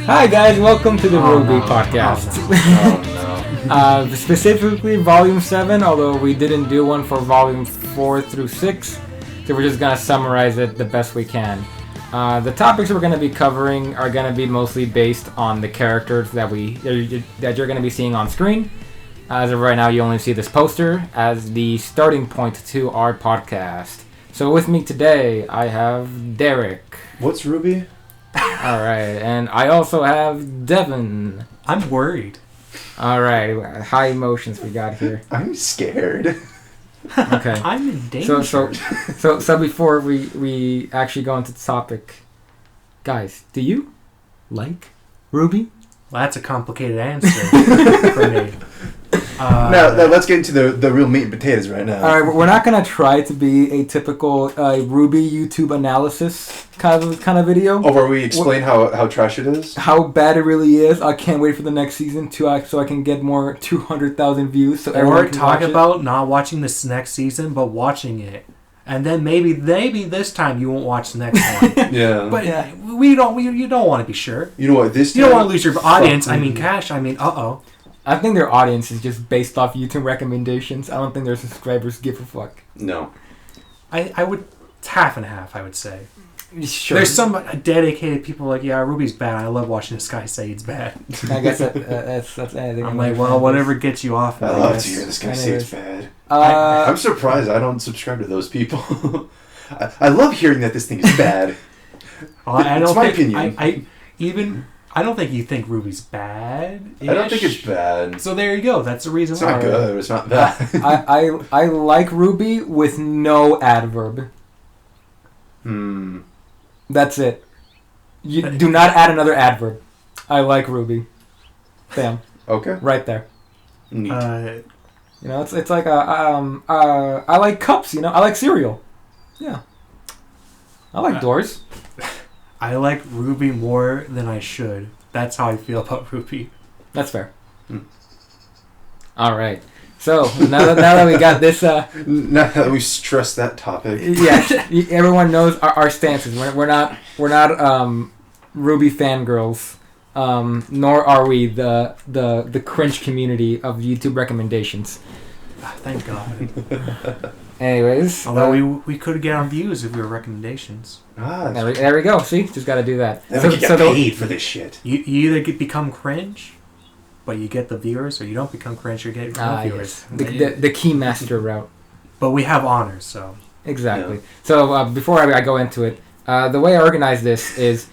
Hi guys, welcome to the RWBY podcast. Oh no. Specifically Volume 7, although we didn't do one for Volume 4 through 6, so we're just going to summarize it the best we can. The topics we're going to be covering are going to be mostly based on the characters that you're going to be seeing on screen. As of right now, you only see this poster as the starting point to our podcast. So with me today, I have Derek. What's RWBY? Alright, and I also have Devin. I'm worried. Alright, high emotions we got here. I'm scared. Okay. I'm in danger. So before we actually go into the topic, guys, do you like RWBY? Well, that's a complicated answer for me. Now let's get into the real meat and potatoes right now. Alright, we're not going to try to be a typical RWBY YouTube analysis kind of video. Oh, where we explain how trash it is? How bad it really is. I can't wait for the next season so I can get more 200,000 views. So everyone Or can talk watch about not watching this next season, but watching it. And then maybe this time you won't watch the next one. Yeah. But Yeah. you don't want to be sure. You know what? You don't want to lose your audience. I mean, cash. I mean, I think their audience is just based off YouTube recommendations. I don't think their subscribers give a fuck. No. I would. It's half and half, I would say. Sure. There's some dedicated people like, yeah, RWBY's bad. I love watching this guy say it's bad. I guess that's anything. I'm like, well, whatever gets you off. I love to hear this guy say it's Anyways. bad. I'm surprised I don't subscribe to those people. I love hearing that this thing is bad. It's my opinion. I don't think you think RWBY's bad. I don't think it's bad. So there you go. That's the reason It's why. not good. It's not bad. I like RWBY with no adverb. That's it. You do not add another adverb. I like RWBY. Bam. Okay. Right there. Neat. You know, it's like I like cups. You know, I like cereal. Yeah. I like doors. I like RWBY more than I should. That's how I feel about RWBY. That's fair. All right. So now that we got this, Now that we stressed that topic. yeah, everyone knows our stances. We're not RWBY fangirls, nor are we the cringe community of YouTube recommendations. Thank God. Anyways, Although we could get on views if we were recommendations. there we go. See, just got to do that. Then we can get paid for this shit. You either become cringe, but you get the viewers, or you don't become cringe, you get no viewers. Yes. The key master route. But we have honors, so. Exactly. Yeah. So before I go into it, the way I organize this is,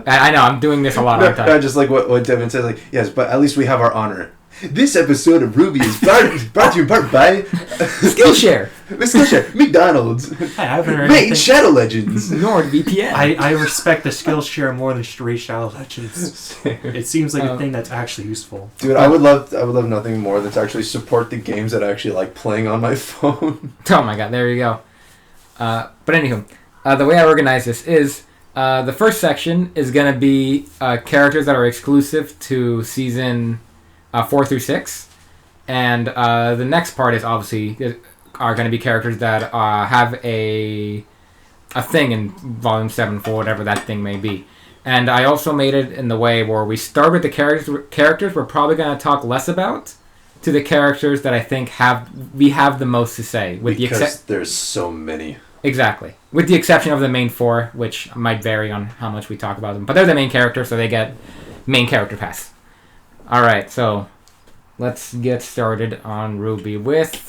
I know I'm doing this a lot of the time. Just like what Devin says, like, yes, but at least we have our honor. This episode of RWBY is brought to you in part by Skillshare. Skillshare, McDonald's, Hey, I haven't heard Made anything. Shadow Legends, NordVPN. I respect the Skillshare more than straight Shadow Legends. It seems like a thing that's actually useful. Dude, I would love nothing more than to actually support the games that I actually like playing on my phone. Oh my god, there you go. But anywho, the way I organize this is the first section is going to be characters that are exclusive to season 4 through 6, and the next part is obviously are going to be characters that have a thing in Volume 7 for whatever that thing may be. And I also made it in the way where we start with the characters we're probably going to talk less about to the characters that I think we have the most to say. Because there's so many. Exactly. With the exception of the main 4, which might vary on how much we talk about them. But they're the main character, so they get main character pass. Alright, so let's get started on RWBY with...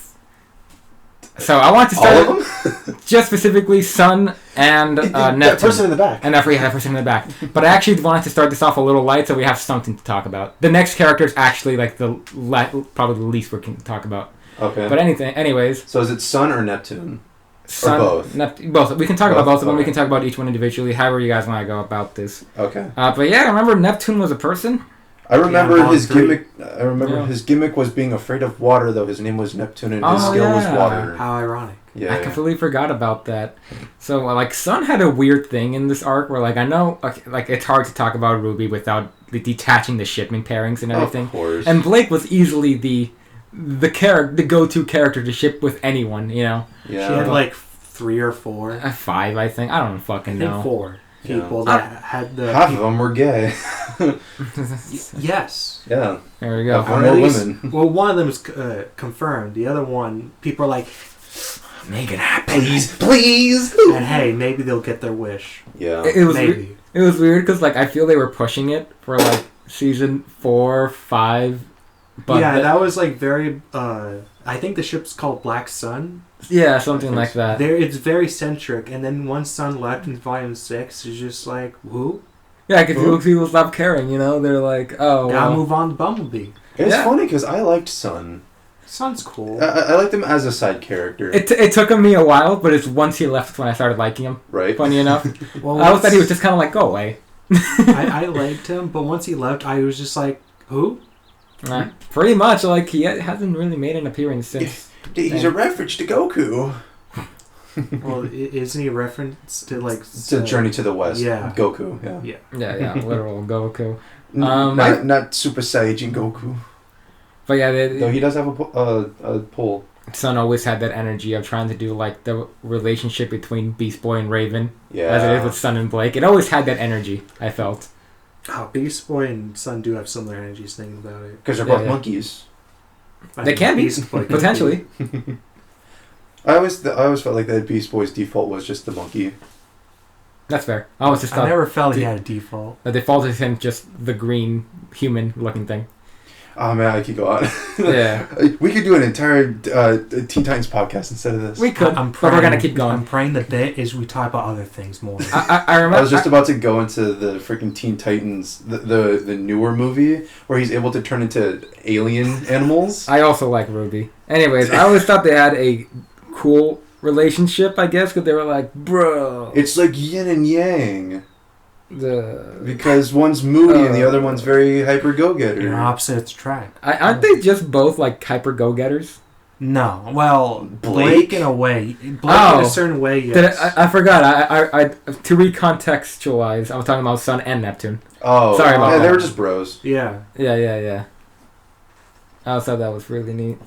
So I want to start just specifically Sun and Neptune. That person in the back. And that person in the back. But I actually wanted to start this off a little light so we have something to talk about. The next character is actually like probably the least we can talk about. Okay. But anyways... So is it Sun or Neptune? Sun, or both? Both. We can talk about both of them. Okay. We can talk about each one individually, however you guys want to go about this. Okay. But yeah, remember Neptune was a person? I remember his 3. gimmick. His gimmick was being afraid of water, though. His name was Neptune, and his skill was water. How ironic. Yeah. I completely forgot about that. So, like, Sun had a weird thing in this arc where, like, I know, like, it's hard to talk about RWBY without detaching the shipment pairings and everything. Of course. And Blake was easily the go-to character to ship with anyone, you know? Yeah. She had like 3 or 4. 5, I think. I don't fucking know. 4. people that had the... Half of them were gay. Yes. Yeah. There we go. More women. Well, one of them is confirmed. The other one, people are like, make it happen. Please. And hey, maybe they'll get their wish. Yeah. It was maybe. It was weird because like I feel they were pushing it for like season 4, 5. But yeah, that was like very. I think the ship's called Black Sun. Yeah, something like that. It's very centric, and then once Sun left in Volume 6, it's just like, who? Yeah, because people stop caring, you know? They're like, oh, gotta move on to Bumblebee. It's funny because I liked Sun. Sun's cool. I liked him as a side character. It took me a while, but it's once he left when I started liking him. Right. Funny enough. Well, I always thought he was just kind of like, go away. I liked him, but once he left, I was just like, who? Pretty much, like, he hasn't really made an appearance since. He's a reference to Goku. Well, isn't he a reference to, like... It's a Journey to the West. Yeah. Goku, Yeah, literal Goku. Not Super Saiyan Goku. But yeah, though he does have a pull. Sun always had that energy of trying to do like the relationship between Beast Boy and Raven, yeah, as it is with Sun and Blake. It always had that energy. I felt. Oh, Beast Boy and Sun do have similar energies. Thinking about it, because they're both monkeys. They can be potentially. I always felt like that Beast Boy's default was just the monkey. That's fair. I always just thought I never felt he had a default. The default is him just the green human looking thing. Oh man, I could go on. Yeah, we could do an entire Teen Titans podcast instead of this. We could, but we're gonna keep going. I'm praying the bit is we talk about other things more. I remember. I was just about to go into the freaking Teen Titans, the newer movie where he's able to turn into alien animals. I also like RWBY. Anyways, I always thought they had a cool relationship. I guess because they were like, bro. It's like yin and yang. The because one's moody and the other one's very hyper go-getter. You're opposites attract. Aren't they just both like hyper go-getters? No. Well, Blake in a way. Blake in a certain way, yes. I forgot. I to recontextualize, I was talking about Sun and Neptune. Oh. Sorry about that. They were just bros. Yeah. Yeah. I thought that was really neat.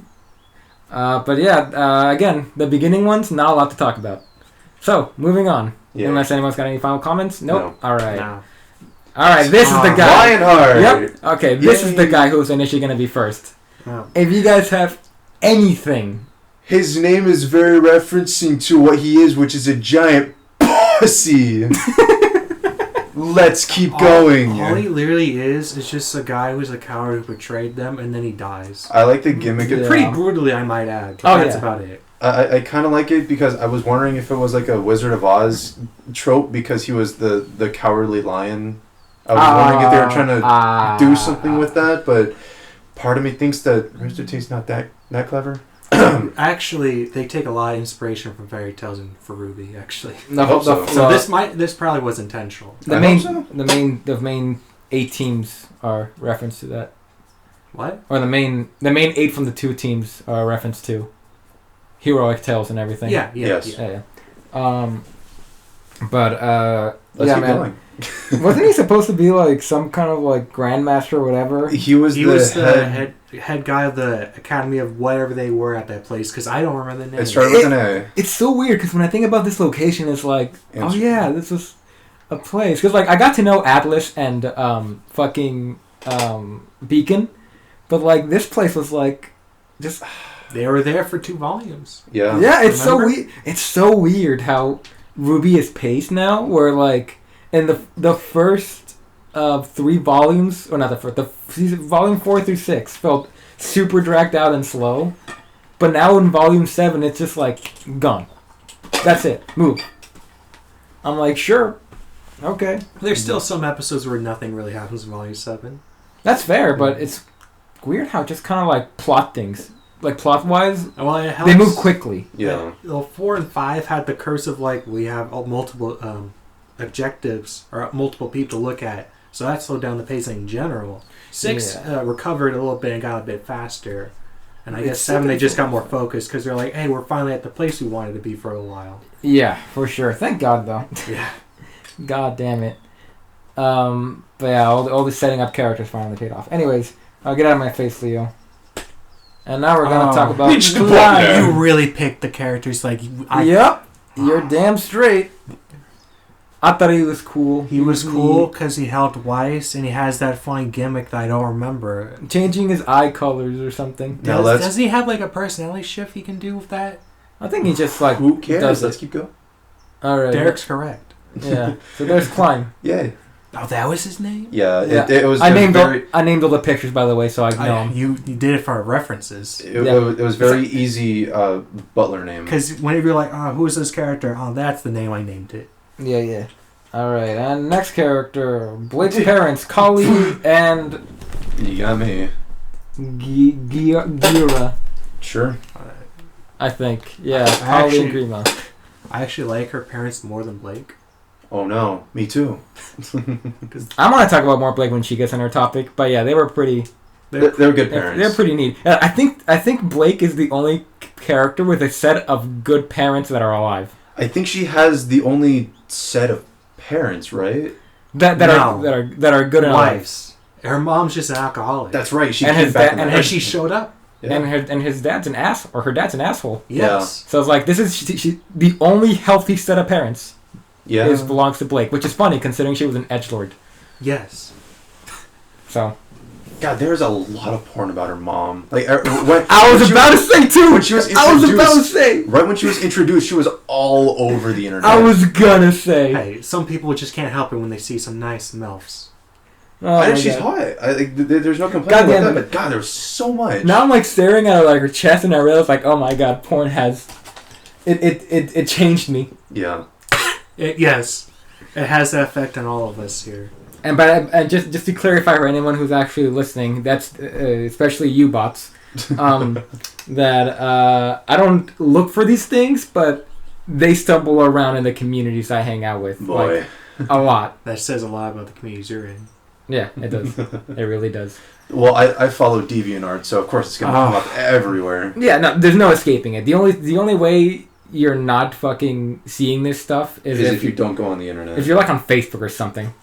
But yeah, again, the beginning ones, not a lot to talk about. So, moving on. Yeah. Unless anyone's got any final comments? Nope. No. All right. No. All right, this is the guy. Lionheart. Yep. Okay, this is the guy who's initially going to be first. Oh. If you guys have anything... His name is very referencing to what he is, which is a giant pussy. Let's keep going. All he literally is just a guy who's a coward who betrayed them, and then he dies. I like the gimmick. Yeah. Pretty brutally, I might add. But that's about it. I kind of like it because I was wondering if it was like a Wizard of Oz trope because he was the cowardly lion. I was wondering if they were trying to do something with that, but part of me thinks that Rooster Teeth's not that clever. Actually, they take a lot of inspiration from fairy tales and for RWBY. Actually, so this probably was intentional. The main 8 teams are reference to that. What? Or the main 8 from the 2 teams are reference to heroic tales and everything. Yeah. But let's keep man. going. Wasn't he supposed to be like some kind of like grandmaster or whatever? He was the head guy of the academy of whatever they were at that place because I don't remember the name. It started with an A. It's so weird because when I think about this location, it's like, oh yeah, this was a place. Because like I got to know Atlas and Beacon, but like this place was like just. They were there for 2 volumes. Yeah. Yeah, it's so weird. It's so weird how RWBY is paced now. Where like in the first 3 volumes, or not the first, volume 4 through 6 felt super dragged out and slow, but now in volume 7 it's just like gone. That's it. Move. I'm like, sure, okay. There's still some episodes where nothing really happens in volume 7. That's fair, but it's weird how just kind of like plot things. Like plot-wise, they move quickly. Yeah. 4 and 5 had the curse of like we have multiple objectives or multiple people to look at, so that slowed down the pacing in general. 6 recovered a little bit and got a bit faster, and I guess 7 they just got more focused because they're like, hey, we're finally at the place we wanted to be for a while. Yeah, for sure. Thank God though. Yeah. God damn it. But yeah, all the setting up characters finally paid off. Anyways, I'll get out of my face, Leo. And now we're going to talk about... You really picked the characters like... Yep. You're damn straight. I thought he was cool. He was cool because he helped Weiss, and he has that funny gimmick that I don't remember. Changing his eye colors or something. Does he have like a personality shift he can do with that? I think he just like... Who cares? Let's keep going. All right. Derek's correct. Yeah. So there's Klein. Yeah. Oh, that was his name? Yeah. It was. I named all the pictures, by the way, so I know him. You did it for references. It was very easy butler name. Because whenever you're like, oh, who is this character? Oh, that's the name I named it. Yeah. All right, and next character, Blake's parents, Kali and... You got me. Gira. Sure. I think. Yeah, Kali and Grima. I actually like her parents more than Blake. Oh no, me too. I want to talk about more Blake when she gets on her topic, but yeah, they were pretty... They're good parents. They're pretty neat. I think Blake is the only character with a set of good parents that are alive. I think she has the only set of parents, right? That are good in wives. Her mom's just an alcoholic. That's right. She and she showed up. Yeah. And his dad's an ass, or her dad's an asshole. Yes. So it's like this is she the only healthy set of parents. Yeah. Belongs to Blake, which is funny considering she was an edgelord. Yes. So. God, there's a lot of porn about her mom. Like I was about to say too. When she was introduced, I was about to say. Right when she was introduced, she was all over the internet. I was gonna say. Hey, some people just can't help it when they see some nice MILFs. Oh, I think she's hot. There's no complaint about that. But God, there's so much. Now I'm like staring at her, like her chest, and I realize like, oh my God, porn has. It changed me. Yeah. Yes, it has that effect on all of us here. And just to clarify for anyone who's actually listening, that's especially you bots, that I don't look for these things, but they stumble around in the communities I hang out with. Boy. Like, a lot. That says a lot about the communities you're in. Yeah, it does. It really does. Well, I follow DeviantArt, so of course it's gonna come up everywhere. Yeah, no, there's no escaping it. The only way you're not fucking seeing this stuff is if you don't go on the internet. If you're like on Facebook or something.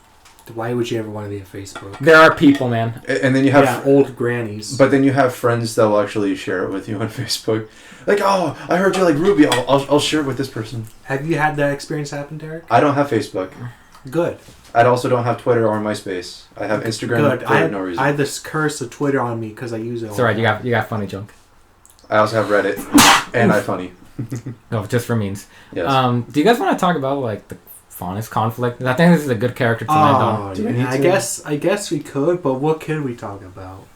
Why would you ever want to be on Facebook? There are people, man. And then you have old grannies. But then you have friends that will actually share it with you on Facebook. Like, oh, I heard you like RWBY. I'll share it with this person. Have you had that experience happen, Derek? I don't have Facebook. Good. I also don't have Twitter or MySpace. I have Instagram for no reason. I have this curse of Twitter on me because I use it. It's alright. You got funny junk. I also have Reddit and iFunny. No, just for memes. Yes. Do you guys want to talk about like the Faunus conflict? I think this is a good character to land on. I guess we could, but what could we talk about?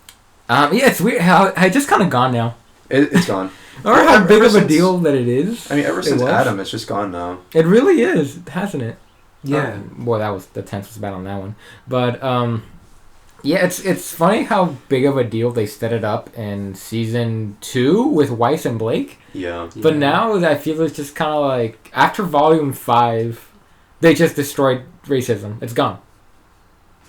Yeah, it's weird how it's just kind of gone now. It's gone. Or how big of a deal that it is. I mean, ever since Adam, it's just gone now. It really is, hasn't it? Yeah. Boy, that was the tense was bad on that one. But yeah, it's funny how big of a deal they set it up in season 2 with Weiss and Blake. Yeah. But now I feel it's just kind of like after volume 5, they just destroyed racism. It's gone.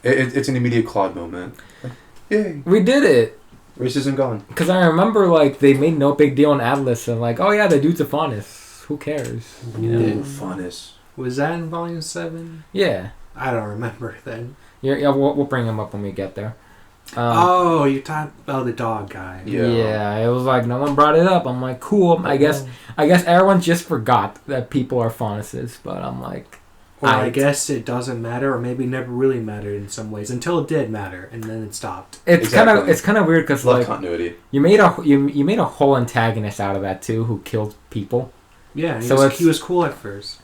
It's an immediate Claude moment. Like, yay. We did it. Racism gone. Because I remember like they made no big deal in Atlas and like, oh yeah, the dude's a Faunus. Who cares? You know? Faunus. Was that in volume 7? Yeah. I don't remember then. Yeah, we'll bring him up when we get there. You're talking about the dog guy. Yeah, it was like no one brought it up. I'm like, cool. I guess everyone just forgot that people are Faunuses, but I'm like, or I guess it doesn't matter, or maybe never really mattered in some ways until it did matter, and then it stopped. It's kind of weird because like continuity. You made a whole antagonist out of that too, who killed people. Yeah, he was cool at first.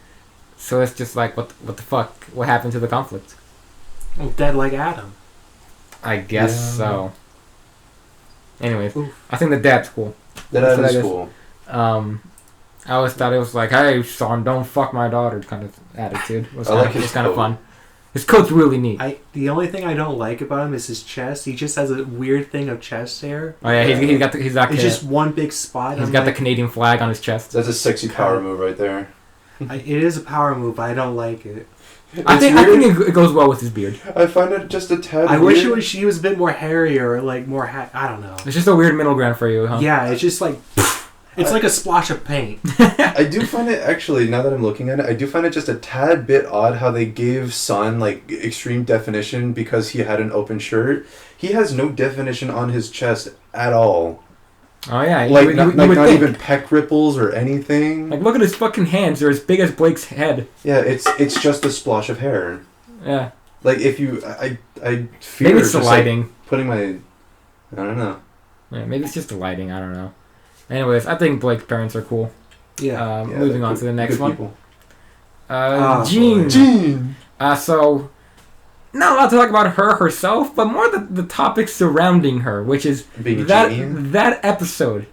So it's just like what the fuck? What happened to the conflict? Well, dead like Adam. I guess so. Anyways, I think the dad's cool. The dad is cool. I always thought it was like, hey, son, don't fuck my daughter kind of attitude. It was kind of fun. His coat's really neat. The only thing I don't like about him is his chest. He just has a weird thing of chest hair. Oh yeah, he's got it's just one big spot. He's got the Canadian flag on his chest. That's a sexy power move right there. It is a power move, but I don't like it. I think it goes well with his beard. I find it just a tad I weird. wish he was a bit more hairy or like more I don't know. It's just a weird middle ground for you, huh? Yeah, it's just like it's like a splash of paint. I do find it actually, now that I'm looking at it, I do find it just a tad bit odd how they gave Sun like extreme definition because he had an open shirt. He has no definition on his chest at all. Oh yeah, like not even peck ripples or anything. Like look at his fucking hands; they're as big as Blake's head. Yeah, it's just a splotch of hair. Yeah. Like if you, I fear maybe it's the just, lighting. Like, putting my, I don't know. Yeah, maybe it's just the lighting. I don't know. Anyways, I think Blake's parents are cool. Yeah. Moving on to the next one. People. Jean. Jean. So, not a lot to talk about her herself, but more the topics surrounding her, which is Being that episode.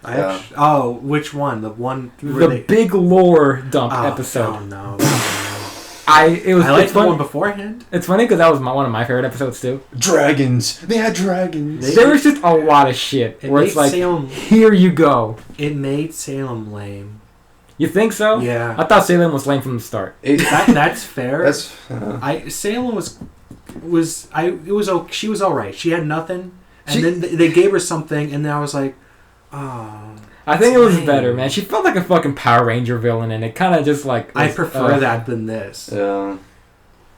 Which one? The one the big lore dump episode. Oh no. I liked the one beforehand. It's funny because that was one of my favorite episodes too. Dragons. They had dragons. There was just a lot of shit where it's like, Salem, here you go. It made Salem lame. You think so? Yeah. I thought Salem was lame from the start. That's fair. Salem she was all right. She had nothing, and then they gave her something, and then I was like, oh. I think it was better, man. She felt like a fucking Power Ranger villain, and it kind of just like... I prefer that than this. Yeah.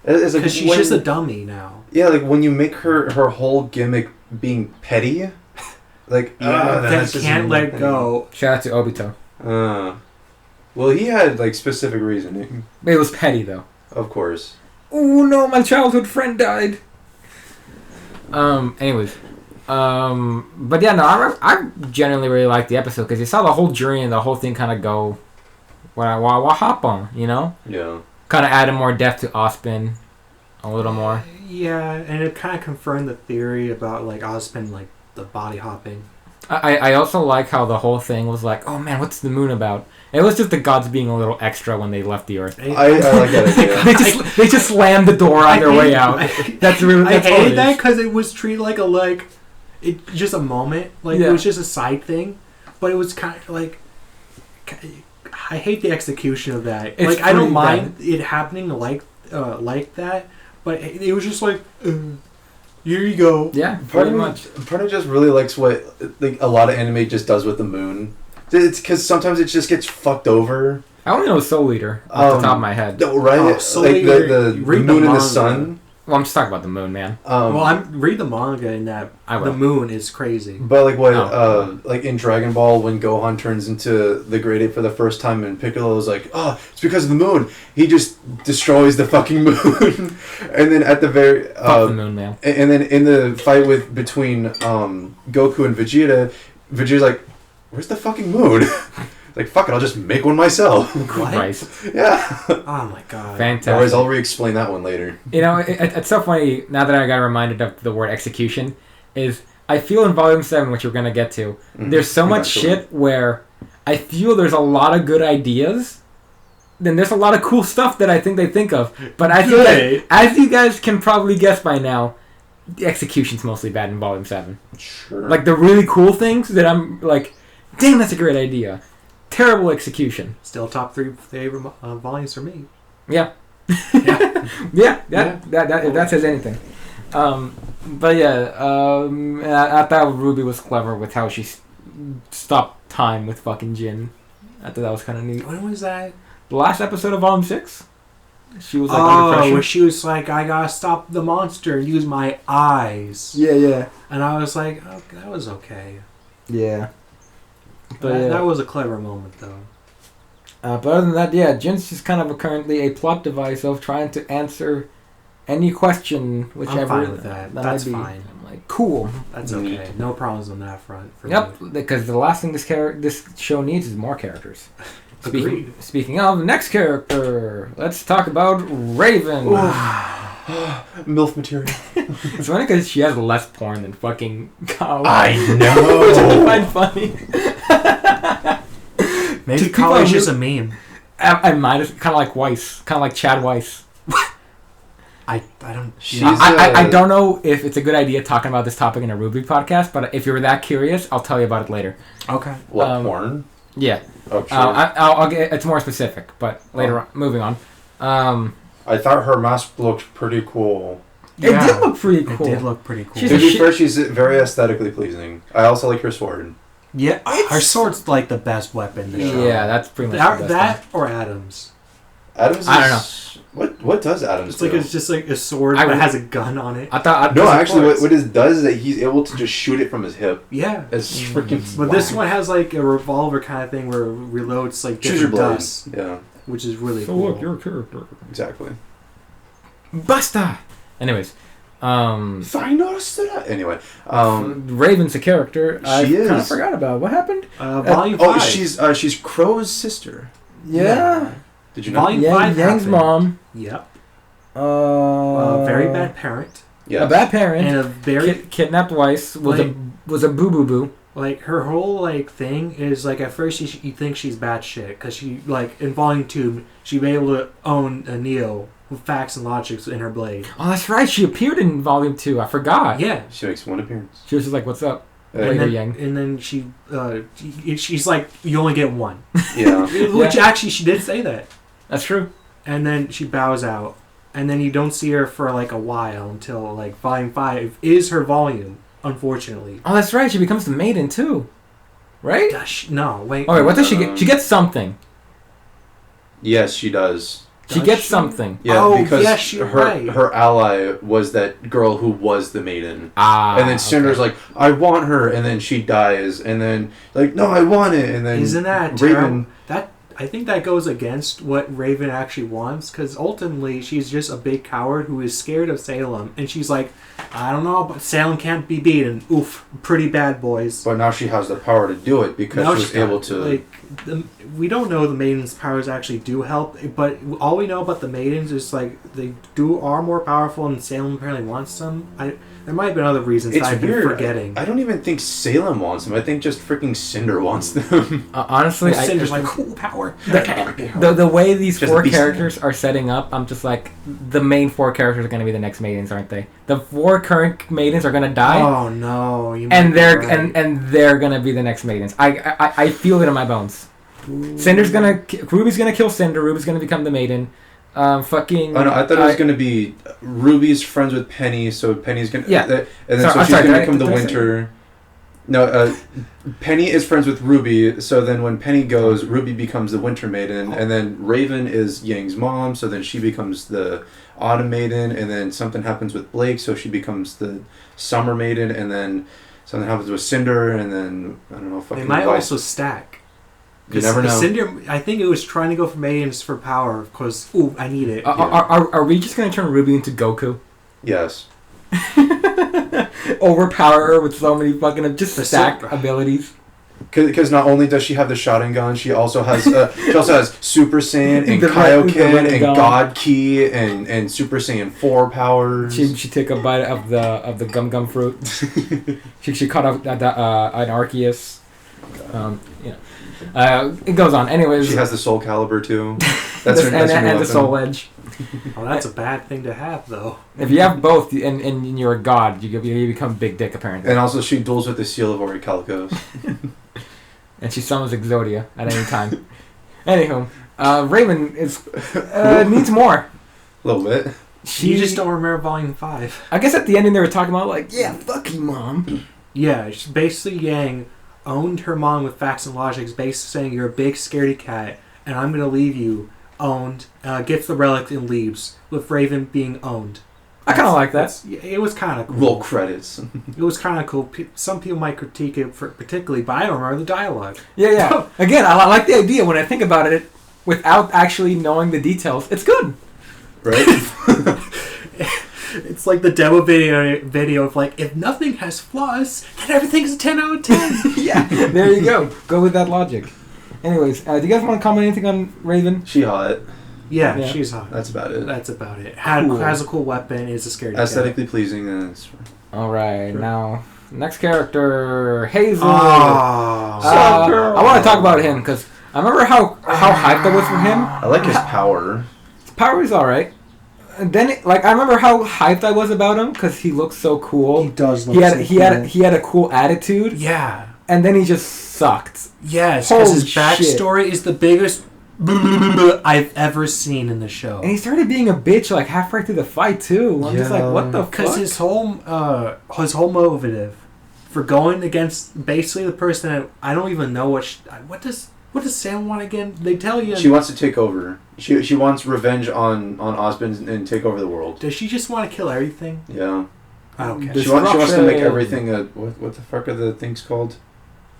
Because like she's just a dummy now. Yeah, like when you make her whole gimmick being petty, like... that can't let go. Shout out to Obito. Well, he had like specific reasoning. It was petty, though. Of course. Oh no, my childhood friend died. Anyways. But yeah, no, I generally really liked the episode because you saw the whole journey and the whole thing kind of go what hop on, you know? Yeah. Kind of added more depth to Ozpin a little more. Yeah, and it kind of confirmed the theory about like Ozpin, like the body hopping. I also like how the whole thing was like, oh man, what's the moon about? It was just the gods being a little extra when they left the Earth. I like that idea. they just slammed the door on their way out. I hated that because it was treated like just a moment, it was just a side thing, but it was kind of like I hate the execution of that. Like I don't mind it happening like that, but it was just like here you go. Yeah, pretty much. Part of just really likes what like a lot of anime just does with the moon. It's because sometimes it just gets fucked over. I only know Soul Eater off the top of my head. No, right? Soul Eater, the moon and the sun. Well, I'm just talking about the moon, man. Read the manga in that. The moon is crazy. But like what, like in Dragon Ball, when Gohan turns into the Great Ape for the first time, and Piccolo's like, "Oh, it's because of the moon." He just destroys the fucking moon, and then at the very the moon, man. And then in the fight between Goku and Vegeta, Vegeta's like, "Where's the fucking moon?" Like, fuck it, I'll just make one myself. Christ. Yeah. Oh my god. Fantastic. Otherwise, I'll re-explain that one later. You know, it's so funny, now that I got reminded of the word execution, is I feel in Volume 7, which we're going to get to, there's so much shit where I feel there's a lot of good ideas, then there's a lot of cool stuff that I think they think of. But I think that, as you guys can probably guess by now, the execution's mostly bad in Volume 7. Sure. Like, the really cool things that I'm like, dang, that's a great idea. Terrible execution. Still top 3 favorite volumes for me. Yeah. That says anything. But yeah, I thought Ruby was clever with how she stopped time with fucking Jin. I thought that was kind of neat. When was that? The last episode of Volume 6. She was like under pressure. Where she was like, I gotta stop the monster and use my eyes. Yeah. And I was like, oh, that was okay. Yeah. But that was a clever moment, though. But other than that, yeah, Jin's just kind of currently a plot device of trying to answer any question, whichever. I'm fine with that. That's fine. I'm like, cool. That's okay. No problems on that front for me. Because the last thing this show needs is more characters. Speaking of the next character, let's talk about Raven. MILF material. It's funny because she has less porn than fucking Kawa. I know. Which I find funny. Maybe Kawa is just a meme. I might have kind of like Weiss, kind of like Chad Weiss. I don't. I don't know if it's a good idea talking about this topic in a RWBY podcast, but if you're that curious, I'll tell you about it later. Okay. What, porn? Yeah. Oh, sure. I'll get. It's more specific, but later on. Moving on. I thought her mask looked pretty cool. It did look pretty cool. It did look pretty cool. To be fair, she's very aesthetically pleasing. I also like her sword. Yeah, her sword's like the best weapon in the show. Yeah, that's pretty much the best that or Adam's. Adams. I don't know. What does Adams do? It's just like a sword that has a gun on it. I thought. No, actually, what it does is that he's able to just shoot it from his hip. Yeah. It's freaking. But this one has like a revolver kind of thing where it reloads like different dust. Yeah. Which is really cool. Look, you're a character. Exactly. Basta. Anyways. Anyway. Raven's a character. She I is. kind of forgot about what happened. Volume 5. She's Crow's sister. Yeah. Did you know? Volume 5 Yang's happened. mom. Yep. Very bad parent. Yeah. A bad parent. And a very kidnapped wife was a boo boo boo. Like her whole like thing is like at first you think she's bad shit because she like in Volume 2 she'd be able to own a Neo with facts and logics in her blade. Oh, that's right. She appeared in Volume 2. I forgot. Yeah. She makes one appearance. She was just like, "What's up?" And then she's like, "You only get one." Yeah. Which actually she did say that. That's true. And then she bows out, and then you don't see her for like a while until like Volume 5 is her volume. Unfortunately. Oh, that's right. She becomes the maiden too, right? No, wait. Oh wait, what does she get? She gets something. Yes, she does. She gets something. Yeah, because right. her ally was that girl who was the maiden. And then Cinder's okay. like, I want her, and then she dies, and then like, no, I want it, and then isn't that Raven? That I think that goes against what Raven actually wants, because ultimately she's just a big coward who is scared of Salem, and she's like, I don't know, but Salem can't be beaten. Oof, pretty bad, boys. But now she has the power to do it because she was able to. Like, we don't know the maidens' powers actually do help, but all we know about the maidens is like they are more powerful, and Salem apparently wants them. There might have been other reasons that I've been forgetting. I don't even think Salem wants them. I think just freaking Cinder wants them. Honestly, Cinder's like, cool power. The way these just 4 characters are setting up, I'm just like, the main 4 characters are going to be the next maidens, aren't they? The 4 current maidens are going to die. Oh no! And they're going to be the next maidens. I feel it in my bones. Ooh. Ruby's going to kill Cinder. Ruby's going to become the maiden. Fucking. Oh no! I thought it was gonna be Ruby's friends with Penny, so Penny's gonna and then she's gonna become the Winter. No, Penny is friends with Ruby, so then when Penny goes, Ruby becomes the Winter Maiden, and then Raven is Yang's mom, so then she becomes the Autumn Maiden, and then something happens with Blake, so she becomes the Summer Maiden, and then something happens with Cinder, and then I don't know. They might also stack. You never know. Cinder, I think it was trying to go for maidens for power because I need it. Are we just gonna turn Ruby into Goku? Yes. Overpower her with so many fucking stack abilities. Because not only does she have the Sharingan, she also has Super Saiyan and Kaioken and God Ki and Super Saiyan 4 powers. She took a bite of the gum fruit. she caught up an Arceus. It goes on. Anyways, she has the Soul Calibur too. That's her and the Soul Edge. Well, that's a bad thing to have, though. If you have both, and you're a god, you become big dick apparently. And also, she duels with the Seal of Orichalcos. And she summons Exodia at any time. Anywho, Raven needs more. A little bit. You just don't remember Volume 5. I guess at the ending they were talking about like, yeah, fuck you, mom. Yeah, basically Yang owned her mom with facts and logics, basically saying you're a big scaredy cat, and I'm gonna leave you owned. Gets the relic and leaves, with Raven being owned. I kind of like that. It was kind of cool. Roll credits. It was kind of cool. Some people might critique it particularly, but I don't remember the dialogue. Yeah. Again, I like the idea when I think about it without actually knowing the details. It's good. Right? It's like the demo video of like, if nothing has flaws, then everything's a 10 out of 10. Yeah, there you go. Go with that logic. Anyways, do you guys want to comment anything on Raven? She hot. Yeah, she's hot. That's about it. Has a cool weapon, is a scary aesthetically pleasing, and it's alright, sure. Now, next character, Hazel. Girl. I want to talk about him, because I remember how hyped I was for him. I like his power. His power is alright. And then, I remember how hyped I was about him, because he looks so cool. He does look so cool. He had a cool attitude. Yeah. And then he just sucked. Yes, because his backstory is the biggest I've ever seen in the show. And he started being a bitch halfway through the fight too. I'm just like, what the fuck? Because his whole motive for going against basically the person that I don't even know what does What does Sam want again? They tell you. She wants to take over. She wants revenge on Osmond and take over the world. Does she just want to kill everything? Yeah. Okay. She wants to make everything what the fuck are the things called?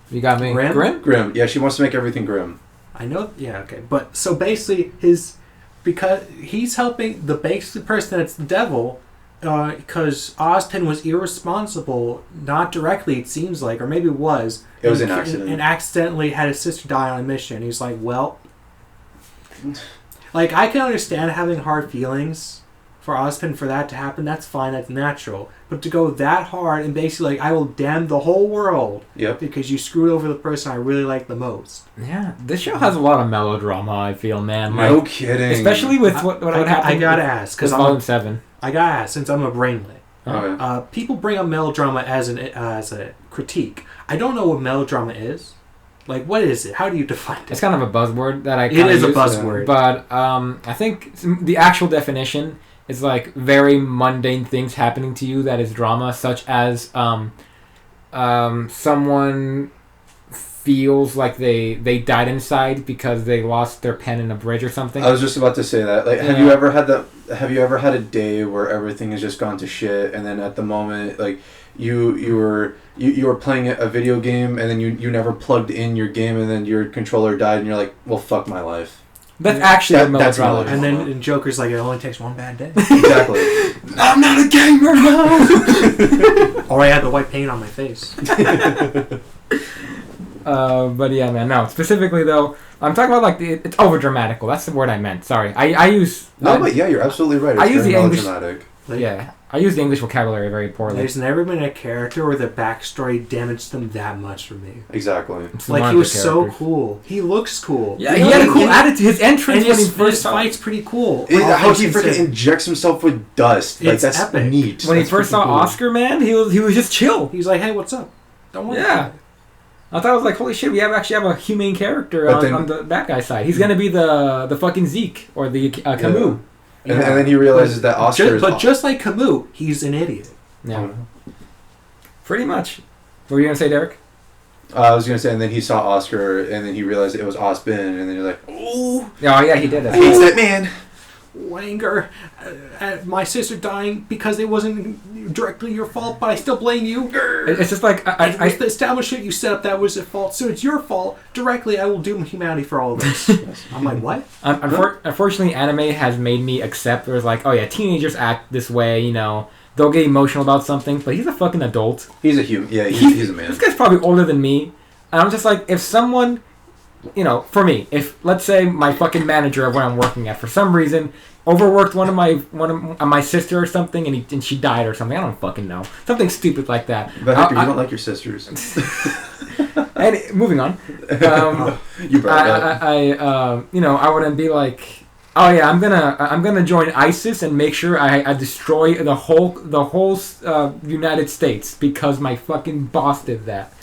You got me. Grim? Grim. Yeah, she wants to make everything grim. I know. Yeah. Okay. But so basically, because he's helping the basically person that's the devil. Because Ozpin was irresponsible, not directly it seems like, or maybe it was. It was an accident. And accidentally had his sister die on a mission. He's like, well... Like, I can understand having hard feelings for Ozpin for that to happen. That's fine, that's natural. But to go that hard and basically like, I will damn the whole world because you screwed over the person I really like the most. Yeah, this show has a lot of melodrama, I feel, man. No kidding. Especially with what happened. I gotta ask, because Volume 7. I gotta ask, since I'm a brainlet. Okay. People bring up melodrama as a critique. I don't know what melodrama is. Like, what is it? How do you define it? It's kind of a buzzword that I. It is a buzzword, but I think the actual definition is like very mundane things happening to you that is drama, such as someone feels like they died inside because they lost their pen in a bridge or something. I was just about to say that. Like, have you ever had a day where everything has just gone to shit, and then at the moment, like you were playing a video game, and then you never plugged in your game, and then your controller died, and you're like, well, fuck my life. That's actually a melodrama. And then Joker's like, it only takes one bad day. Exactly. I'm not a gamer now. Or I had the white paint on my face. But yeah, man, no. Specifically, though, I'm talking about like it's over dramatical. That's the word I meant. Sorry, I use. But yeah, you're absolutely right. It's I use the English. Dramatic. Yeah, I use the English vocabulary very poorly. There's never been a character where the backstory damaged them that much for me. Exactly. Like, he was so cool. He looks cool. Yeah, he had a cool attitude. His entrance when he first fight's pretty cool. How he freaking injects himself with dust. Like, that's epic. Neat. When he first saw Oscar, man, he was just chill. He's like, hey, what's up? Don't worry. Yeah. I thought I was like, holy shit, we actually have a humane character on the bad guy side. He's gonna be the fucking Zeke or the Camus. Yeah. And then he realizes that Oscar just like Camus, he's an idiot. Yeah. Pretty much. What were you gonna say, Derek? I was gonna say, and then he saw Oscar, and then he realized it was Osbin, and then you're like, oh yeah, he did. I hate that man. Wanger, my sister dying because it wasn't directly your fault, but I still blame you. It's just like I the establishment you set up that was at fault, so it's your fault. Directly, I will doom humanity for all of this. I'm like, what? Unfortunately, anime has made me accept. There's like, oh yeah, teenagers act this way. You know, they'll get emotional about something, but he's a fucking adult. He's a human. Yeah, he's a man. This guy's probably older than me, and I'm just like, if someone. You know, for me, if let's say my fucking manager of where I'm working at for some reason overworked one of my sister or something, and she died or something, I don't fucking know, something stupid like that. But Hector, you don't like your sisters. And moving on, you brought I wouldn't be like, oh yeah, I'm gonna join ISIS and make sure I destroy the whole United States because my fucking boss did that.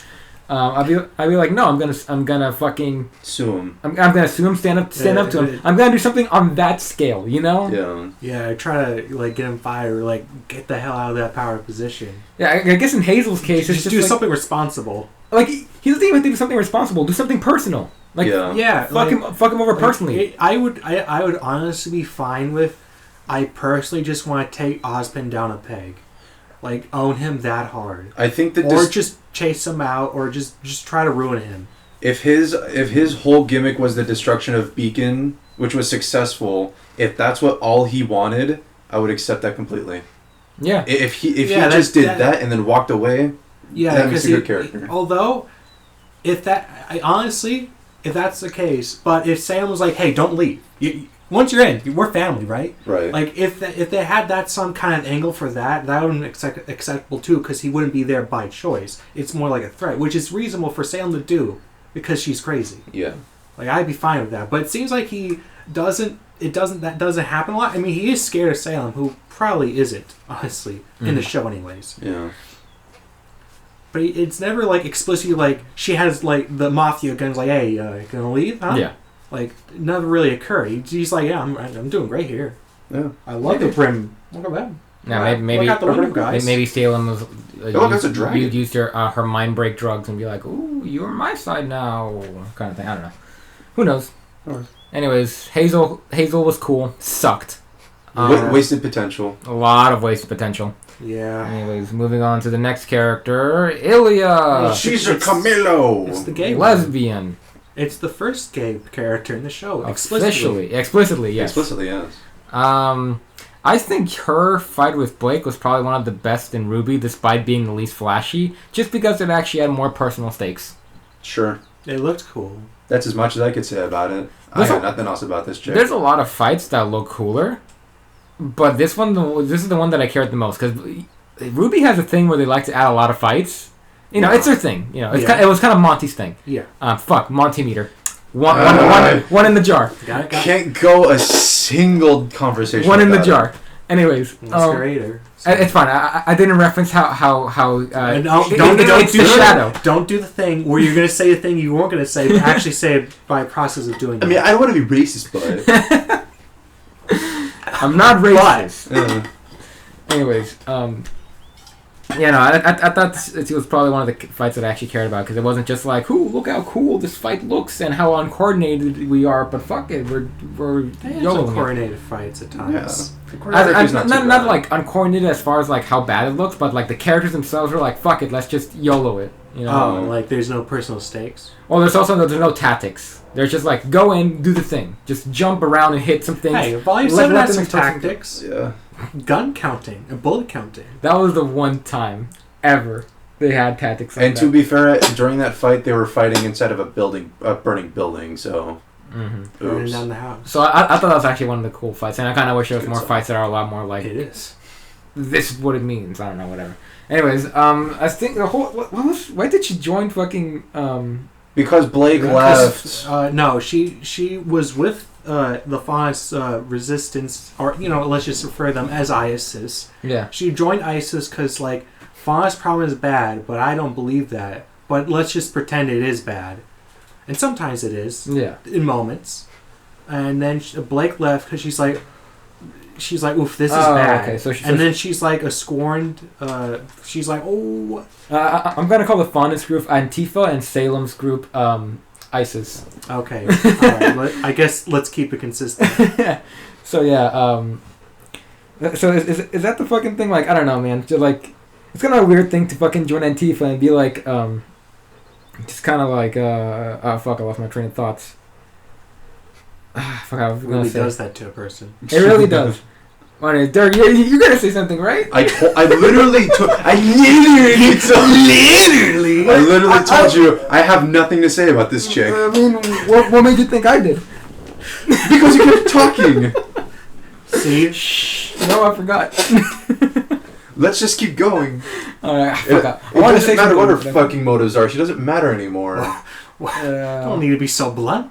I'd be like, no, I'm gonna fucking sue him. I'm gonna sue him, stand up to him. I'm gonna do something on that scale, you know? Yeah. Yeah, try to like get him fired or like get the hell out of that power position. Yeah, I guess in Hazel's case, it's just do like, something responsible. Like he doesn't even have to do something responsible. Do something personal. Like fuck him over personally. I would honestly be fine with. I personally just want to take Ozpin down a peg. Like, own him that hard. I think that or just chase him out, or just try to ruin him. If his whole gimmick was the destruction of Beacon, which was successful, if that's what all he wanted, I would accept that completely. Yeah. If he just did that and then walked away, that makes a good character. Although, if that's the case, but if Sam was like, hey, don't leave. Once you're in, we're family, right? Right. Like, if they had that some kind of angle for that would be acceptable too, because he wouldn't be there by choice. It's more like a threat, which is reasonable for Salem to do, because she's crazy. Yeah. Like, I'd be fine with that. But it seems like that doesn't happen a lot. I mean, he is scared of Salem, who probably isn't, honestly, in the show anyways. Yeah. But it's never, like, explicitly, like, she has, like, the mafia guns, like, hey, gonna leave, huh? Yeah. Like, it never really occurred. He's like, yeah, I'm doing great here. Yeah. I love the brim. Look at that. Yeah, maybe look out the window, guys. Maybe Salem was that's a dragon. used her mind break drugs and be like, ooh, you're my side now, kind of thing. I don't know. Who knows? Anyways, Hazel was cool. Sucked. Wasted potential. A lot of wasted potential. Yeah. Anyways, moving on to the next character, Ilya. She's a Camilo. It's the gay lesbian. One. It's the first gay character in the show. Explicitly, yes. Explicitly, yes. I think her fight with Blake was probably one of the best in RWBY, despite being the least flashy, just because it actually had more personal stakes. Sure. It looked cool. That's as much as I could say about it. I got nothing else about this chick. There's a lot of fights that look cooler, but this is the one that I cared the most, because RWBY has a thing where they like to add a lot of fights. It's their thing. It was kind of Monty's thing. Yeah. Monty meter. One in the jar. Can't go a single conversation. One in the jar. Anyways, it's fine. I didn't reference how it's the shadow. Don't do the thing where you're going to say the thing you weren't going to say, but actually say it by process of doing it. I mean, I don't want to be racist, but I'm not racist. Anyways, I thought it was probably one of the fights that I actually cared about, because it wasn't just like, "Ooh, look how cool this fight looks and how uncoordinated we are," but fuck it, we're uncoordinated fights at times. Yeah. Not like uncoordinated as far as like how bad it looks, but like the characters themselves are like, "Fuck it, let's just YOLO it." Like there's no personal stakes. Well, there's no tactics. There's just like, go in, do the thing, just jump around and hit some things. Hey, Volume 7 has some tactics. Yeah. Gun counting and bullet counting. That was the one time ever they had tactics like that. And to be fair, during that fight, they were fighting inside of a burning building, so... Burning down the house. So I thought that was actually one of the cool fights, and I kind of wish there was more fights that are a lot more like... It is. This is what it means. I don't know, whatever. Anyways, I think the whole... Why did she join fucking... Because Blake left. No, she was with the Faunus resistance, or let's just refer them as ISIS. Yeah. She joined ISIS because Faunus problem is bad, but I don't believe that. But let's just pretend it is bad, and sometimes it is. Yeah. In moments, and then Blake left because she's like, oof, this is bad. Okay. Then she's like a scorned. She's like, oh. I'm gonna call the Faunus group Antifa and Salem's group ISIS. Okay. All right. I guess let's keep it consistent. So yeah. So is that the fucking thing? Like, I don't know, man. Just like, it's kind of a weird thing to fucking join Antifa and be like, just kind of like, fuck, I lost my train of thoughts. Fuck, I was gonna say. It really does that to a person. It really does. Derek, you're gonna say something, right? I literally told you I have nothing to say about this chick. I mean, what made you think I did? Because you kept talking. See? Shh. No, I forgot. Let's just keep going. Alright, I forgot. It doesn't matter what her fucking motives are. She doesn't matter anymore. Don't need to be so blunt.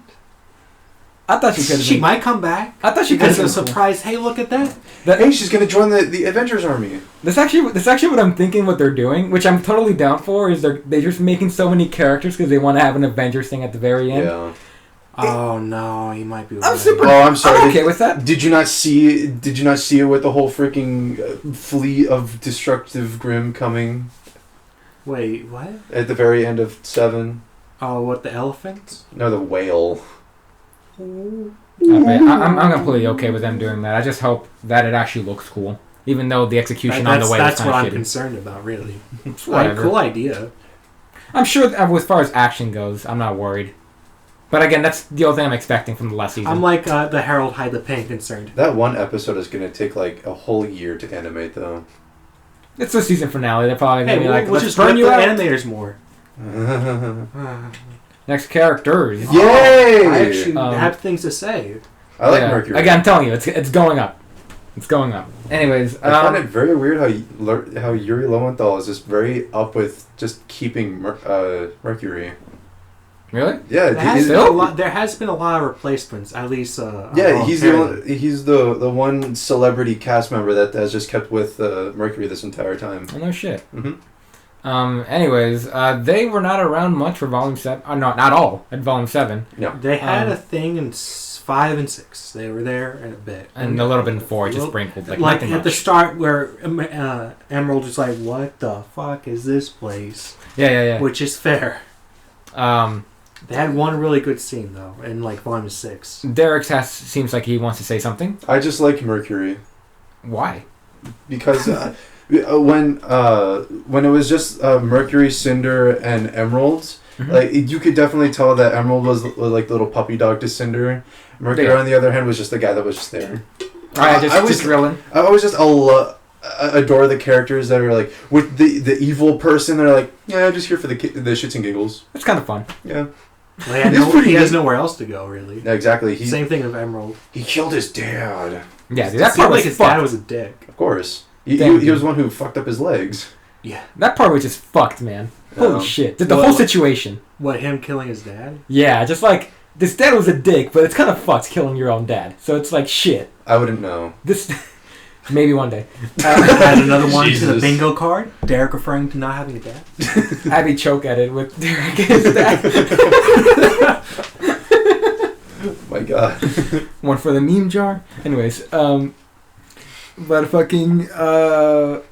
I thought she could. She might come back. I thought she could. As a surprise. Hey, look at that. Hey, she's gonna join the Avengers army. That's actually what I'm thinking. What they're doing, which I'm totally down for, is they're just making so many characters because they want to have an Avengers thing at the very end. Yeah. Oh no, you might be. I'm super. Oh, I'm sorry. I'm okay with that. Did you not see it with the whole freaking fleet of destructive Grimm coming? Wait, what? At the very end of 7. Oh, what, the elephants? No, the whale. I'm completely okay with them doing that. I just hope that it actually looks cool, even though the execution on the way is kind of shitty. That's what I'm concerned about, really. Cool idea. I'm sure as far as action goes, I'm not worried. But again, that's the only thing I'm expecting from the last season. I'm like the Harold Hide the Pain concerned. That one episode is going to take like a whole year to animate, though. It's the season finale. They're probably going to be like, we'll just burn you out. Animators more. Next characters. Yay! I actually have things to say. I like Mercury. Again, I'm telling you, it's going up. It's going up. Anyways, I find it very weird how Yuri Lowenthal is just very up with just keeping Mercury. Really? Yeah. There has been a lot of replacements, at least. He's the one celebrity cast member that has just kept with Mercury this entire time. Oh, no shit. Mm-hmm. Anyways, they were not around much for Volume 7. Not all at Volume 7. No. They had a thing in 5 and 6. They were there in a bit. And a little bit in 4, just sprinkled. Like at the start where Emerald was like, what the fuck is this place? Yeah. Which is fair. They had one really good scene though in like volume 6. Derek seems like he wants to say something. I just like Mercury. Why? Because when it was just Mercury, Cinder, and Emerald, like you could definitely tell that Emerald was like the little puppy dog to Cinder. Mercury, on the other hand, was just the guy that was just there. Just drilling. I always just adore the characters that are like with the evil person. They're like, yeah, I'm just here for the shits and giggles. It's kind of fun. Yeah. Well, he has nowhere else to go, really. Yeah, exactly. Same thing with Emerald. He killed his dad. Yeah, dude, that part like was his fucked. dad was a dick. Of course. He was the one who fucked up his legs. Yeah. That part was just fucked, man. Holy shit. The Well, whole situation. What, him killing his dad? Yeah, just like, this dad was a dick, but it's kind of fucked killing your own dad. So it's like, shit. I wouldn't know. This... Maybe one day. Add another one to the bingo card. Derek referring to not having a dad. Abby choke at it with Derek and his dad. My God. One for the meme jar. Anyways, but fucking to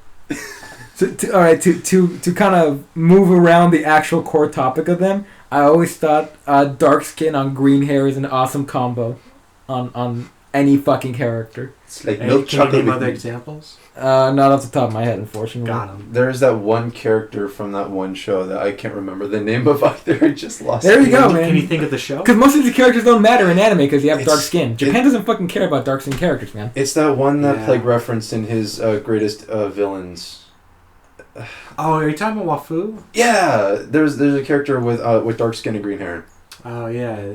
kind of move around the actual core topic of them, I always thought dark skin on green hair is an awesome combo on any fucking character. It's like Can you name other examples? Not off the top of my head, unfortunately. Got him. There's that one character from that one show that I can't remember the name of either. I just lost There it. you go, man. Can you think of the show? Because most of the characters don't matter in anime because you have dark It's- skin. Japan doesn't fucking care about dark skin characters, man. It's that one that Yeah. Plague referenced in his greatest villains. Oh, are you talking about Wafu? Yeah, there's a character with dark skin and green hair. Oh, yeah.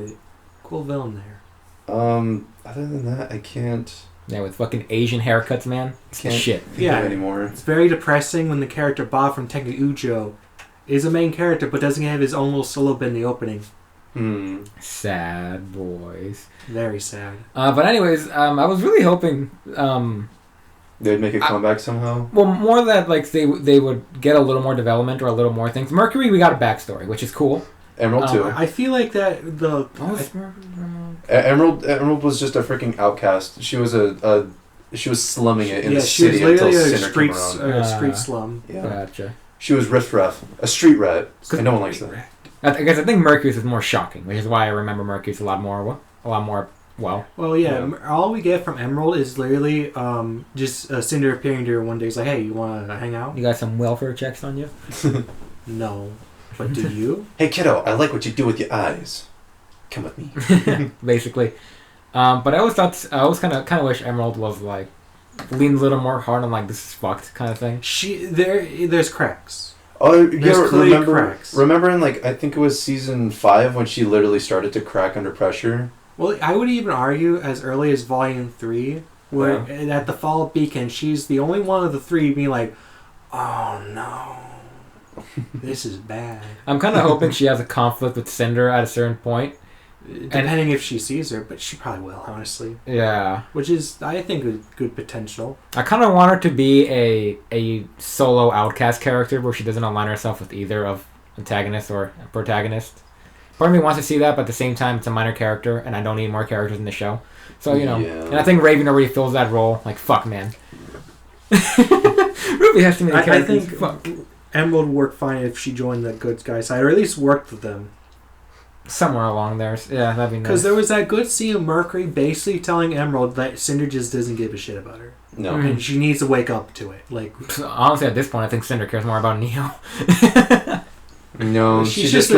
Cool villain there. Other than that, I can't Yeah, with fucking Asian haircuts, man. It's the shit. think of anymore. It's very depressing when the character Bob from Tengen Ujo is a main character but doesn't have his own little solo bit in the opening. Sad boys. Very sad. But anyways, I was really hoping, They'd make a comeback somehow. well, more that like they would get a little more development or a little more things. Mercury, we got a backstory, which is cool. Emerald too. I feel like that the Emerald was just a freaking outcast. She was she was slumming it in the she was city until literally a Cinder came around. street slum. Yeah. Gotcha. She was riffraff, a street rat, and no one likes that. I guess I think Mercury's is more shocking, which is why I remember Mercury's a lot more. Well, yeah. All we get from Emerald is literally just Cinder appearing to her one day. He's like, "Hey, you want to hang out?" you got some welfare checks on you? No, but do you? Hey kiddo, I like what you do with your eyes. Come with me. Basically. But I always kind of wish Emerald was like leaned a little more hard on like this is fucked kind of thing. There's cracks. Oh There's yeah, cracks. remember in like I think it was season 5 when she literally started to crack under pressure. Well, I would even argue as early as Volume 3, where at the Fall Beacon, she's the only one of the three being like, "Oh no, this is bad." I'm kind of hoping she has a conflict with Cinder at a certain point. Depending if she sees her, but she probably will, honestly. Yeah. Which is, I think, a good potential. I kind of want her to be a solo outcast character where she doesn't align herself with either of antagonist or protagonist. Part of me wants to see that, but at the same time, it's a minor character, and I don't need more characters in the show. So, you know. Yeah. And I think Raven already fills that role. Like, fuck, man. Ruby has too many I characters. think Fuck. Emerald would work fine if she joined the good guys side, or at least worked with them. Somewhere along there. Yeah, that'd be nice. Because there was that good scene of Mercury basically telling Emerald that Cinder just doesn't give a shit about her. No. And she needs to wake up to it. Like, honestly, at this point, I think Cinder cares more about Neo. No, she's just a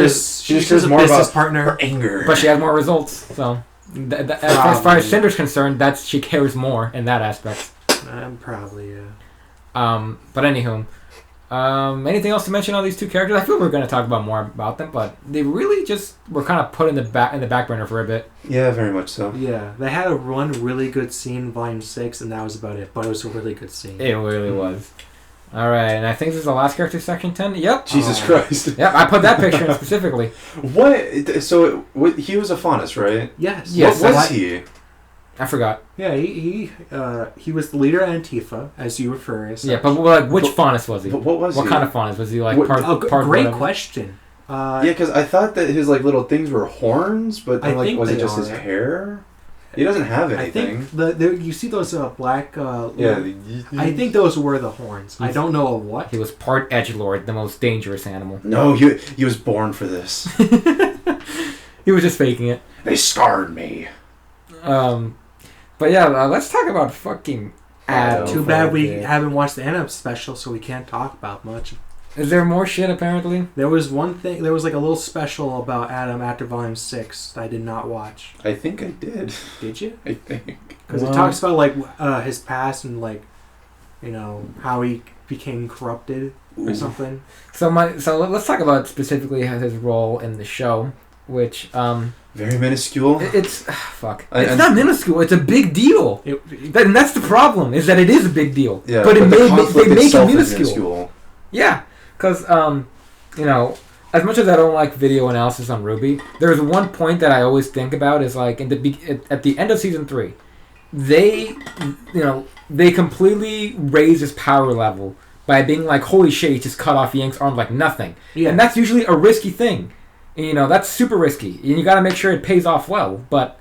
more business about partner. her anger. But she has more results, so... as far as Cinder's concerned, she cares more in that aspect. Probably, yeah. But anywho, anything else to mention on these two characters? I feel we're going to talk about more about them, but they really just were kind of put in the back burner for a bit. Yeah, very much so. Yeah, they had one really good scene in Volume 6, and that was about it. But it was a really good scene. It really was. All right, and I think this is the last character, section 10. Yep. Jesus Christ. Yep, I put that picture in specifically. What? So he was a faunus, right? Yes. What was he? I forgot. Yeah, he was the leader of Antifa, as you refer as. Yeah, but like, which faunus was he? What was he? What kind of faunus was he? Like What- part great whatever? question. Yeah, because I thought that his like little things were horns, but then, I like think was it they just his are. hair? He doesn't have I anything. think you see those black. Yeah. I think those were the horns. I don't know of what. He was part edgelord, the most dangerous animal. No, he was born for this. He was just faking it. They scarred me. But yeah, let's talk about fucking Adam. Too bad we haven't watched the Adam special, so we can't talk about much. Is there more shit apparently? There was one thing. There was like a little special about Adam after Volume 6 that I did not watch. I think I did. Did you? I think. Because it talks about like his past and like, how he became corrupted or something. So let's talk about specifically his role in the show, which very minuscule. It's fuck. It's not minuscule. It's a big deal. And that's the problem. Is that it is a big deal. Yeah, but they make it minuscule. minuscule. Yeah, because as much as I don't like video analysis on RWBY, there's one point that I always think about is like at the end of season 3, they completely raise his power level by being like, holy shit, he just cut off Yang's arm like nothing. Yeah. And that's usually a risky thing. That's super risky. And you got to make sure it pays off well. But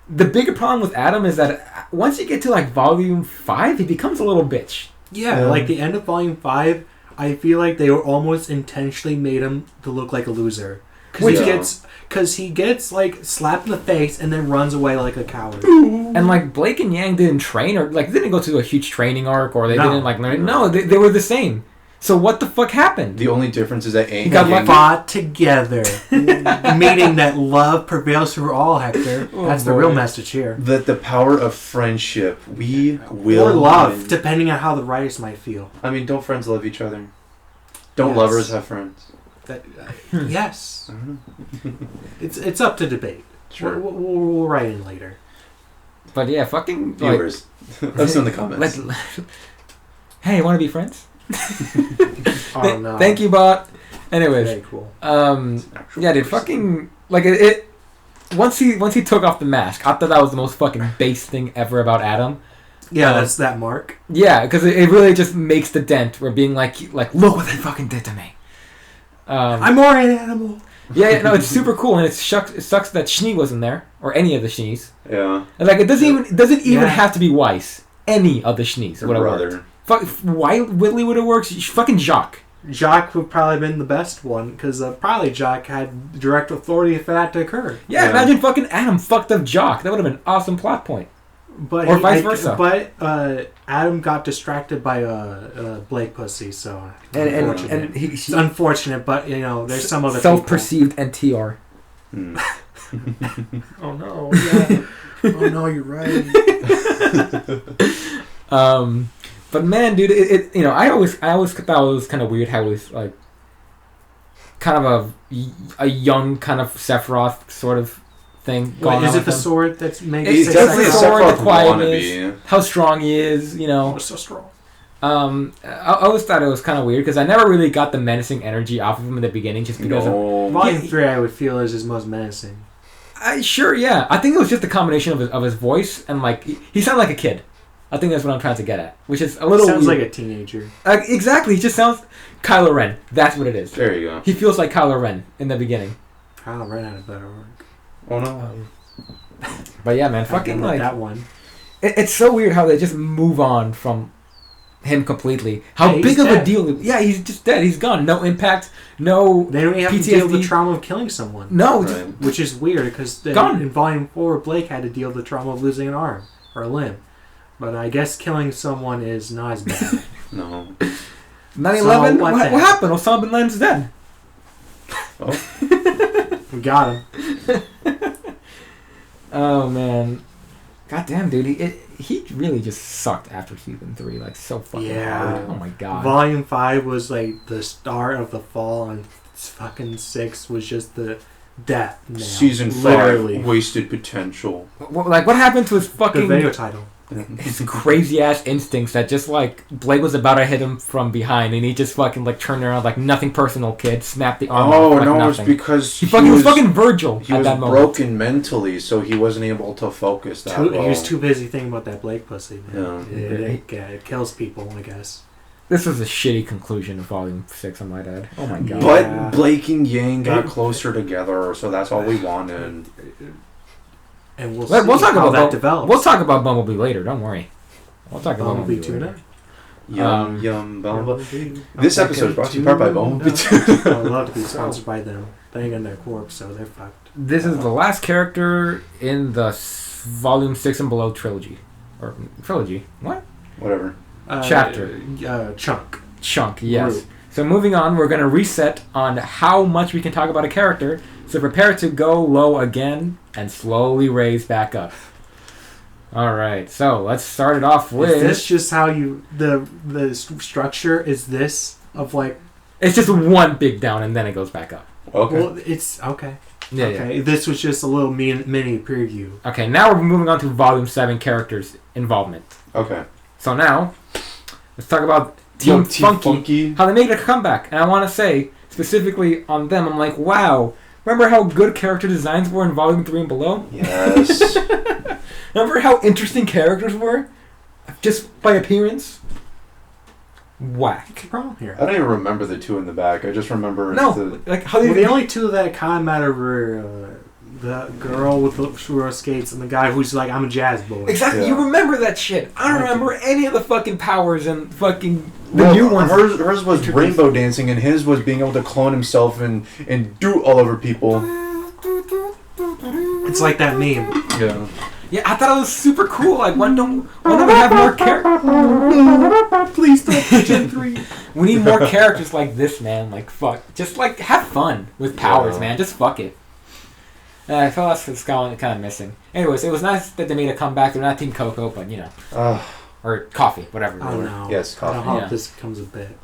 the bigger problem with Adam is that once you get to like Volume 5, he becomes a little bitch. Yeah, like the end of Volume 5, I feel like they were almost intentionally made him to look like a loser. Because he gets like slapped in the face and then runs away like a coward. And like Blake and Yang didn't train or like didn't go to a huge training arc or they didn't like learn. No, they were the same. So what the fuck happened? The only difference is that Yang got fought together, meaning that love prevails through all. Hector, that's the real message here. That the power of friendship, we will or love, depending on how the writers might feel. I mean, don't friends love each other? Don't lovers have friends? Yes. It's up to debate. Sure. We'll write in later. But yeah, fucking viewers, let in the comments. Hey, want to be friends? Oh no! Thank you, bot. Anyways, very cool. Yeah, dude, fucking like it. Once he took off the mask, I thought that was the most fucking base thing ever about Adam. Yeah, that's that mark. Yeah, because it really just makes the dent where being like look what they fucking did to me. I'm more an animal. Yeah, no, it's super cool, and it sucks that Schnee wasn't there or any of the Schnees. Yeah, and like it doesn't even have to be Weiss. Any of the Schnees would have worked. Whitley would have worked. Fucking Jacques. Jacques would probably have been the best one because probably Jacques had direct authority for that to occur. Yeah, imagine fucking Adam fucked up Jacques. That would have been an awesome plot point. But or vice versa. But Adam got distracted by Blake pussy, so and it's unfortunate. But there's some other self-perceived NTR. Oh no! Yeah. Oh no! You're right. But man, dude, I always thought it was kind of weird how it was like kind of a young kind of Sephiroth sort of thing going on. Is it the sword that's making? It's definitely the sword, the quietness, how strong he is. So strong. I always thought it was kind of weird because I never really got the menacing energy off of him in the beginning, just because Volume 3 I would feel is his most menacing. Sure, yeah. I think it was just a combination of his voice and like he sounded like a kid. I think that's what I'm trying to get at, which is a little sounds weird. like a teenager. Exactly, he just sounds Kylo Ren. That's what it is. There you go. He feels like Kylo Ren in the beginning. Kylo Ren had a better work. Oh no. But yeah, man, fucking like that one. It's so weird how they just move on from him completely. How big of a deal? Yeah, he's just dead. He's gone. No impact. No. They don't even have PTSD. to deal with the trauma of killing someone. No, which is weird because in Volume 4, Blake had to deal with the trauma of losing an arm or a limb. But I guess killing someone is not as bad. No. 9/11. What happened? Osama bin Laden's dead. Oh. We got him. Oh man. God damn, dude. He really just sucked after season 3. Like, so fucking hard. Oh my god. Volume 5 was like the start of the fall, and fucking 6 was just the death. Now. Season 5 wasted potential. Like, what happened to his fucking... The video title. His crazy ass instincts that just like Blake was about to hit him from behind and he just fucking like turned around like nothing personal, kid, snapped the arm off like nothing. It's because he was fucking Virgil he at was that moment. Broken mentally, so he wasn't able to focus that well. He was too busy thinking about that Blake pussy, man. Yeah. It kills people, I guess. This was a shitty conclusion of Volume 6, I might add. Oh my god. But Blake and Yang got closer together, so that's all we wanted. And we'll see how that develops. We'll talk about Bumblebee later, don't worry. We'll talk about Bumblebee Tuna. Yum Bumblebee. This episode is brought to you by Bumblebee Tuna. I would love to be sponsored by them. thing in their corpse, so they're fucked. This is the last character in the Volume 6 and Below trilogy. Or trilogy. What? Whatever. Chapter. Chunk, yes. Group. So moving on, we're going to reset on how much we can talk about a character. So prepare to go low again and slowly raise back up. All right, so let's start it off with... Is this just how you... The structure is this of like... It's just one big down and then it goes back up. Okay. Well, it's... Okay. Yeah, okay. yeah. This was just a little mini preview. Okay, now we're moving on to Volume 7 characters' involvement. Okay. So now, let's talk about Team Funky, how they made a comeback. And I want to say, specifically on them, I'm like, wow, remember how good character designs were in Volume 3 and Below? Yes. Remember how interesting characters were? Just by appearance? Whack. What's the problem here? I don't even remember the two in the back. I just remember like how they... Well, the only two that kind of matter were the girl with the roller skates and the guy who's like, I'm a jazz boy. Exactly, Yeah. you remember that shit. I don't remember any of the fucking powers and fucking the new ones. Hers was rainbow dancing, and his was being able to clone himself and do all over people. It's like that meme. Yeah. Yeah, I thought it was super cool. Like, why don't we have more characters? Please don't Gen 3. We need more characters like this, man. Like, fuck. Just, like, have fun with powers, man. Just fuck it. I feel that's kind of missing. Anyways, it was nice that they made a comeback. They're not Team Coco, but, you know. Or coffee, whatever. I don't know. Yes, coffee. I hope this becomes a bit.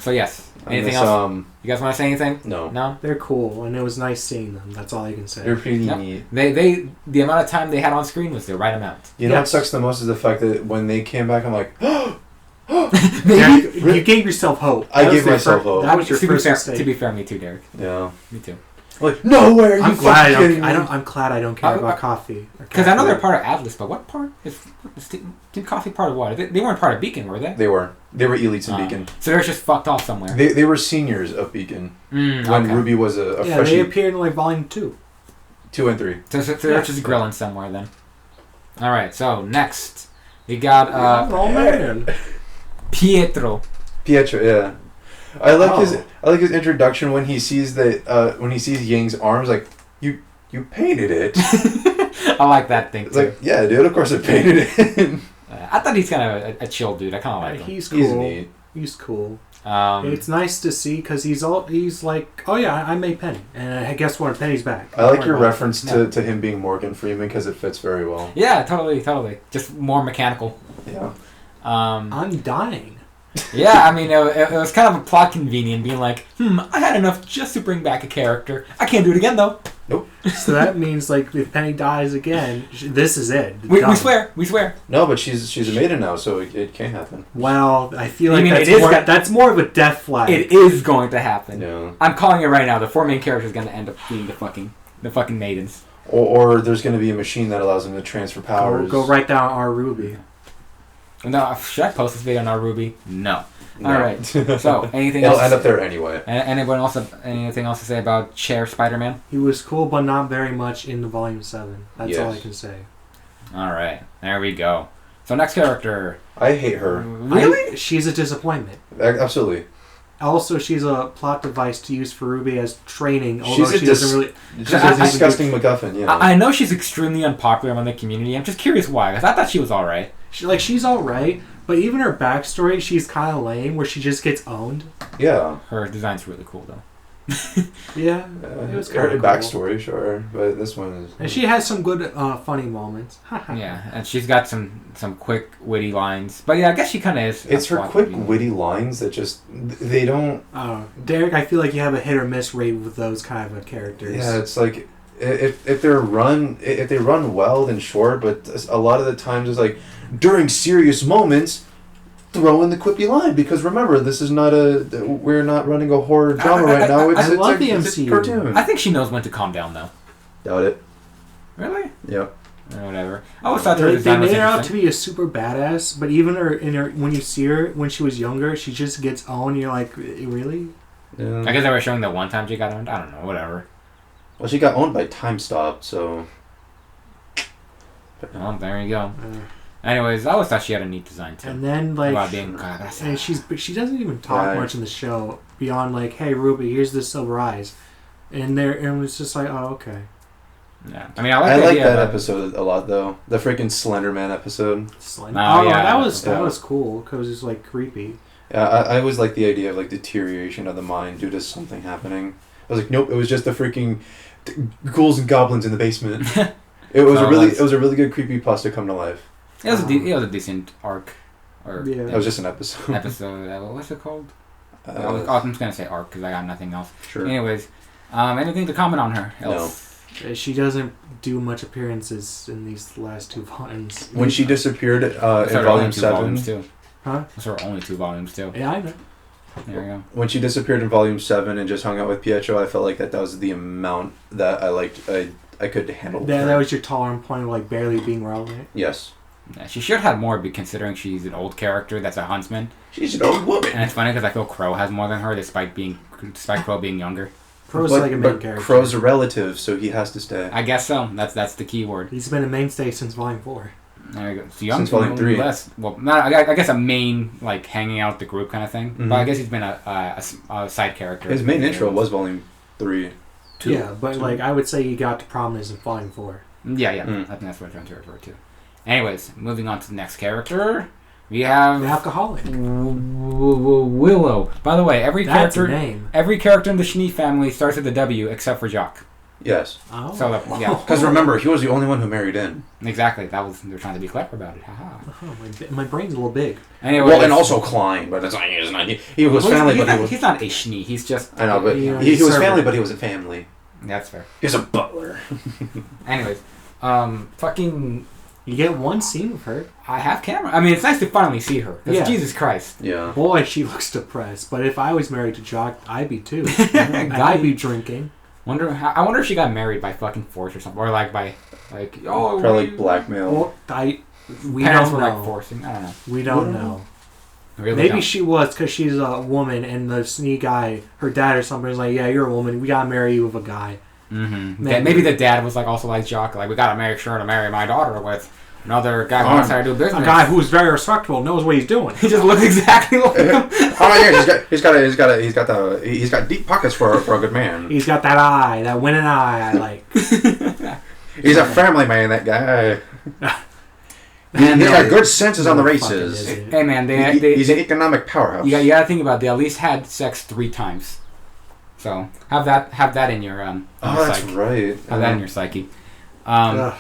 So, yes. Anything else? You guys want to say anything? No. No? They're cool, and it was nice seeing them. That's all I can say. They're pretty neat. The amount of time they had on screen was the right amount. You know what sucks the most is the fact that when they came back, I'm like, Maybe you gave yourself hope. I gave myself hope. That was your first mistake. To be fair, me too, Derek. Yeah. Me too. Like, no way are you I'm glad kidding me? I'm glad I don't care about coffee. Because I know they're part of Atlas, but what part is Team Coffee part of what? They weren't part of Beacon, were they? They were elites in Beacon. So they're just fucked off somewhere. They were seniors of Beacon when RWBY was a freshie. They appeared in like Volume 2. 2 and 3. So they're just grilling somewhere then. All right. So next we got Pietro, yeah. I like his introduction when he sees Ying's arms. Like, you painted it. I like that thing too. It's like, yeah, dude. Of course I painted it. I thought he's kind of a chill dude. I kind of like him. He's cool. He's neat. He's cool. It's nice to see because he's like, oh yeah, I made Penny, and I guess what, Penny's back. I like your reference to him being Morgan Freeman because it fits very well. Yeah, totally. Just more mechanical. Yeah. I'm dying. Yeah, I mean, it was kind of a plot convenient, being like, I had enough just to bring back a character. I can't do it again, though. Nope. So that means, like, if Penny dies again, this is it. We swear. No, but she's a maiden now, so it can't happen. Well, I feel like that's more of a death flag. It is going to happen. Yeah. I'm calling it right now. The 4 main characters are going to end up being the fucking maidens. Or there's going to be a machine that allows them to transfer powers. Go right down RWBY. No, should I post this video on RWBY? No. All right. So, anything It'll else? end up there anyway. Anyone else have anything else to say about Chair Spider-Man? He was cool, but not very much in the Volume 7. That's all I can say. All right. There we go. So, next character. I hate her. Really? She's a disappointment. Absolutely. Also, she's a plot device to use for RWBY as training, although She's she doesn't really... She's a disgusting MacGuffin, yeah. I know she's extremely unpopular among the community. I'm just curious why, because I thought she was alright. She's alright, but even her backstory, she's kind of lame, where she just gets owned. Yeah. Her design's really cool, though. Yeah, it was kind her of cool. Backstory, sure, but this one is... And she has some good, funny moments. Yeah, and she's got some quick, witty lines. But yeah, I guess she kind of is. It's her quick, witty lines that just... They don't... Derek, I feel like you have a hit or miss rate with those kind of characters. Yeah, it's like... If they run well, then sure, but a lot of the times it's like, during serious moments... throw in the quippy line, because remember, this is not we're not running a horror drama right now. I love the MCU. It's a cartoon. I think she knows when to calm down, though. Doubt it. Really? Yep. Or whatever. I always thought her they design was made her out to interesting. be a super badass, but even her when you see her when she was younger, she just gets owned. You're like, really? Yeah. I guess they were showing that one time she got owned. I don't know. Whatever. Well, she got owned by Time Stop, so. Well, there you go. Anyways, I always thought she had a neat design too. And then like, and she doesn't even talk much in the show beyond like, hey RWBY, here's the silver eyes. And it was just like, oh, okay. Yeah, I mean, I like that episode a lot though. The freaking Slender Man episode. That was cool because it's like creepy. Yeah, I always like the idea of like deterioration of the mind due to something happening. I was like, nope, it was just the freaking ghouls and goblins in the basement. It was a really good creepypasta come to life. It was a decent arc. It was just an episode. What's it called? I'm just gonna say arc because I got nothing else. Sure. Anyways, anything to comment on her? Else? No. She doesn't do much appearances in these last 2 volumes. When she disappeared in volume 7. Huh? Those are only 2 volumes too. Yeah, I know. There you go. When she disappeared in volume 7 and just hung out with Pietro, I felt like that was the amount that I liked. I could handle. That was your tolerant point of like barely being relevant. Yes. Yeah, she should have more, considering she's an old character that's a huntsman. She's an old woman. And it's funny because I feel Crow has more than her, despite Crow being younger. Crow's like a main character. Crow's a relative, so he has to stay. I guess so. That's the key word. He's been a mainstay since volume 4. There you go. So since volume 3. I guess a main, like, hanging out the group kind of thing. Mm-hmm. But I guess he's been a side character. His main intro was volume 3. 2. Yeah, but like I would say he got to prominence in volume 4. Yeah. I think that's what I'm trying to refer to. Anyways, moving on to the next character. We have the alcoholic. Willow. By the way, every character in the Schnee family starts with a W except for Jock. Yes. Oh. So yeah. Because remember, he was the only one who married in. Exactly. They're trying to be clever about it. Haha. Oh, my brain's a little big. Anyway, well, and also Klein, but it's like he's not. He was family, but he's not a Schnee. He's just. I know, but he was family, but he wasn't family. That's fair. He's a butler. Anyways, fucking. You get one scene with her. I have camera. I mean, it's nice to finally see her. Yeah. Jesus Christ. Yeah. Boy, she looks depressed. But if I was married to Jock, I'd be too. And I'd be drinking. I wonder if she got married by fucking force or something, or probably blackmail. Well, we parents don't were know. Like forcing. I don't know. We don't know. Really Maybe don't. she was because she's a woman, and the Schnee guy, her dad or something, is like, "Yeah, you're a woman. We gotta marry you with a guy." Mm-hmm. Maybe the dad was like also like Jock, like we gotta make sure to marry my daughter with another guy who knows how to do business. A guy who's very respectable, knows what he's doing. He just looks exactly like him. He's got deep pockets for a good man. He's got that eye, that winning eye I like. He's a family man, that guy. He's got good senses on the races. Hey man, he's an economic powerhouse. You gotta think about it. They at least had sex 3 times. So have that in your that's psyche. Right. Have that in your psyche. But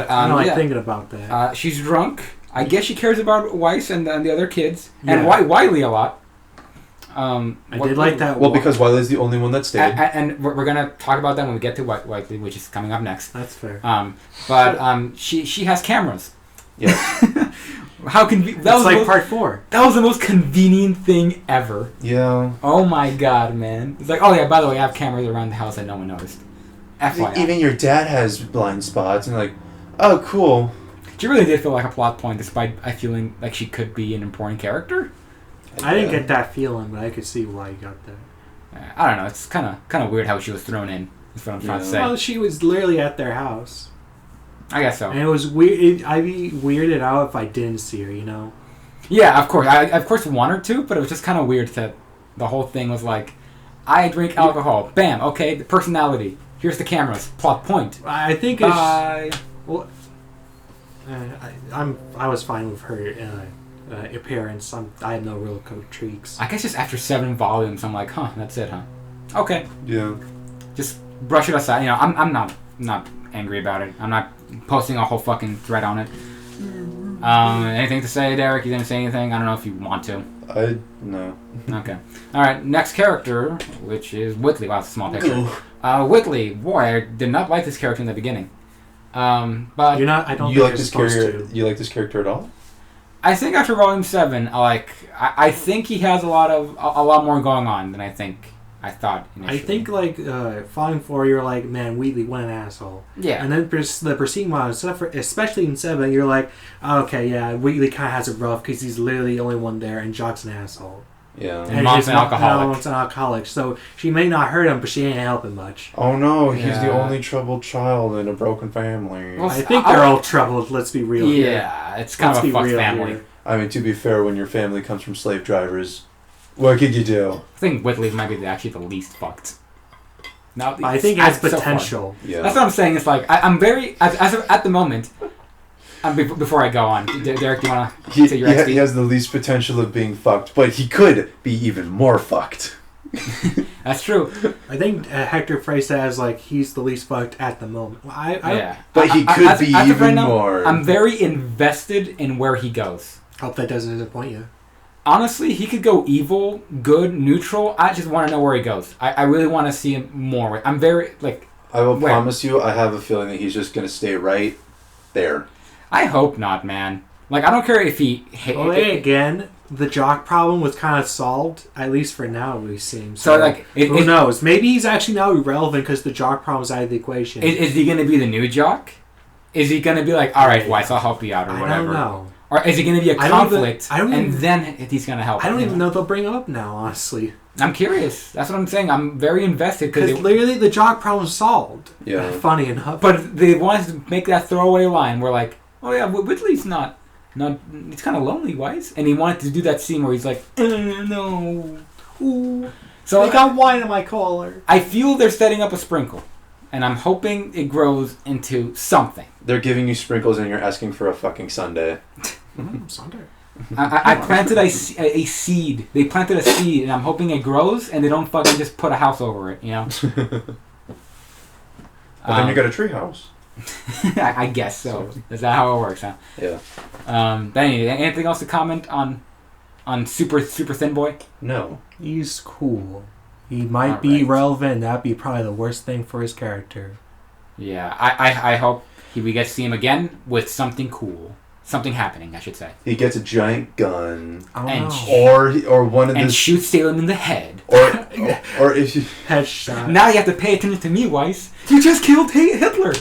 I don't like thinking about that. She's drunk. I guess she cares about Weiss and the other kids, and Wiley a lot. I did like that. Well, because Wiley's the only one that stayed, and we're gonna talk about that when we get to Wiley, which is coming up next. That's fair. But she has cameras. Yes. How convenient! That was like part 4. That was the most convenient thing ever. Yeah. Oh my god, man! It's like, oh yeah, by the way, I have cameras around the house that no one noticed. FYI. Even your dad has blind spots, and like, oh, cool. She really did feel like a plot point, despite I feeling like she could be an important character. I didn't get that feeling, but I could see why you got that. I don't know. It's kind of weird how she was thrown in. That's what I'm trying to say. Well, she was literally at their house. I guess so. And it was weird. I'd be weirded out if I didn't see her, you know? Yeah, of course. I of course want her to, but it was just kind of weird that the whole thing was like, I drink alcohol. Bam. Okay. The personality. Here's the cameras. Plot point. I think it's... Well, I was fine with her appearance. I have no real critiques. I guess just after 7 volumes, I'm like, that's it, huh? Okay. Yeah. Just brush it aside. You know, I'm not angry about it. I'm not posting a whole fucking thread on it. Anything to say, Derek? You didn't say anything? I don't know if you want to. No. Okay. All right. Next character, which is Whitley. Wow, it's a small picture. Whitley. Boy, I did not like this character in the beginning. But you're not. I don't. You like this character? You like this character at all? I think after Volume 7, I think he has a lot more going on than I thought initially. I think Volume 4, you're like, man, Wheatley, what an asshole. Yeah. And then the preceding ones, especially in 7, you're like, okay, yeah, Wheatley kind of has it rough because he's literally the only one there, and Jock's an asshole. Yeah. And Mom's an alcoholic. Mom's an alcoholic, so she may not hurt him, but she ain't helping much. Oh no, he's the only troubled child in a broken family. Well, I think they're all troubled, let's be real here. Yeah, it's kind of a fucked family. Here. I mean, to be fair, when your family comes from slave drivers, what could you do? I think Whitley might be actually the least fucked. Now, I think it has potential. So that's what I'm saying. It's like I'm very at the moment. Before I go on, Derek, do you want to say your XD? He has the least potential of being fucked, but he could be even more fucked. That's true. I think Hector phrased that as like he's the least fucked at the moment. But he could be even more. I'm very invested in where he goes. Hope that doesn't disappoint you. Honestly, he could go evil, good, neutral. I just want to know where he goes. I really want to see him more. I'm very like. I will promise you, I have a feeling that he's just going to stay right there. I hope not, man. Like, I don't care if he... again, the jock problem was kind of solved, at least for now, we seem. So like... who knows? Maybe he's actually now irrelevant because the jock problem's out of the equation. Is he going to be the new jock? Is he going to be like, alright, Weiss, I'll help you out, or whatever? I don't know. Or is it going to be a conflict, and then he's going to help? I don't even know if they'll bring him up now, honestly. I'm curious. That's what I'm saying. I'm very invested. Because literally the jock problem's solved. Yeah. Funny enough. But they wanted to make that throwaway line where like, oh yeah, Whitley's not, he's kind of lonely, Weiss. And he wanted to do that scene where he's like, no. Ooh. So I got wine in my collar. I feel they're setting up a sprinkle. And I'm hoping it grows into something. They're giving you sprinkles and you're asking for a fucking sundae. Sundae. I planted a seed. They planted a seed, and I'm hoping it grows, and they don't fucking just put a house over it, you know? But then you got a tree house. I guess so. Is that how it works, huh? Yeah. But anyway, anything else to comment on Super Thin Boy? No. He's cool. He might be relevant. That'd be probably the worst thing for his character. Yeah, I hope we get to see him again with something cool. Something happening, I should say. He gets a giant gun, or one of and shoots Salem in the head, or if you headshot. Now you have to pay attention to me, Weiss. You just killed Hitler.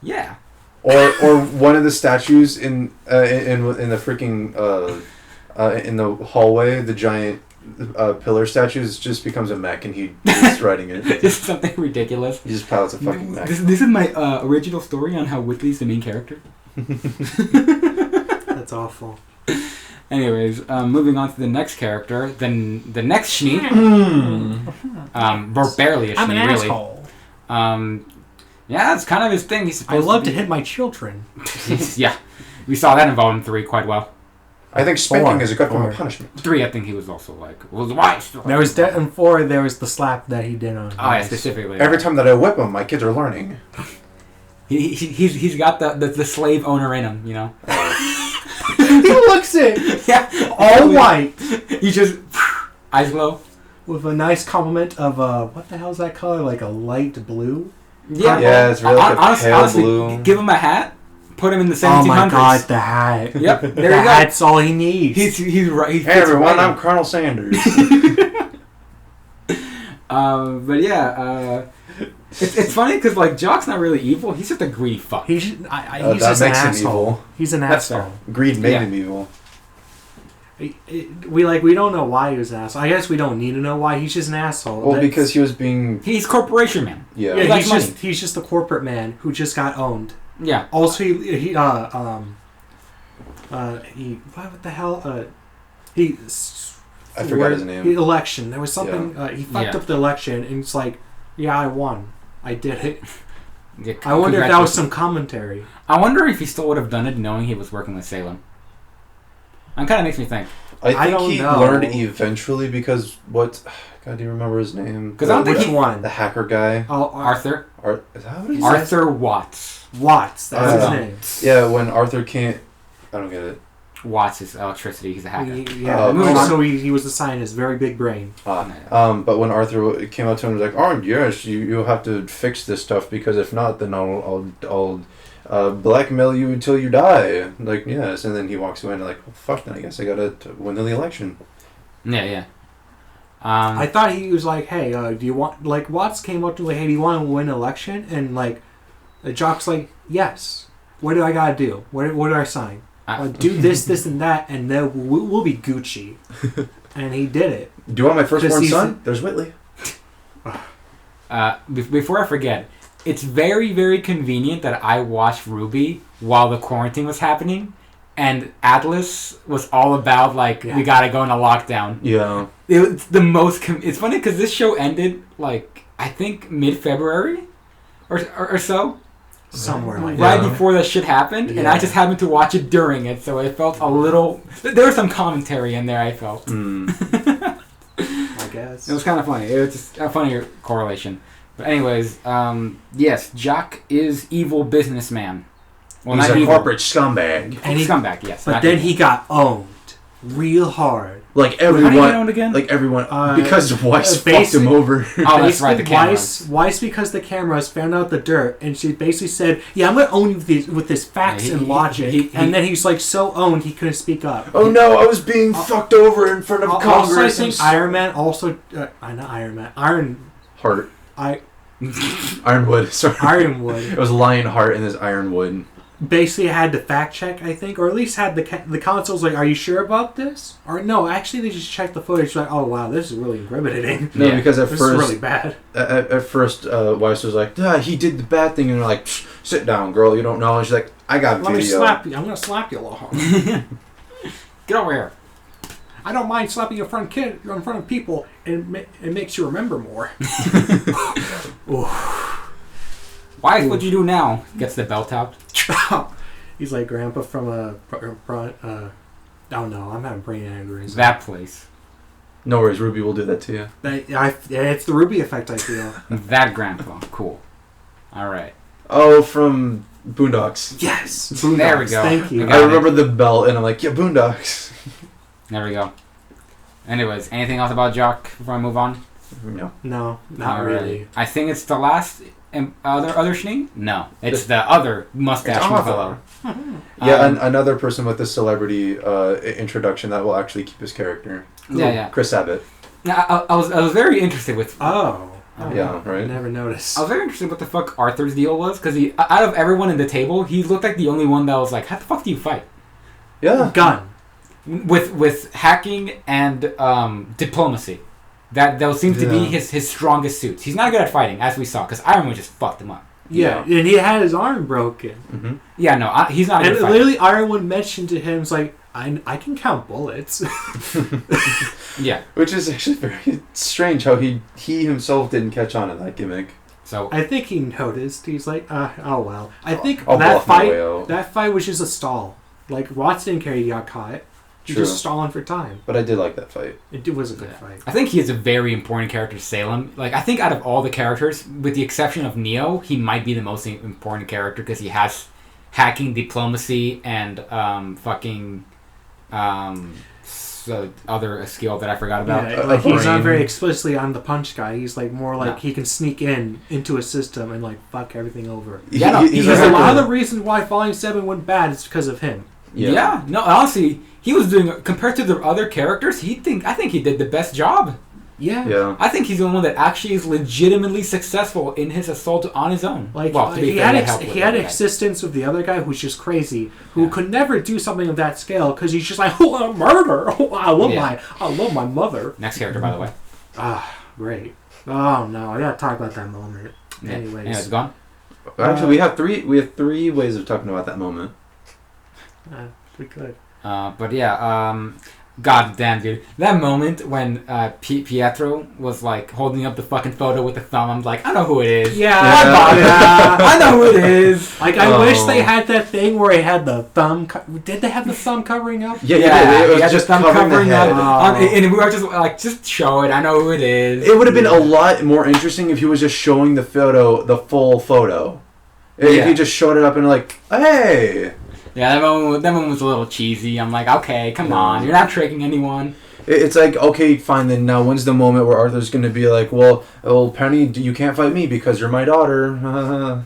Yeah. Or one of the statues in the freaking in the hallway, the giant pillar statues just becomes a mech and he's riding it. Just something ridiculous. He just pilots a fucking mech. This is my original story on how Whitley's the main character. That's awful. Anyways, moving on to the next character, then the next Schnee. Barely a Schnee, I'm an really. asshole. Yeah, it's kind of his thing. He's supposed I love to hit my children. Yeah, we saw that in Volume 3 quite well. I think spanking is a good form of punishment. 3, I think he was also like, why? There was in 4. There was the slap that he did on. Oh yeah, specifically. Every time that I whip him, my kids are learning. He's got the slave owner in him, you know. He looks it. Yeah, all white. He just eyes low with a nice compliment of what the hell is that color? Like a light blue. Yeah, it's really like a pale blue. Give him a hat. Put him in the 1700s. Oh my god, the hat. Yep, there you go. The hat's all he needs. He's right. Hey everyone, I'm Colonel Sanders. But yeah, it's funny because like Jock's not really evil. He's just a greedy fuck. He's just an asshole. He's an asshole. Greed made him evil. We don't know why he was an asshole. I guess we don't need to know why. He's just an asshole. Well, because he was being... He's corporation man. Yeah, he's just the corporate man who just got owned. Yeah. Also, what the hell? I forgot his name. Election. There was something. He fucked up the election, and it's like, yeah, I won. I did it. Yeah, I wonder if that was some commentary. I wonder if he still would have done it knowing he was working with Salem. That kind of makes me think. I think he learned eventually because what? God, do you remember his name? Because I don't think he won. The hacker guy. Oh, Arthur. Is that what he said? Arthur Watts. Watts. That's his name. Yeah, when Arthur can't. I don't get it. Watts is electricity. He's a hacker. So he was assigned his very big brain. But when Arthur came up to him and was like, "Oh yes, you have to fix this stuff because if not, then I'll blackmail you until you die." Like, yes, and then he walks away and like, well, fuck, then I guess I gotta win the election. Yeah. I thought he was like, "Hey, do you want?" Like Watts came up to like, "Hey, do you want to win an election?" And like, the Jock's like, "Yes." What do I gotta do? What do I sign? Do this, and that, and then we'll be Gucci. And he did it. Do you want my firstborn son? There's Whitley. Before I forget, it's very, very convenient that I watched RWBY while the quarantine was happening, and Atlas was all about like we gotta go into lockdown. Yeah. It's the most. It's funny because this show ended like I think mid-February or so. Somewhere like Right that. before that shit happened, and I just happened to watch it during it, so it felt a little... There was some commentary in there, I felt. I guess. It was kind of funny. It was just a funny correlation. But anyways, yes, Jock is evil businessman. Well, He's not a evil. corporate scumbag. And scumbag, yes. But then he got owned real hard. Like How do you get everyone, owned again? like everyone, because Weiss fucked him over. Oh, that's right, the cameras. Weiss, because the cameras found out the dirt, and she basically said, "Yeah, I'm gonna own you with this facts and logic." And then he's like so owned he couldn't speak up. Oh no, I was being fucked over in front of Congress. Also, I think Iron Man also, not Iron Man, Heart. Ironwood. Sorry, Ironwood. It was Lionheart and this Ironwood. Basically had to fact check, I think, or at least had the consoles like, "Are you sure about this?" Or no, actually they just checked the footage like, "Oh wow, this is really incriminating." No, because this is really bad. At first, Weiss was like, he did the bad thing, and they're like, sit down, girl, you don't know. And she's like, I got Let video. me slap you. I'm gonna slap you a little hard. Get over here. I don't mind slapping in front of people, and it makes you remember more. Why? What'd you do now? Gets the belt out. He's like Grandpa from oh no, I'm having brain aneurysm. That place. No worries, Ruby will do that to you. It's the Ruby effect, I feel. That grandpa. Cool. All right. Oh, from Boondocks. Yes. Boondocks. There we go. Thank you. I remember the belt, and I'm like, yeah, Boondocks. There we go. Anyways, anything else about Jock before I move on? No, not really. I think it's the last other Schnee? No. It's the other mustache fellow. Yeah, another person with a celebrity introduction that will actually keep his character. Yeah. Chris Abbott. Now, I was very interested with... Yeah, right? I never noticed. I was very interested what the fuck Arthur's deal was, because out of everyone in the table, he looked like the only one that was like, how the fuck do you fight? Yeah. Gun. With hacking and diplomacy. Those seem to be his strongest suits. He's not good at fighting, as we saw, because Iron Man just fucked him up. Yeah, and he had his arm broken. Mm-hmm. Yeah, no, he's not a good fighter. And literally Iron Man mentioned to him, it's like, I can count bullets. Yeah. Which is actually very strange how he himself didn't catch on to that gimmick. So I think he noticed. He's like, oh well. I think I'll that bluff my way out. fight was just a stall. Like, Watts didn't care he got caught. He just stalling for time. But I did like that fight. It was a good fight. I think he is a very important character to Salem. Like, I think out of all the characters, with the exception of Neo, he might be the most important character because he has hacking, diplomacy, and other skill that I forgot about. Yeah, like he's not very explicitly on the punch guy. He's like more like he can sneak into a system and like fuck everything over. Yeah, he's a lot of the reasons why Volume 7 went bad is because of him. Yeah. No, honestly, he was doing, compared to the other characters, I think he did the best job. Yeah. I think he's the one that actually is legitimately successful in his assault on his own. Like, well, to be he fair, had existence with the other guy who's just crazy, who could never do something of that scale because he's just like, murder. I love my mother. Next character, by the way. Great. Oh no, I gotta talk about that moment. Yeah. Anyways, It's gone. Actually, we have three ways of talking about that moment. we could. But yeah, god damn, dude. That moment when Pietro was like holding up the fucking photo with the thumb, I'm like, I know who it is. Yeah. I know who it is. Like, I wish they had that thing where it had the thumb. Did they have the thumb covering up? Yeah, it was just thumb covering up. And we were just like, just show it. I know who it is. It would have been a lot more interesting if he was just showing the full photo. If he just showed it up and like, hey. Yeah, that moment was a little cheesy. I'm like, okay, come on. You're not tricking anyone. It's like, okay, fine, then now when's the moment where Arthur's going to be like, well, Penny, you can't fight me because you're my daughter.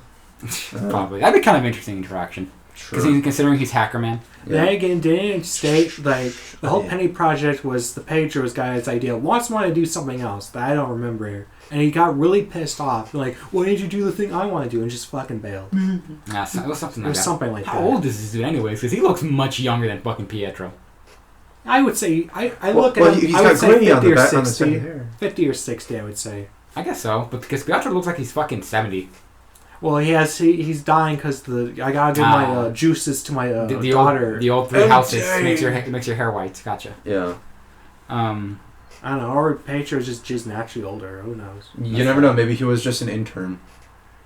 Probably. That'd be kind of interesting interaction. Because considering he's Hacker Man. Yeah. Then again, didn't state, like, the whole Penny project was the Pedro's guy's idea. Watts wanted to do something else that I don't remember. And he got really pissed off. Like, why didn't you do the thing I want to do? And just fucking bailed. Nah, it was something like that. Something like that. How old is this dude anyways? Because he looks much younger than fucking Pietro. I would say, I look at him, I would say 50 or 60. 50 or 60, I would say. I guess so, but because Pietro looks like he's fucking 70. Well, he's dying because I gotta give my juices to my daughter. The old three houses makes your hair white. Gotcha. Yeah. I don't know, or Pedro's just naturally older. Who knows? You never know. Maybe he was just an intern.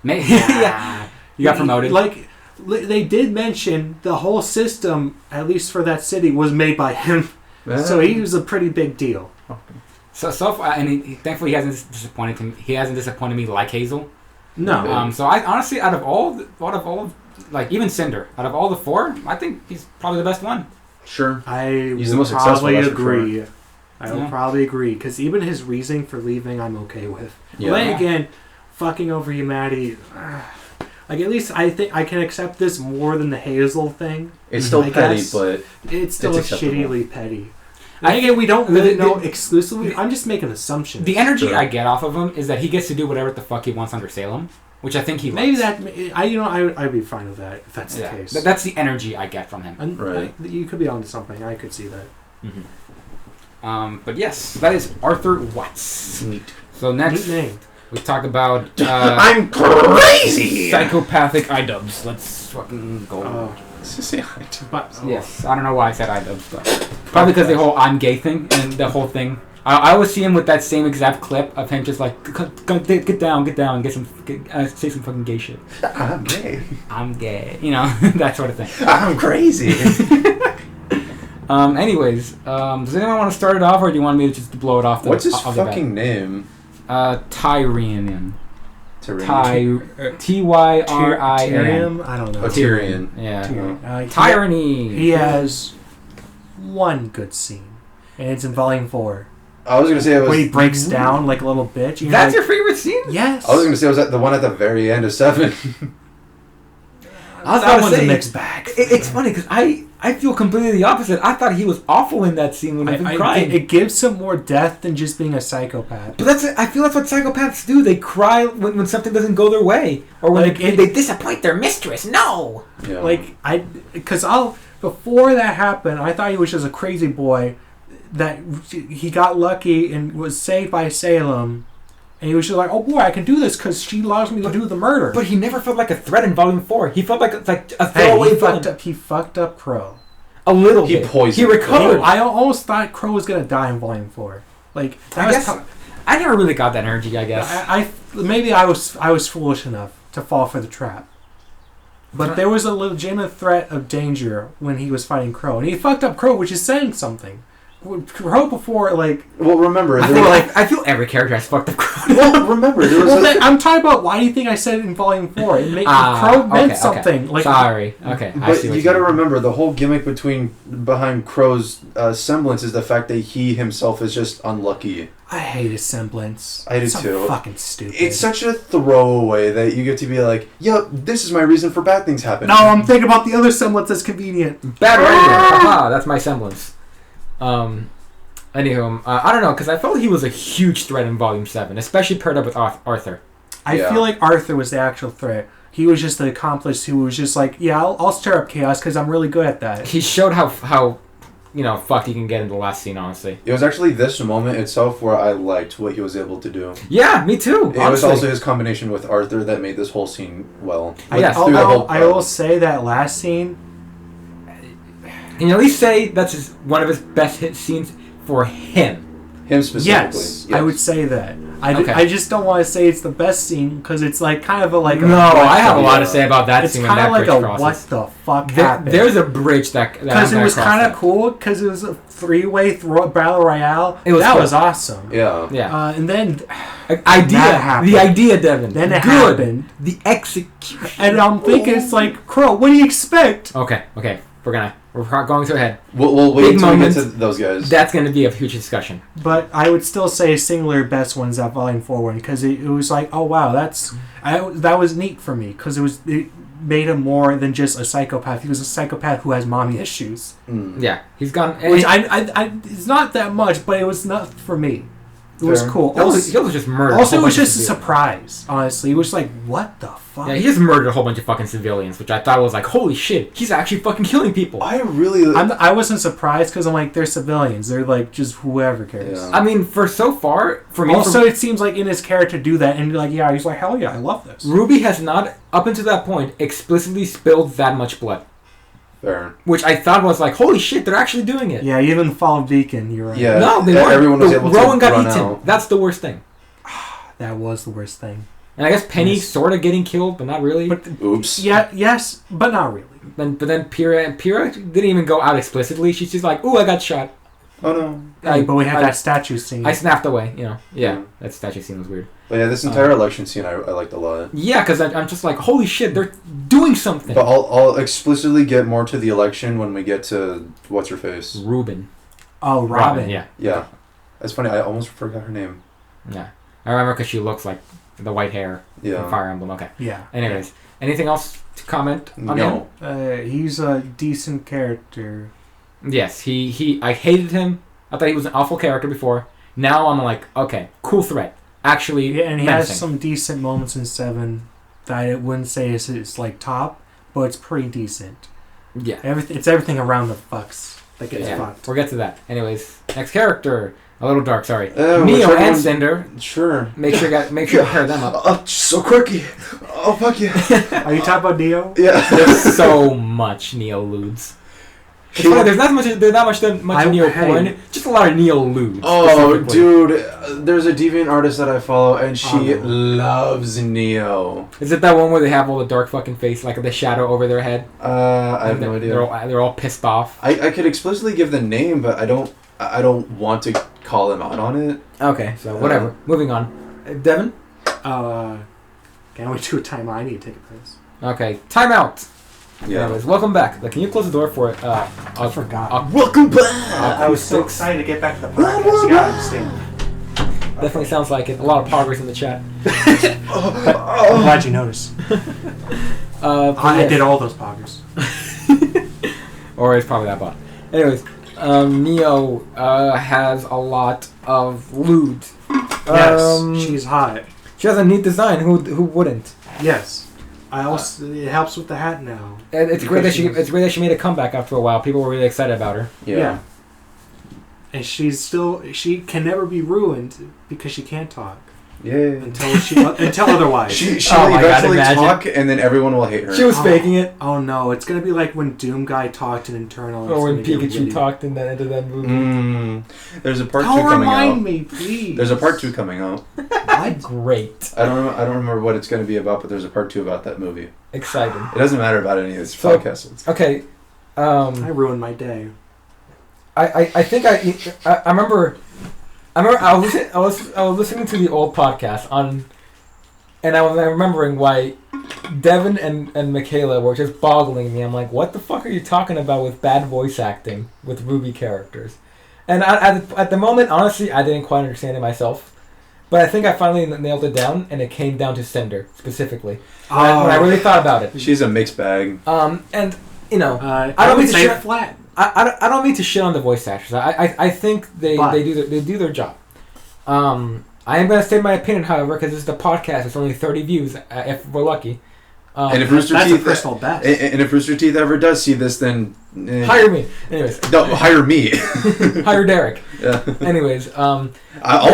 Maybe. Yeah. You got promoted. Like, they did mention the whole system, at least for that city, was made by him. So he was a pretty big deal. So far, and thankfully he hasn't disappointed him. He hasn't disappointed me like Hazel. No. So I honestly, out of all, like even Cinder, out of all the 4, I think he's probably the best one. Sure. He's the most successful. Probably agree. Sure. I will probably agree because even his reasoning for leaving, I'm okay with. Yeah. But then again, fucking over humanity. Like at least I think I can accept this more than the Hazel thing. It's still petty, but it's still acceptable. Shittily petty. And again, we don't really know exclusively. I'm just making assumptions. The energy I get off of him is that he gets to do whatever the fuck he wants under Salem, which I think he maybe likes. I'd be fine with that if that's the case. That's the energy I get from him. And right. You could be onto something. I could see that. Mm-hmm. But yes, that is Arthur Watts. Neat. So next, we talk about I'm crazy. Psychopathic iDubbbz. Let's fucking go. Yes, I don't know why I said iDubbbz, but probably because the whole I'm gay thing and the whole thing. I always see him with that same exact clip of him just like get down, say some fucking gay shit. I'm gay. I'm gay. You know, that sort of thing. I'm crazy. Anyways, does anyone want to start it off, or do you want me to just blow it off? What's his fucking name? Tyrian. Tyrian. Tyrian. I don't know. Tyrian. Yeah. Tyranny. He has one good scene, and it's in Volume 4. I was gonna say it was when he breaks down like a little bitch. That's your favorite scene? Yes. I was gonna say it was the one at the very end of 7. That one's a mixed bag. It's funny because I feel completely the opposite. I thought he was awful in that scene when he was crying. It gives him more depth than just being a psychopath. But I feel that's what psychopaths do. They cry when something doesn't go their way, or when they disappoint their mistress. No. Yeah. Before that happened, I thought he was just a crazy boy that he got lucky and was saved by Salem. And he was just like, oh boy, I can do this because she allows me to do the murder. But he never felt like a threat in Volume 4. He felt like a throwaway villain. He fucked up Crow. A little bit. He poisoned. He recovered. I almost thought Crow was going to die in Volume 4. Like, I never really got that energy, I guess. Maybe I was foolish enough to fall for the trap. But there was a legitimate threat of danger when he was fighting Crow. And he fucked up Crow, which is saying something. Crow before, like... Well, remember... I feel every character has fucked up Crow. Well, remember, there was... I'm talking about why do you think I said it in Volume 4? Crow meant something. Okay. Like, sorry. Okay, but you gotta remember, the whole gimmick behind Crow's semblance is the fact that he himself is just unlucky. I hate his semblance. I do too. Fucking stupid. It's such a throwaway that you get to be like, yo, this is my reason for bad things happening. No, I'm thinking about the other semblance that's convenient. Bad Ranger. Haha, that's my semblance. Anywho, I don't know, because I felt he was a huge threat in Volume 7, especially paired up with Arthur. I feel like Arthur was the actual threat. He was just the accomplice who was just like, yeah, I'll stir up chaos because I'm really good at that. He showed how fucked he can get in the last scene, honestly. It was actually this moment itself where I liked what he was able to do. Yeah, me too. It was also his combination with Arthur that made this whole scene well. I will say that last scene... Can you at least say that's one of his best hit scenes for him? Him specifically. Yes, I would say that. I just don't want to say it's the best scene because it's like kind of I have a lot to say about that scene. It's kind of like what the fuck happened. There's a bridge that because it was kind of cool because it was a 3-way battle royale. That was awesome. Yeah. And then the idea, Devin. Then it happened. The execution. And I'm thinking it's like, Crow, what do you expect? Okay. We're going to ahead. We'll wait until we get to those guys. That's going to be a huge discussion. But I would still say singular best one's that Volume 4 one because it was like, oh wow, that was neat for me because it made him more than just a psychopath. He was a psychopath who has mommy issues. Yeah, he's gone. Which it's not that much, but it was enough for me. It was cool. He was just murdered. Also, it was just a surprise. Honestly, it was like, what the fuck? Yeah, he just murdered a whole bunch of fucking civilians, which I thought was like, holy shit, he's actually fucking killing people. I wasn't surprised because I'm like, they're civilians. They're like just whoever cares. Yeah. I mean, for me. Also, it seems like in his character do that, and like, yeah, he's like, hell yeah, I love this. RWBY has not, up until that point, explicitly spilled that much blood. Fair. Which I thought was like, holy shit, they're actually doing it. Yeah, even the Fallen Beacon, you're right. Yeah. No, they weren't. Everyone was able to Rowan got run eaten. out. That's the worst thing. That was the worst thing. And I guess Penny sort of getting killed, but not really. But Oops. Yeah, yes, but not really. But then Pyrrha didn't even go out explicitly. She's just like, ooh, I got shot. Oh no. But we had that statue scene. I snapped away, you know. Yeah, that statue scene was weird. But yeah, this entire election scene I liked a lot. Yeah, because I'm just like, holy shit, they're doing something. But I'll explicitly get more to the election when we get to what's her face. Reuben. Oh, Robin. Yeah. Yeah. That's funny. I almost forgot her name. Yeah. I remember because she looks like the white hair Yeah. from Fire Emblem. Okay. Yeah. Anyways, anything else to comment on No. him? He's a decent character. Yes, I hated him. I thought he was an awful character before. Now I'm like, okay, cool threat. Actually, Yeah, and he menacing. has some decent moments in 7 that I wouldn't say is like top, but it's pretty decent. Yeah. It's everything around the fucks that gets Yeah, fucked. we'll get to that. Anyways, next character. A little dark, sorry. Oh, Neo whichever and one- Cinder. Sure. Make sure you pair them up. Oh, so quirky. Oh, fuck yeah. Are you talking about Neo? Yeah. There's so much Neo lewds. It's funny, there's not much Neo porn, just a lot of Neo lewds. Oh, specifically. dude. There's a deviant artist that I follow, and she no. loves Neo. Is it that one where they have all the dark fucking face, like the shadow over their head? I have no idea. They're all pissed off. I could explicitly give the name, but I don't want to call him out on it. Okay, so whatever. Moving on. Devin? Can we do a time? I need to take a piss. Okay, timeout. Yeah. Anyways, welcome back. Can you close the door for it? I forgot. Welcome back. I was so excited to get back to the podcast. You gotta understand. Definitely sounds like it. A lot of progress in the chat. I'm glad you noticed. I Yes. did all those poggers. Or it's probably that bot. Anyways, Neo has a lot of loot. Yes, she's hot. She has a neat design. Who wouldn't? Yes. I also it helps with the hat now. And it's great that she made a comeback after a while. People were really excited about her. Yeah. And she can never be ruined because she can't talk Yeah. until otherwise. She Oh will my God, eventually imagine. talk, and then everyone will hate her. She was faking it. Oh no, it's gonna be like when Doom Guy talked in Internal. Or when It's gonna get Pikachu really- talked in that movie. There's a part 2 Don't coming out. remind me, please. There's a part 2 coming out. Great. I don't remember what it's going to be about, but there's a part 2 about that movie. Exciting. It doesn't matter about any of this So- podcast. Okay. I ruined my day. I think I remember I was listening to the old podcast and I was remembering why Devin and Michaela were just boggling me. I'm like, what the fuck are you talking about with bad voice acting with RWBY characters? And at the moment, honestly, I didn't quite understand it myself. But I think I finally nailed it down, and it came down to Cinder specifically. When I really thought about it. She's a mixed bag. And you know, I don't would mean to say shit- flat. I don't mean to shit on the voice actors. I think they do their job. I am gonna state my opinion, however, because this is the podcast. It's only 30 views if we're lucky. And if Rooster That's Teeth, a personal best. and if Rooster Teeth ever does see this, then hire me. Anyways, No, hire me. hire Derek. Yeah. Anyways, I'll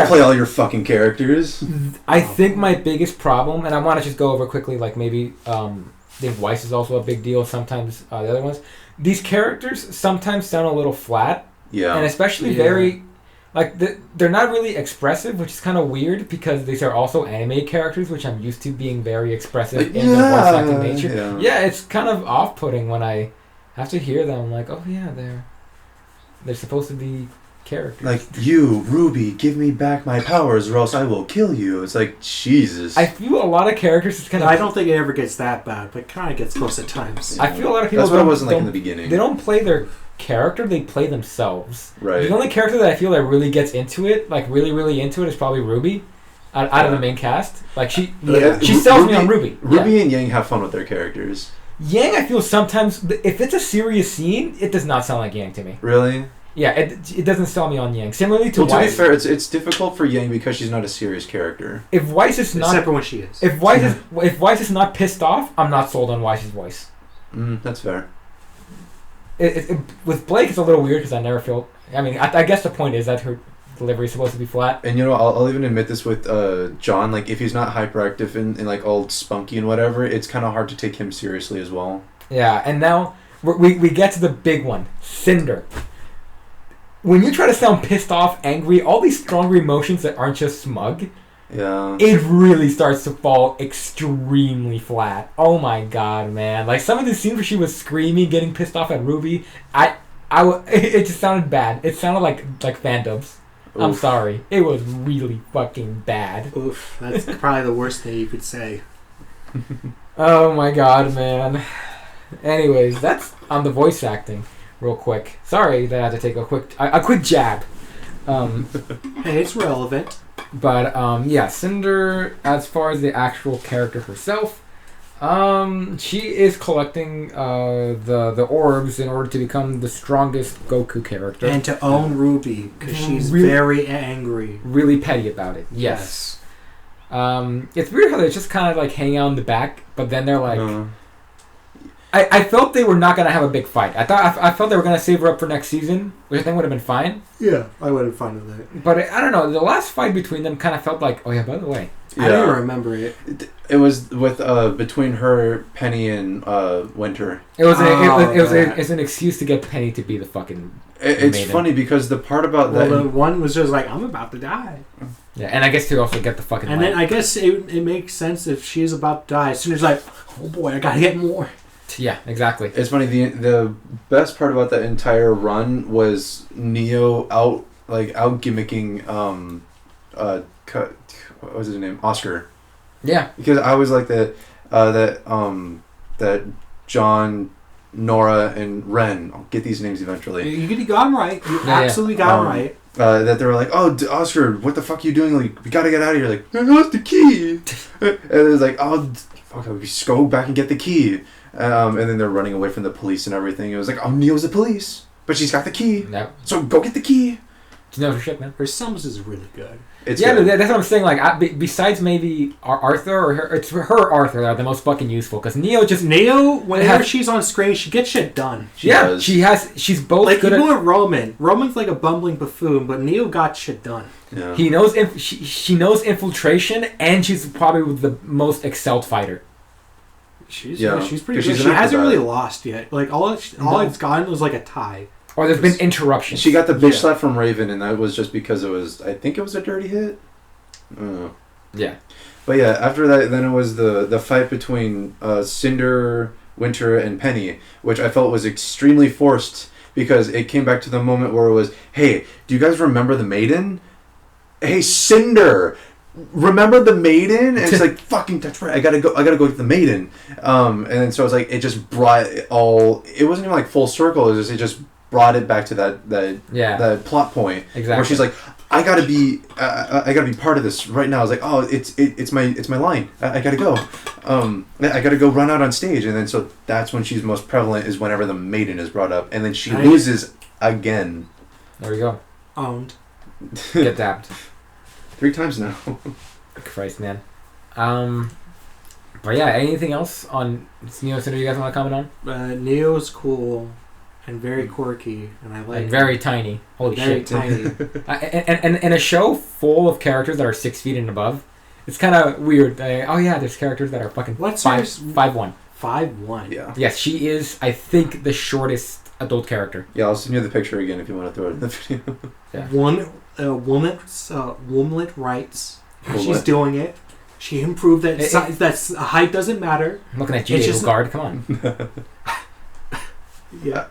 play all your fucking characters. I think my biggest problem, and I want to just go over quickly, like maybe I think Weiss is also a big deal. Sometimes the other ones, these characters sometimes sound a little flat, Yeah. and especially very. Like, they're not really expressive, which is kind of weird because these are also anime characters, which I'm used to being very expressive in their voice acting nature. Yeah, it's kind of off-putting when I have to hear them. I'm like, oh yeah, they're supposed to be characters. Like, you, Ruby, give me back my powers or else I will kill you. It's like, Jesus. I feel a lot of characters is kind of... I don't think it ever gets that bad, but it kind of gets close at times. I feel a lot of people... That's what it wasn't like in the beginning. They don't play their character, they play themselves. Right. The only character that I feel that really gets into it, like really, really into it, is probably RWBY. Out of the main cast. Like, she sells me on RWBY. RWBY and Yang have fun with their characters. Yang, I feel sometimes, if it's a serious scene, it does not sound like Yang to me. Really? Yeah, it doesn't sell me on Yang. Similarly to Well, to be Weiss. fair, it's difficult for Yang because she's not a serious character. If Weiss is not... Except for when she is. If Weiss is not pissed off, I'm not sold on Weiss's voice. That's fair. With Blake, it's a little weird because I never feel... I mean, I guess the point is that her delivery is supposed to be flat. And you know, I'll even admit this with John. Like, if he's not hyperactive and like all spunky and whatever, it's kind of hard to take him seriously as well. Yeah, and now we get to the big one, Cinder. When you try to sound pissed off, angry, all these stronger emotions that aren't just smug, it really starts to fall extremely flat. Oh my god, man! Like some of the scenes where she was screaming, getting pissed off at RWBY, it just sounded bad. It sounded like fan dubs. Oof. I'm sorry, it was really fucking bad. Oof, that's probably the worst thing you could say. Oh my god, man. Anyways, that's on the voice acting. Real quick. Sorry that I had to take a quick jab. Hey, it's relevant. But yeah, Cinder, as far as the actual character herself, she is collecting the orbs in order to become the strongest Goku character. And to own RWBY, because she's very angry. Really petty about it. Yes. It's weird how they just kind of like hang out in the back, but then they're like... I felt they were not going to have a big fight. I felt they were going to save her up for next season, which I think would have been fine. Yeah, I would have been fine with it. But I don't know. The last fight between them kind of felt like, oh yeah, by the way. I don't remember it. It was with between her, Penny, and Winter. It was an excuse to get Penny to be the fucking. It's maiden. Funny because the part about that. Well, the one was just like, I'm about to die. Yeah, and I guess to also get the fucking. And then I guess it makes sense if she's about to die. As soon as like, oh boy, I gotta get more. Yeah, exactly. It's funny. The best part about that entire run was Neo out gimmicking what was his name? Oscar. Yeah. Because I was like that John, Nora, and Ren. I'll get these names eventually. You got them right. You absolutely got them right. That they were like, oh, Oscar, what the fuck are you doing? Like, we gotta get out of here. Like, I lost the key. And it was like, oh, fuck, we just go back and get the key. And then they're running away from the police and everything. It was like, oh, Neo's the police, but she's got the key. Yep. So go get the key. She knows her shit, man. Her summons is really good. It's good. But that's what I'm saying. Like, besides maybe Arthur or her, it's her Arthur that are the most fucking useful. Because Neo, whenever she's on screen, she gets shit done. She's both like good. Like even with Roman. Roman's like a bumbling buffoon, but Neo got shit done. Yeah. He knows she knows infiltration, and she's probably the most excelled fighter. She's pretty good. She hasn't really lost yet. Like all it's gotten was like a tie. Or there's been interruptions. She got the bitch slap from Raven, and that was just because I think it was a dirty hit. Yeah. But yeah, after that, then it was the fight between Cinder, Winter, and Penny, which I felt was extremely forced because it came back to the moment where it was, hey, do you guys remember the Maiden? Hey, Cinder! Remember the Maiden? And it's like, fucking, that's right, I gotta go get the Maiden. And then so it's like, it just brought it wasn't even like full circle, it just brought it back to that plot point. Exactly. Where she's like, I gotta be part of this right now. I was like, oh, it's my line. I gotta go. I gotta go run out on stage. And then so that's when she's most prevalent, is whenever the Maiden is brought up. And then she loses again. There we go. Owned. Get dabbed. 3 times now. Christ, man. But yeah, anything else on Neo Cinder you guys want to comment on? Neo's cool and very quirky, and I like. And very tiny. Holy very shit! Tiny. And a show full of characters that are 6 feet and above, it's kind of weird. There's characters that are fucking 5'1". 5'1". Yeah. Yes, she is. I think the shortest adult character. Yeah, I'll send you the picture again if you want to throw it in the video. Yeah. Womanlet rights. She's doing it. She improved that. That's height doesn't matter. I'm looking at G. Guard. Come on. Yeah.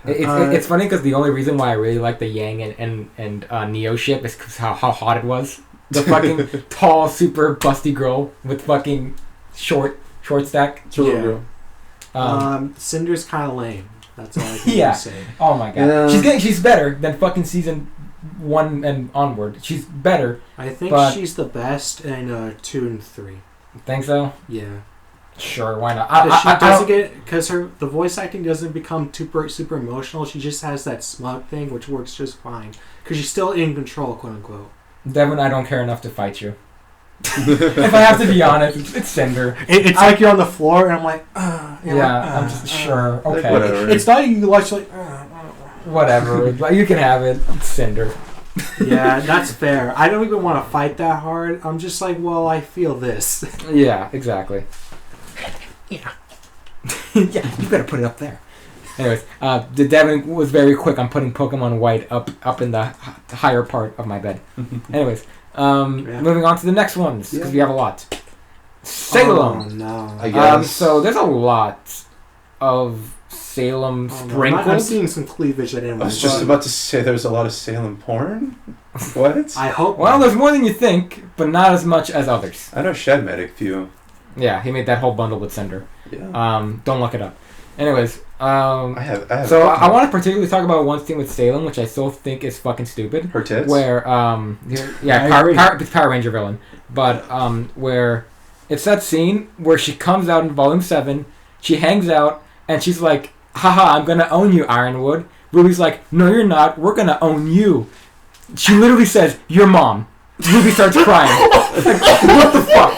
It's funny because the only reason why I really like the Yang and Neo ship is because how hot it was. The fucking tall, super busty girl with fucking short stack. Girl. Cinder's kind of lame. That's all I can say. Oh my god. Yeah. She's better than fucking season 1 and onward. She's better. I think she's the best in 2 and 3. Think so? Yeah. Sure, why not? Because the voice acting doesn't become super emotional. She just has that smug thing, which works just fine. Because she's still in control, quote unquote. Devin, I don't care enough to fight you. If I have to be honest, it's Cinder. It's like you're on the floor, and I'm like, I'm just sure. Okay, whatever. It's not you like whatever. You can have it. It's Cinder. Yeah, that's fair. I don't even want to fight that hard. I'm just like, well, I feel this. Yeah, exactly. Yeah. Yeah, you better put it up there. Anyways, the Devin was very quick on putting Pokemon White up in the higher part of my bed. Anyways, moving on to the next ones because we have a lot. Salem. Oh no. I guess. So there's a lot of Salem sprinkled. I'm seeing some cleavage at him. I was just about to say there's a lot of Salem porn. What? I hope. Well, there's more than you think, but not as much as others. I know Shed made a few. Yeah, he made that whole bundle with Cinder. Yeah. Don't look it up. Anyways, I have. So I want to particularly talk about one thing with Salem, which I still think is fucking stupid. Her tits. Where it's Power Ranger villain, but where it's that scene where she comes out in Volume 7, she hangs out, and she's like, haha, I'm gonna own you, Ironwood. Ruby's like, no you're not, we're gonna own you. She literally says, your mom. Ruby starts crying. Like, what the fuck?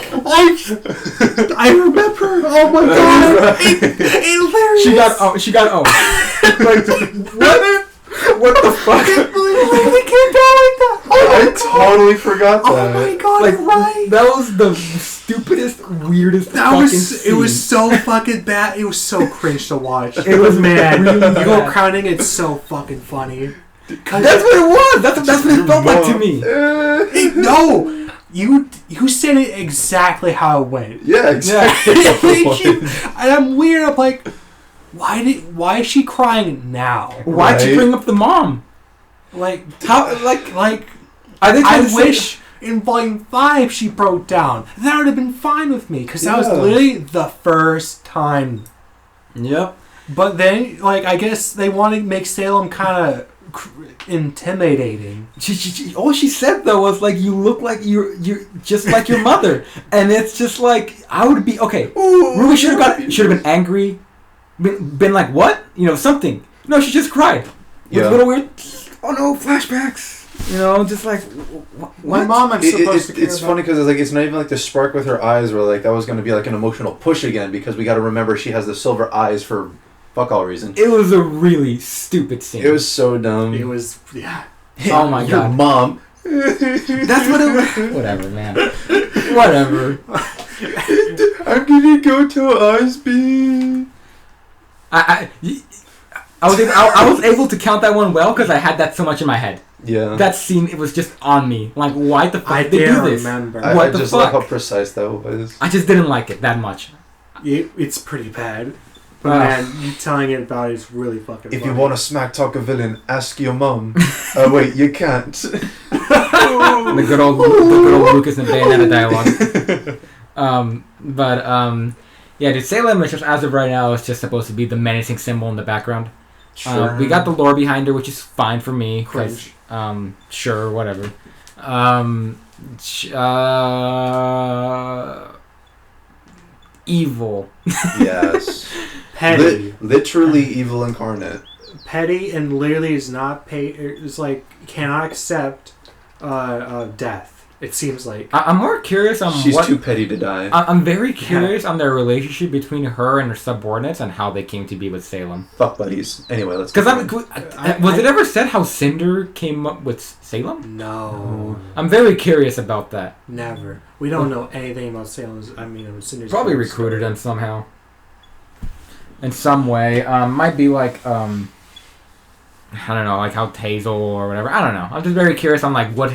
I remember. Oh my god! Hilarious. She got owned. Like, what? What the fuck? I can't believe Lily came down like that. I totally forgot that. Oh my god! Like, right. that was the stupidest, weirdest. It was so fucking bad. It was so cringe to watch. It was man. really You go bad. crowning. It's so fucking funny. That's what it was. That's what it felt like to me. No, you said it exactly how it went. Yeah, exactly. And I'm weird. I'm like, why is she crying now? Why'd you bring up the mom? Like How? Like I wish in Volume 5 she broke down. That would have been fine with me because that was literally the first time. Yep. But then, like, I guess they want to make Salem kind of intimidating. All she said though was like, "You look like you're just like your mother," and it's just like I would be okay. Ruby should have been angry, been like, "What?" Something. No, she just cried. Yeah. A little weird. Oh no, flashbacks. Just like what? My mom, I'm supposed to care It's funny because it's not even like the spark with her eyes where like that was going to be like an emotional push again because we got to remember she has the silver eyes for fuck all reason. It was a really stupid scene. It was so dumb. It was, yeah. Oh my god. Your mom. That's what it was. Whatever, man. Whatever. I'm gonna go to ISB. I was able to count that one well because I had that so much in my head. Yeah. That scene, it was just on me. Like, why the fuck I did they do this? Remember. What the just fuck? like how precise that was. I just didn't like it that much. It's pretty bad. But man, you telling it about it is really fucking If funny. you want to smack talk a villain, ask your mom. Oh wait, you can't. the good old Lucas and Bayonetta dialogue. Yeah, dude, Salem is just, as of right now, is just supposed to be the menacing symbol in the background. Sure. We got the lore behind her, which is fine for me. Cringe. Sure, whatever. Evil. Yes. Petty. Literally evil incarnate. Petty and literally is not is like cannot accept death. It seems like I'm more curious on she's too petty to die. I'm very curious on their relationship between her and her subordinates and how they came to be with Salem. Fuck buddies. Anyway, let's. Because was it ever said how Cinder came up with Salem? No. I'm very curious about that. Never. We don't know anything about Salem's. Cinder's probably recruited him somehow. In some way, might be like I don't know, like how Hazel or whatever. I don't know. I'm just very curious on like what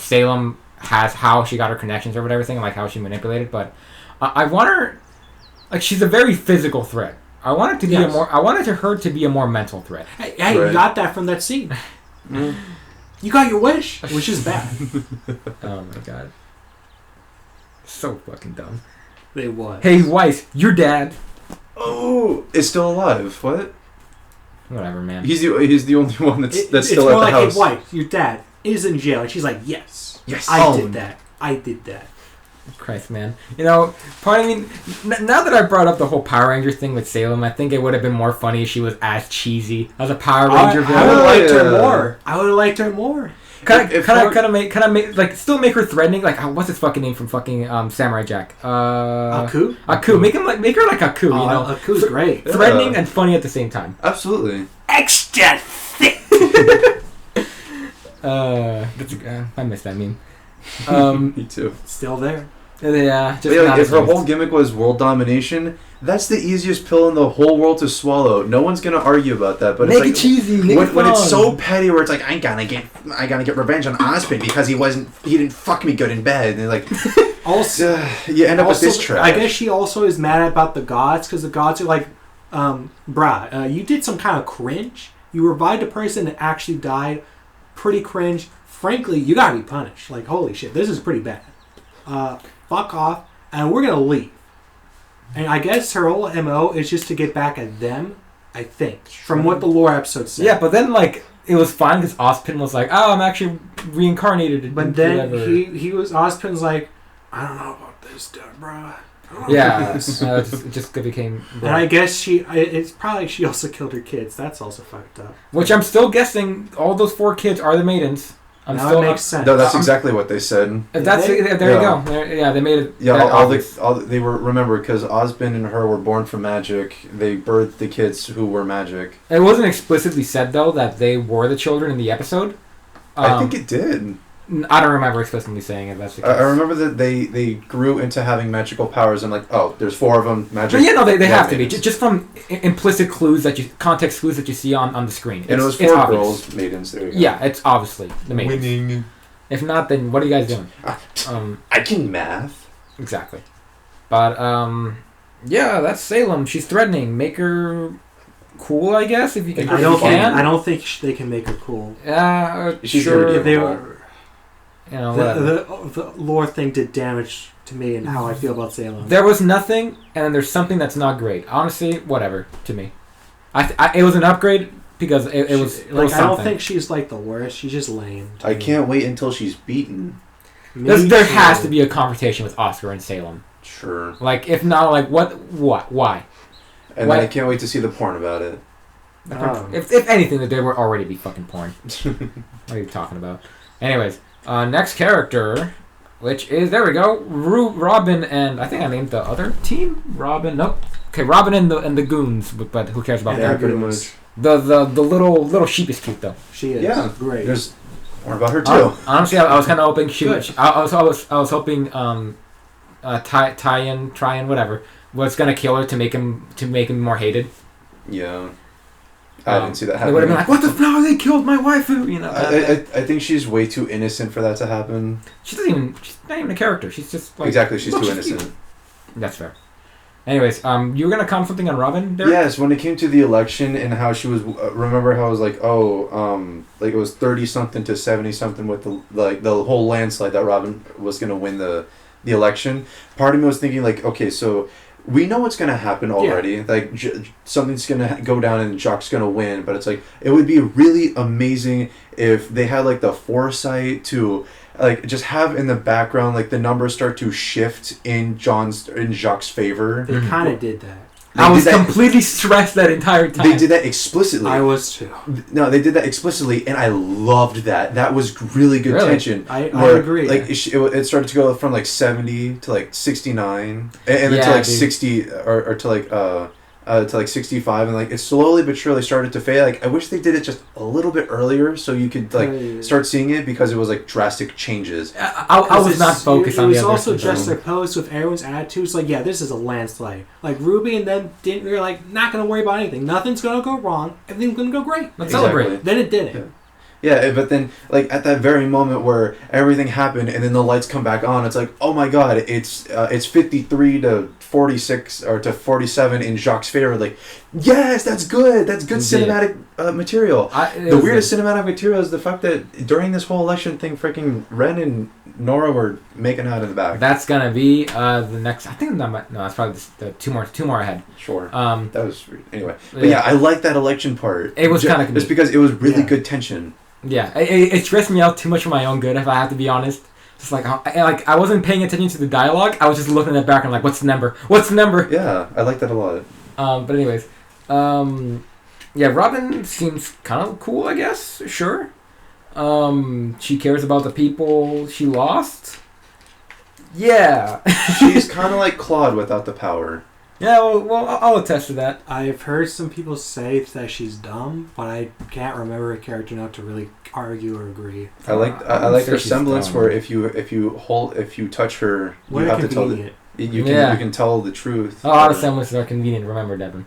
Salem has, how she got her connections or whatever thing, like how she manipulated. But I want her, like she's a very physical threat. I want her to be I wanted her to be a more mental threat. Hey, you got that from that scene. You got your wish, which is bad. Oh my god, so fucking dumb. They what? Hey Weiss, your dad. Oh, is still alive. What? Whatever, man. He's the only one that's still it's at more the like, house. Hey, wife, your dad is in jail, and she's like, yes, I did that. Christ, man. Part of me, now that I brought up the whole Power Ranger thing with Salem, I think it would have been more funny if she was as cheesy as a Power Ranger villain. I would have liked her more. I would have liked her more. Can I make like still make her threatening? Like what's his fucking name from fucking Samurai Jack? Aku. Aku. Make her like Aku. Aku's great. Threatening and funny at the same time. Absolutely. Extra thick. I missed that meme. Me too. Still there. Yeah, just yeah, not if as her used. whole gimmick was world domination, that's the easiest pill in the whole world to swallow. No one's gonna argue about that. But Make it's it cheesy. Make it when it's fun. so petty, where it's like I gotta get revenge on Osmond because he didn't fuck me good in bed, and like Also, you end up with this trash. I guess she also is mad about the gods because the gods are like, bruh, you did some kind of cringe. You revived a person that actually died. Pretty cringe. Frankly, you gotta be punished. Like, holy shit, this is pretty bad. Fuck off, and we're gonna leave. And I guess her whole MO is just to get back at them, I think, from what the lore episode said. Yeah, but then, like, it was fine because Ozpin was like, oh, I'm actually reincarnated. But then Ozpin's like, I don't know about this, bruh. Yeah, it just became... And I guess it's probably she also killed her kids. That's also fucked up. Which I'm still guessing all those 4 kids are the maidens. It makes sense. No, that's exactly what they said. If that's there you go. They made it. Yeah, they were, remember, because Osmond and her were born from magic. They birthed the kids who were magic. It wasn't explicitly said though that they were the children in the episode. I think it did. I don't remember explicitly saying it. That's the case. I remember that they grew into having magical powers and like, oh, there's 4 of them. Magic. But yeah, no, they have to be just from implicit clues context clues that you see on the screen. And it was 4 girls, maidens. There you go. Yeah, it's obviously the maidens. Winning. If not, then what are you guys doing? I can math. Exactly. But yeah, that's Salem. She's threatening. Make her cool, I guess. If you can. I don't think they can make her cool. She's sure. They were. You know, the lore thing did damage to me and how I feel about Salem. There was nothing, and then there's something that's not great. Honestly, whatever to me. It was an upgrade because it was I something. don't think she's like the worst. She's just lame. I can't wait until she's beaten. There has to be a confrontation with Oscar and Salem. Sure. Like, if not, like, what, why? And then I can't wait to see the porn about it. If anything, that there would already be fucking porn. What are you talking about? Anyways. Next character, which is, there we go, Robin, and I think I named the other team? Robin, nope. Okay, Robin and the goons, but who cares about that? Pretty much. The little sheep is cute though. She is. Yeah, great. There's more about her too. Honestly, I was kind of hoping I was hoping Tyan, whatever, was gonna kill her to make him more hated. Yeah. I didn't see that happen. They would have been like, "What the fuck? They killed my waifu!" You know. I think she's way too innocent for that to happen. She's not even a character. She's just like, exactly. She's too innocent. Cute. That's fair. Anyways, you were gonna comment something on Robin, Derek? Yes, when it came to the election and how she was. Remember how it was like, like it was 30-something to 70-something with the whole landslide that Robin was gonna win the election. Part of me was thinking like, okay, so. We know what's going to happen already. Yeah. Like, something's going to go down and Jock's going to win. But it's like, it would be really amazing if they had, like, the foresight to, like, just have in the background, like, the numbers start to shift in Jacques' favor. They kind of did that. I was completely stressed that entire time. They did that explicitly. I was too. No, they did that explicitly, and I loved that. That was really good tension. I agree. Like it started to go from like 70 to like 69, and then to like 60 or to like 65, and like it slowly but surely started to fade. Like I wish they did it just a little bit earlier so you could like start seeing it because it was like drastic changes. I was not focused on the other. It was also just opposed with everyone's attitudes. Like, yeah, this is a landslide. Like RWBY and them were like not gonna worry about anything. Nothing's gonna go wrong. Everything's gonna go great. Let's celebrate. Then it didn't. Yeah, but then, like, at that very moment where everything happened and then the lights come back on, it's like, oh my god, it's 53 to 46 or to 47 in Jacques' favor. Like, yes, that's good. That's good cinematic material. The weirdest cinematic material is the fact that during this whole election thing, freaking Ren and Nora were making out in the back. That's gonna be the next. I think that's probably the two more ahead. Sure. That was anyway. But yeah, I like that election part. It was kind of just because it was really good tension. Yeah, it stressed me out too much for my own good, if I have to be honest. Just like I wasn't paying attention to the dialogue. I was just looking at the background like, what's the number? What's the number? Yeah, I like that a lot. But anyways, yeah, Robin seems kind of cool, I guess. Sure. She cares about the people she lost. Yeah. She's kind of like Claude without the power. Yeah, well, I'll attest to that. I've heard some people say that she's dumb, but I can't remember her character enough to really argue or agree. I like her semblance where if you touch her, you have to tell you can tell the truth. A lot of semblances are convenient. Remember, Devin.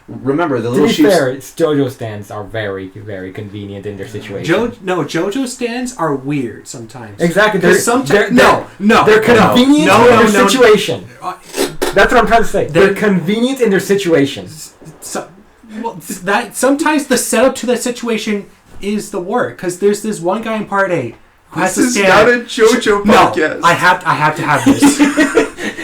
Remember the little. To be fair, JoJo stands are very, very convenient in their situation. JoJo stands are weird sometimes. Exactly. They're convenient in their situation. That's what I'm trying to say. They're convenient in their situations. That sometimes the setup to that situation is the work, because there's this one guy in part 8 who has to stand. This is not a JoJo podcast. No, I have to have this.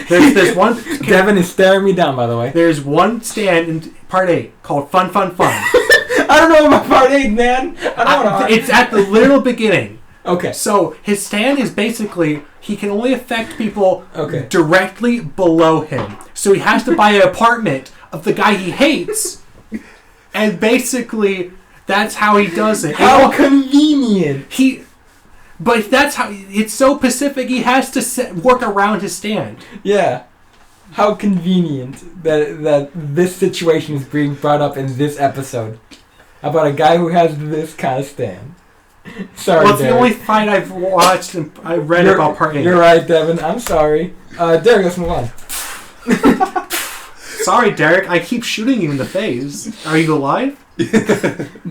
There's one. Devin is staring me down, by the way. There's one stand in part 8 called Fun. I don't know about part 8, man. It's at the literal beginning. Okay. So his stand is basically he can only affect people directly below him. So he has to buy an apartment of the guy he hates, and basically that's how he does it. How convenient. But that's how it's so specific. He has to work around his stand. Yeah. How convenient that this situation is being brought up in this episode about a guy who has this kind of stand. Sorry, well, it's Derek. the only fight I've watched and I read about part 8. You're right, Devin. I'm sorry. Derek, let's move on. Sorry, Derek. I keep shooting you in the face. Are you alive?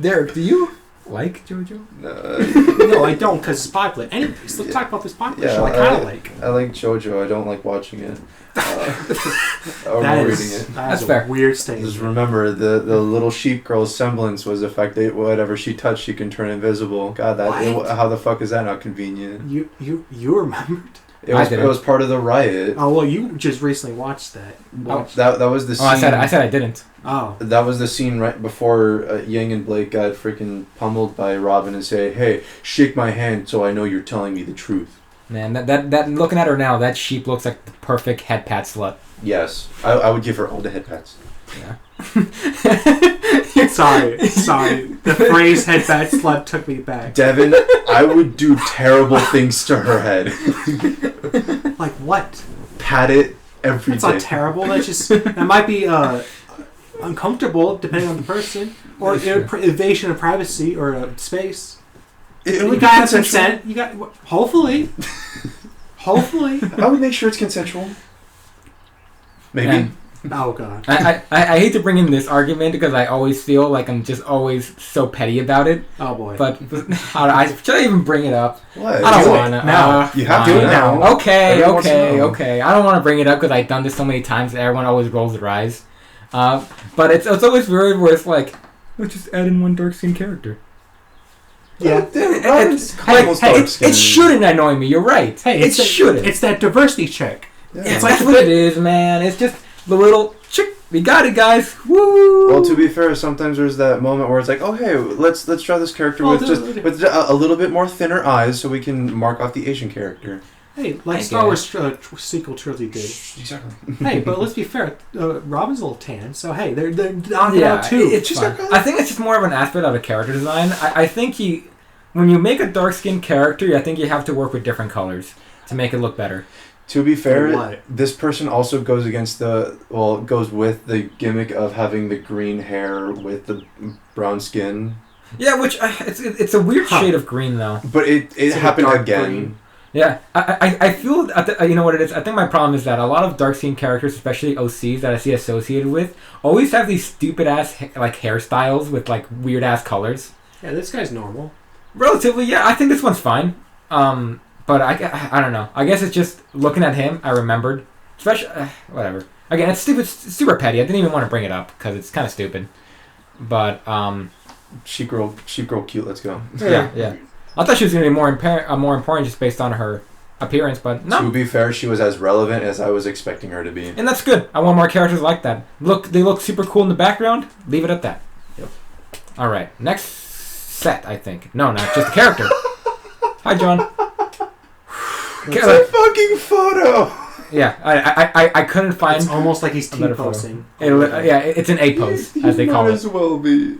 Derek, do you like JoJo? No, I don't, because it's popular. Anyways, let's talk about this popular show. I kind of like. I like JoJo. I don't like watching it. Or reading it. That's fair. Weird statement. Just remember, the little sheep girl's semblance was affected. Whatever she touched, she can turn invisible. God, how the fuck is that not convenient? You remembered? It was part of the riot. Oh well, you just recently watched that. That was the scene. I said I didn't. Oh. That was the scene right before Yang and Blake got freaking pummeled by Robin and say, "Hey, shake my hand so I know you're telling me the truth." Man, that looking at her now, that sheep looks like the perfect head pat slut. Yes, I would give her all the head pats. Yeah. Sorry. The phrase head pat slut took me back. Devin, I would do terrible things to her head. Like what? Pat it every day. That's not terrible. That might be uncomfortable depending on the person, or invasion of privacy or space. You got consent. You got hopefully. I would make sure it's consensual. Maybe. And oh god. I hate to bring in this argument because I always feel like I'm just always so petty about it. Oh boy. But should I even bring it up? What? I don't want to. Now. You have to do it now. Okay. I don't want to bring it up because I've done this so many times that everyone always rolls their eyes. But it's always weird where it's like, let's just add in one dark skinned character. Yeah. It shouldn't annoy me. You're right. Hey, it shouldn't. It's that diversity check. Yeah. It's like what it is, man. It's just the little chick. We got it, guys. Woo! Well, to be fair, sometimes there's that moment where it's like, oh hey, let's draw this character with a little bit more thinner eyes, so we can mark off the Asian character. Hey, like Star Wars sequel trilogy did. Exactly. Hey, but let's be fair. Robin's a little tan, so hey, they're knocking out too. I think it's just more of an aspect of a character design. I think when you make a dark skinned character, I think you have to work with different colors to make it look better. To be fair, this person also goes goes with the gimmick of having the green hair with the brown skin. Yeah, which it's a weird shade of green though. But it happened again. Green. Yeah, I feel you know what it is. I think my problem is that a lot of dark skinned characters, especially OCs that I see associated with, always have these stupid ass like hairstyles with like weird ass colors. Yeah, this guy's normal. Relatively, yeah. I think this one's fine. But I don't know. I guess it's just looking at him. I remembered, especially whatever. Again, it's stupid, it's super petty. I didn't even want to bring it up because it's kind of stupid. But sheep girl, cute. Let's go. Yeah. I thought she was gonna be more important just based on her appearance, but no. To be fair, she was as relevant as I was expecting her to be, and that's good. I want more characters like that. They look super cool in the background. Leave it at that. Yep. All right, next set. I think no, not just a character. Hi, John. It's a fucking photo. Yeah, I couldn't find. It's almost like he's a better T-posing. It's an A pose, as they call Might it. as well be.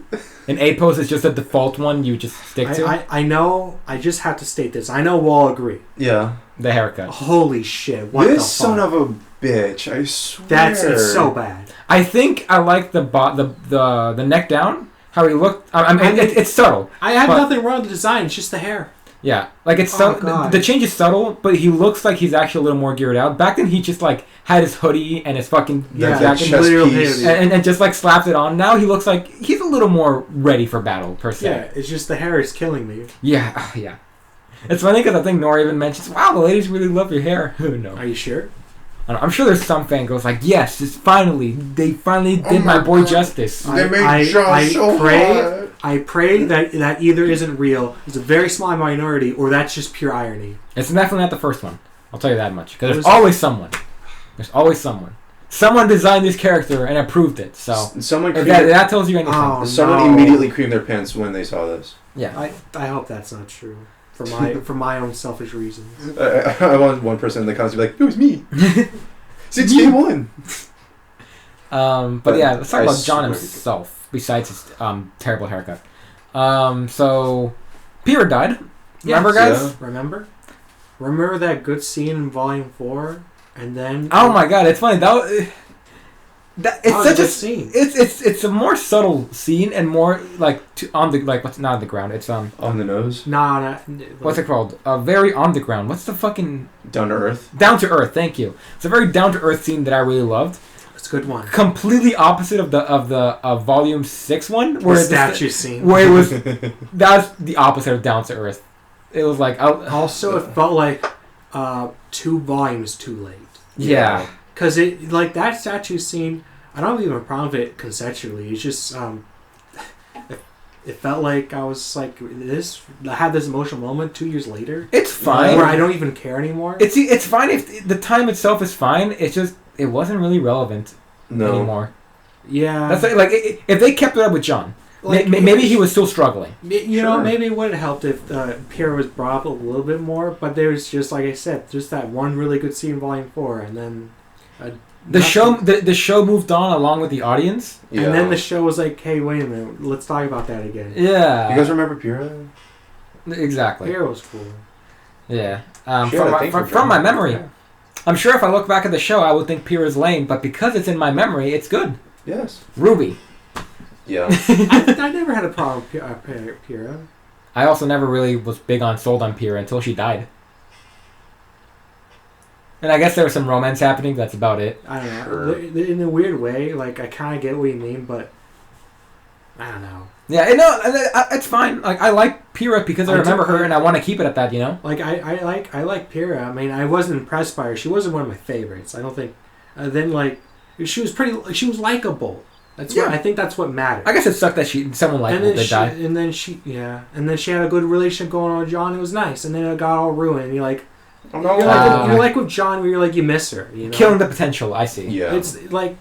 An A pose is just a default one you just stick to. I know. I just have to state this. I know we'll all agree. Yeah. The haircut. Holy shit! What This the son fuck? of a bitch! I swear. It's so bad. I think I like the neck down. How he looked. I mean, it's subtle. I have but- nothing wrong with the design. It's just the hair. Yeah, like it's Oh, so God. the change is subtle, but he looks like he's actually a little more geared out. Back then, he just like had his hoodie and his fucking Yeah, jacket, chest literal piece. hoodie. and just like slaps it on. Now he looks like he's a little more ready for battle per se. Yeah, it's just the hair is killing me. Yeah, yeah. It's funny because I think Nora even mentions, "Wow, the ladies really love your hair." No, Are you sure? I'm sure there's some fan girls like, "Yes, it's they finally did my my boy God. justice." They made John so hot. I pray that either isn't real, it's a very small minority, or that's just pure irony. It's definitely not the first one. I'll tell you that much. Because there's What was always someone. There's always someone. Someone designed this character and approved it. So Someone if created, that tells you anything. Oh, someone no. immediately creamed their pants when they saw this. Yeah. I hope that's not true. For my own selfish reasons. I want one person in the comments to be like, "It was me." Since day one. But yeah, let's talk I about John swear to himself. Besides his terrible haircut. So Peter died. Remember, guys? Yeah. Remember that good scene in Volume 4, and then Oh my God! It's funny it's was such a a good scene. It's a more subtle scene and more like on the what's not on the ground. It's On the nose, Nah, what's it called? Very on the ground. What's the fucking down to earth. down to earth? Thank you. It's a very down to earth scene that I really loved. It's a good one. Completely opposite of the Volume 6 one, The where statue scene. where it was that's the opposite of down to earth. It was like Also, it felt like 2 volumes too late. yeah. Because it like that statue scene, I don't even have a problem with it conceptually. It's just it felt like I was like this. I had this emotional moment 2 years later. It's fine. Where I don't even care anymore. It's fine if the time itself is fine. It's just it wasn't really relevant No. anymore. Yeah. That's like if they kept it up with John, Like, maybe he was still struggling. You know, Sure. maybe it would have helped if Pierre was brought up a little bit more. But there's just, like I said, just that one really good scene in Volume 4, and then The show moved on along with the audience. Yeah. And then the show was like, hey, wait a minute, let's talk about that again. Yeah. You guys remember Pyrrha? Exactly. Pierre was cool. Yeah. Sure, From my memory, I'm sure if I look back at the show, I would think Pyrrha's lame, but because it's in my memory, it's good. Yes. RWBY. Yeah. I never had a problem with Pierre. I also never really was sold on Pyrrha until she died. And I guess there was some romance happening. That's about it. I don't know. Sure. In a weird way, like, I kind of get what you mean, but I don't know. Yeah, it's fine. Like I like Pyrrha because I remember her, and I want to keep it at that. You know. Like I like Pyrrha. I mean, I wasn't impressed by her. She wasn't one of my favorites. I don't think. Then like she was pretty. She was likable. That's what I think. That's what mattered. I guess it sucked that someone like her did die. And then she had a good relationship going on with John. It was nice, and then it got all ruined. And you're like, you're like with John, where you're like you miss her. You know? Killing the potential. I see. Yeah. It's like,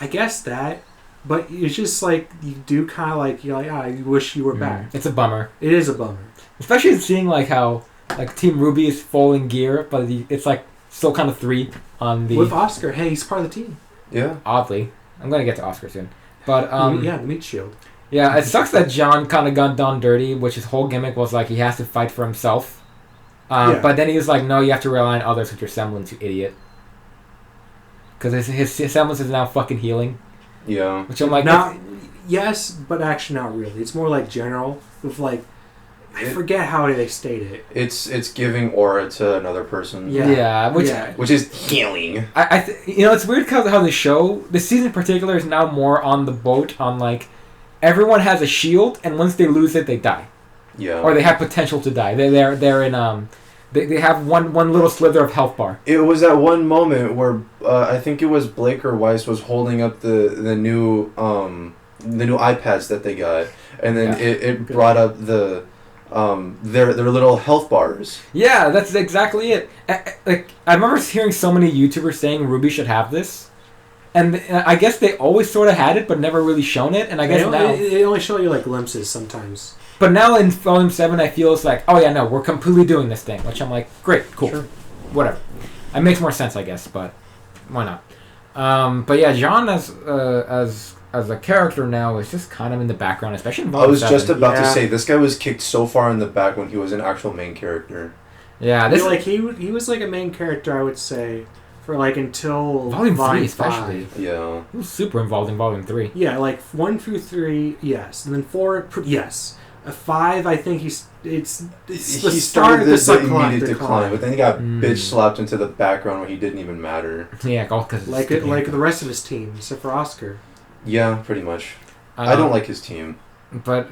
I guess that. But it's just like, you do kind of like, you're like, you wish you were back. It's a bummer. It is a bummer. Especially seeing like how like Team RWBY is full in gear, but it's like still kind of 3 on the... With Oscar, hey, he's part of the team. Yeah. Oddly. I'm going to get to Oscar soon. But, the meat shield. Yeah, it sucks that John kind of got done dirty, which his whole gimmick was like he has to fight for himself. But then he was like, no, you have to rely on others with your semblance, you idiot. Because his semblance is now fucking healing. Yeah. Which I'm like... Yes, but actually not really. It's more like general, with like, I forget how they state it. It's giving aura to another person. Yeah. Which is healing. It's weird because how the season in particular is now more on the boat on like, everyone has a shield, and once they lose it, they die. Yeah. Or they have potential to die. They're in They have one little slither of health bar. It was that one moment where I think it was Blake or Weiss was holding up the new iPads that they got, and then it brought up their little health bars. Yeah, that's exactly it. I remember hearing so many YouTubers saying RWBY should have this, and I guess they always sort of had it, but never really shown it. And I guess now they only show you like glimpses sometimes. But now in Volume 7, I feel it's like, oh yeah, no, we're completely doing this thing. Which I'm like, great, cool, whatever. It makes more sense, I guess, but why not? But yeah, John as a character now is just kind of in the background, especially in Volume I was 7. just about to say, this guy was kicked so far in the back when he was an actual main character. Yeah, he was like a main character, I would say, for like until Volume 3 5. especially. Yeah. He was super involved in Volume 3. Yeah, like 1 through 3, yes. And then 4, yes. 5, I think it's the He start of the immediate decline, but then he got Mm. bitch slapped into the background when he didn't even matter. Yeah, all because like the rest of his team, except for Oscar. Yeah, pretty much. I don't like his team. But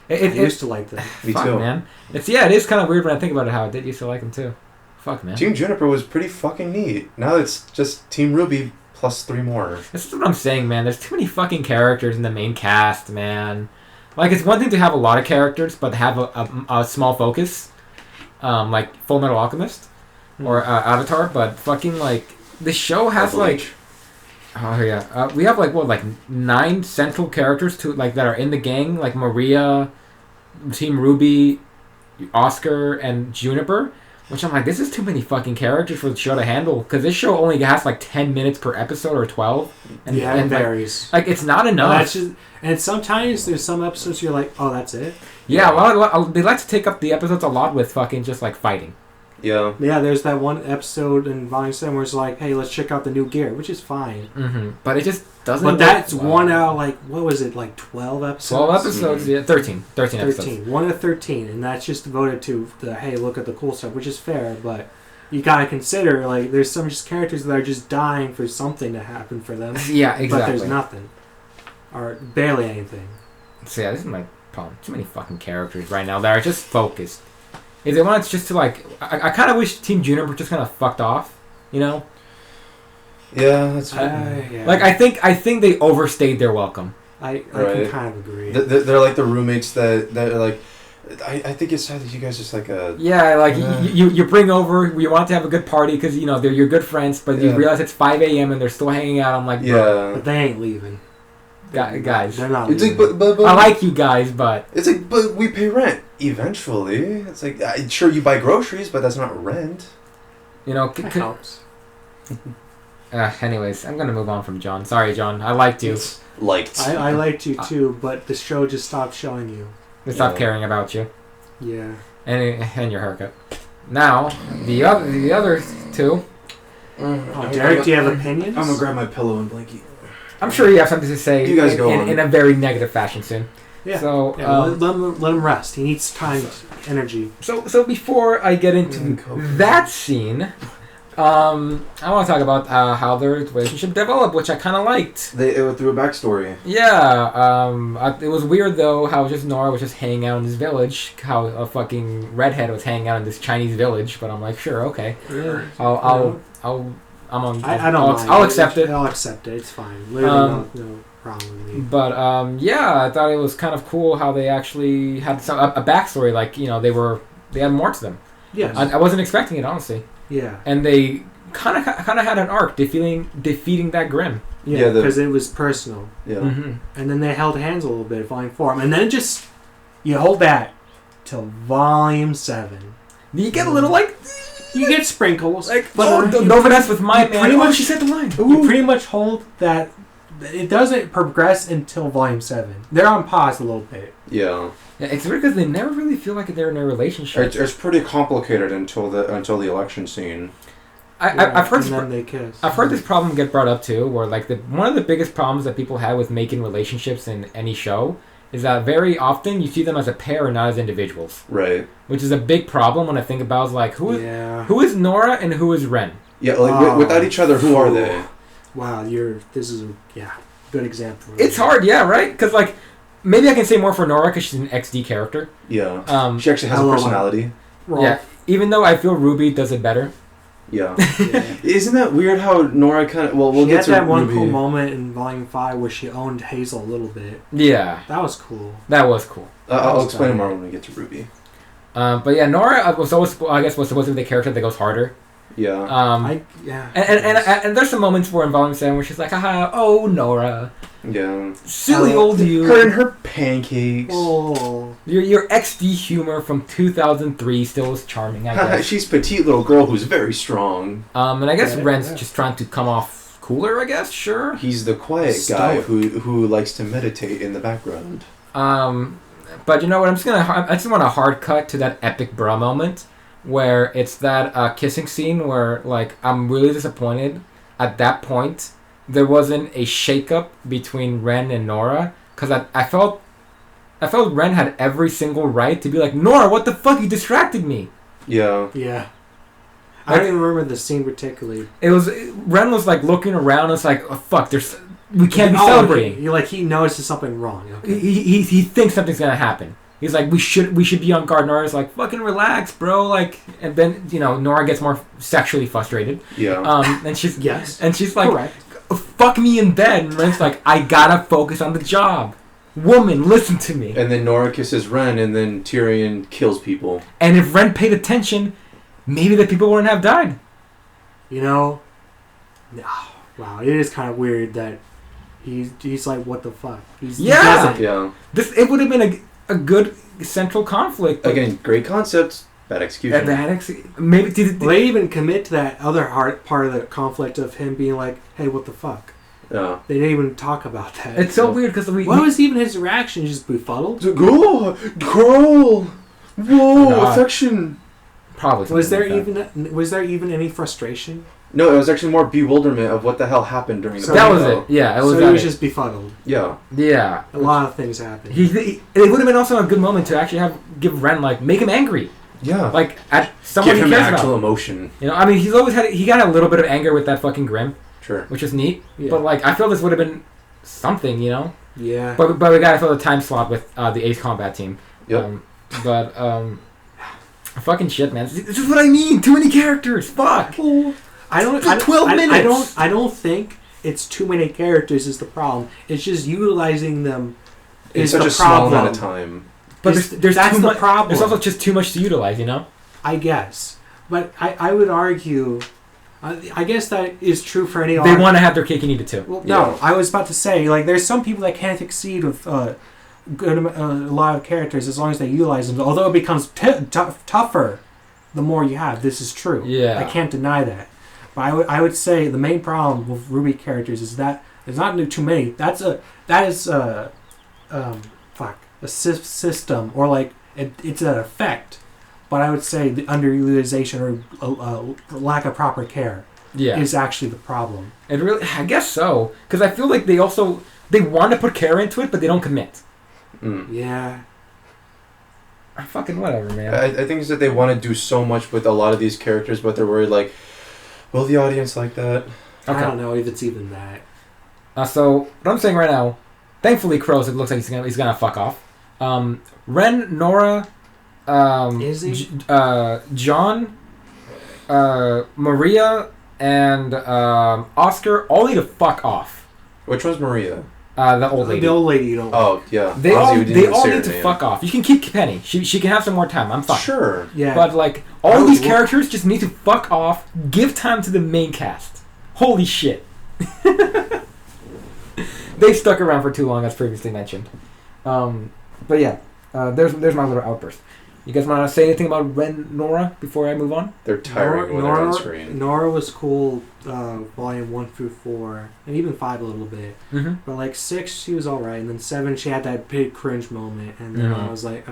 I used to like them. Me fuck, too. man. It is kind of weird when I think about it how I did used to like him too. Fuck, man. Team Juniper was pretty fucking neat. Now it's just Team RWBY plus 3 more. This is what I'm saying, man. There's too many fucking characters in the main cast, man. Like, it's one thing to have a lot of characters, but have a small focus. Like Full Metal Alchemist or Avatar, but fucking, like, the show has, like... Oh, yeah. We have, like 9 central characters that are in the gang, like Maria, Team RWBY, Oscar, and Juniper. Which I'm like, this is too many fucking characters for the show to handle. Because this show only has like 10 minutes per episode or 12. And, yeah, it varies. Like, it's not enough. And sometimes there's some episodes you're like, oh, that's it? Yeah, they like to take up the episodes a lot with fucking just like fighting. Yeah. Yeah, there's that one episode in Volume 7 where it's like, hey, let's check out the new gear, which is fine. Mm-hmm. But it just doesn't... But that's one out of, like, what was it, like 12 episodes? 12 episodes, Mm-hmm. yeah. 13 episodes. 1 of 13, and that's just devoted to the, hey, look at the cool stuff, which is fair, but you gotta consider, like, there's some just characters that are just dying for something to happen for them. Yeah, exactly. But there's nothing. Or barely anything. So yeah, this is my problem. Too many fucking characters right now that are just focused. If they want just to, like... I kind of wish Team Juniper just kind of fucked off, you know? Yeah, that's right. Yeah. Like, I think they overstayed their welcome. I can kind of agree. They're like the roommates that are like... I think it's sad that you guys just like Yeah, like you bring over, you want to have a good party because, you know, they're your good friends, but you realize it's 5 a.m. and they're still hanging out. I'm like, bro, But they ain't leaving. guys. They're not It's leaving. like, but I like you guys, but... It's like, but we pay rent. Eventually. It's like, sure, you buy groceries, but that's not rent. You know... That helps. Anyways, I'm going to move on from John. Sorry, John. I liked you. I liked you too, but the show just stopped showing you. They stopped caring about you. Yeah. And your haircut. Now, the other two... Oh, Derek, do you have opinions? I'm gonna grab my pillow and blankie. I'm sure you have something to say You guys go on. in a very negative fashion soon. Yeah. So let him rest. He needs time, energy. So before I get into that scene, I want to talk about how their relationship developed, which I kind of liked. It went through a backstory. Yeah. It was weird though how just Nora was just hanging out in this village, how a fucking redhead was hanging out in this Chinese village. But I'm like, sure, okay. Yeah. I'll accept it. I'll accept it. It's fine. Literally no problem with me. But yeah, I thought it was kind of cool how they actually had a backstory. Like, you know, they had more to them. Yes. I wasn't expecting it, honestly. Yeah. And they kind of had an arc defeating that Grim. Yeah, because it was personal. Yeah. Mm-hmm. And then they held hands a little bit, Volume 4, and then just you hold that till Volume 7. You get a little like. You get sprinkles, Like, but don't finesse with my man. pretty much she said the line. you pretty much hold that. It doesn't progress until Volume 7. They're on pause a little bit. Yeah. Yeah, it's weird because they never really feel like they're in a relationship. It's pretty complicated until the election scene. I've heard and then they kiss. I've heard this problem get brought up too, where like one of the biggest problems that people have with making relationships in any show is that very often you see them as a pair and not as individuals. Right. Which is a big problem when I think about like who is Nora and who is Ren. Yeah, like without each other, who are they? Wow, this is a good example. It's hard, yeah, right? Because like maybe I can say more for Nora because she's an XD character. Yeah. She actually has a personality. Yeah. Even though I feel RWBY does it better. Yeah. Isn't that weird how Nora kind of... Well, we'll get to that one RWBY. cool moment in Volume 5 where she owned Hazel a little bit. Yeah. That was cool. That was cool. I'll explain more when we get to RWBY. But yeah, Nora was always, I guess, was supposed to be the character that goes harder. Yeah. And there's some moments where involving Sam where she's like, haha, oh, Nora. Yeah. Silly old you. Her and her pancakes. Oh. Your XD humor from 2003 still is charming, I guess. She's petite little girl who's very strong. And I guess Ren's just trying to come off cooler, I guess, sure. He's the quiet guy who likes to meditate in the background. But you know what, I just want a hard cut to that epic bra moment where it's that kissing scene where, like, I'm really disappointed at that point there wasn't a shakeup between Ren and Nora, because I felt Ren had every single right to be like, Nora, what the fuck, you distracted me. Yeah. Yeah. I don't even remember the scene particularly. Ren was like looking around and it's like, oh fuck, we can't be celebrating. He notices something wrong. Okay. He thinks something's gonna happen. He's like, we should be on guard. Nora's like, fucking relax, bro. Like, and then Nora gets more sexually frustrated. Yeah. And she's yes. And she's like, correct. Fuck me in bed. And Ren's like, I gotta focus on the job. Woman, listen to me. And then Nora kisses Ren, and then Tyrion kills people. And if Ren paid attention, maybe the people wouldn't have died. Wow, it is kind of weird that he's like, what the fuck? Yeah. It would have been a good central conflict. Again, great concept, bad execution. Maybe they even commit to that other part of the conflict of him being like, hey, what the fuck? Yeah. They didn't even talk about that. It's so weird because what was even his reaction? Just befuddled? Girl! Whoa! Affection! Probably. Was there even any frustration? No, it was actually more bewilderment of what the hell happened during the that was it. Yeah, it was. So he was just befuddled. Yeah. Yeah. A lot of things happened. It would have been also a good moment to actually give Ren, like, make him angry. Yeah. Like, at someone give he him cares actual about. emotion. I mean, he got a little bit of anger with that fucking Grim. Sure. Which is neat. Yeah. But, like, I feel this would have been something, Yeah. But we gotta fill the time slot with the Ace Combat team. Yep. Fucking shit, man. This is what I mean. Too many characters. Fuck. I don't. 12 minutes. I don't think it's too many characters is the problem. It's just utilizing them is in such the a small problem. amount of time. But that's the problem. There's also just too much to utilize, I guess, but I would argue. I guess that is true for any. They want to have their cake and eat it too. Well, no, I was about to say, like, there's some people that can't succeed with a lot of characters as long as they utilize them. Although it becomes tougher the more you have. This is true. Yeah, I can't deny that. But I would say the main problem with RWBY characters is that there's not too many. That is a system, or like it's an effect. But I would say the underutilization or lack of proper care is actually the problem. It really, I guess so, because I feel like they want to put care into it, but they don't commit. Yeah. Fucking whatever, man. I think it's that they want to do so much with a lot of these characters, but they're worried, like, will the audience like that? Okay. I don't know if it's even that. So what I'm saying right now, thankfully, Crows, it looks like he's gonna fuck off. Ren, Nora. Is he? John, Maria, and Oscar all need to fuck off. Which one's Maria? The old lady. The old lady, you don't. Oh yeah. They all need to fuck off. You can keep Penny. She can have some more time. I'm fine. Sure. Yeah. But like all these characters just need to fuck off. Give time to the main cast. Holy shit. They stuck around for too long, as previously mentioned. But yeah, there's my little outburst. You guys want to say anything about Ren, Nora before I move on? They're tiring when they're on screen. Nora was cool, volume 1 through 4, and even 5 a little bit. Mm-hmm. But like 6, she was alright, and then 7, she had that big cringe moment, and then I was like,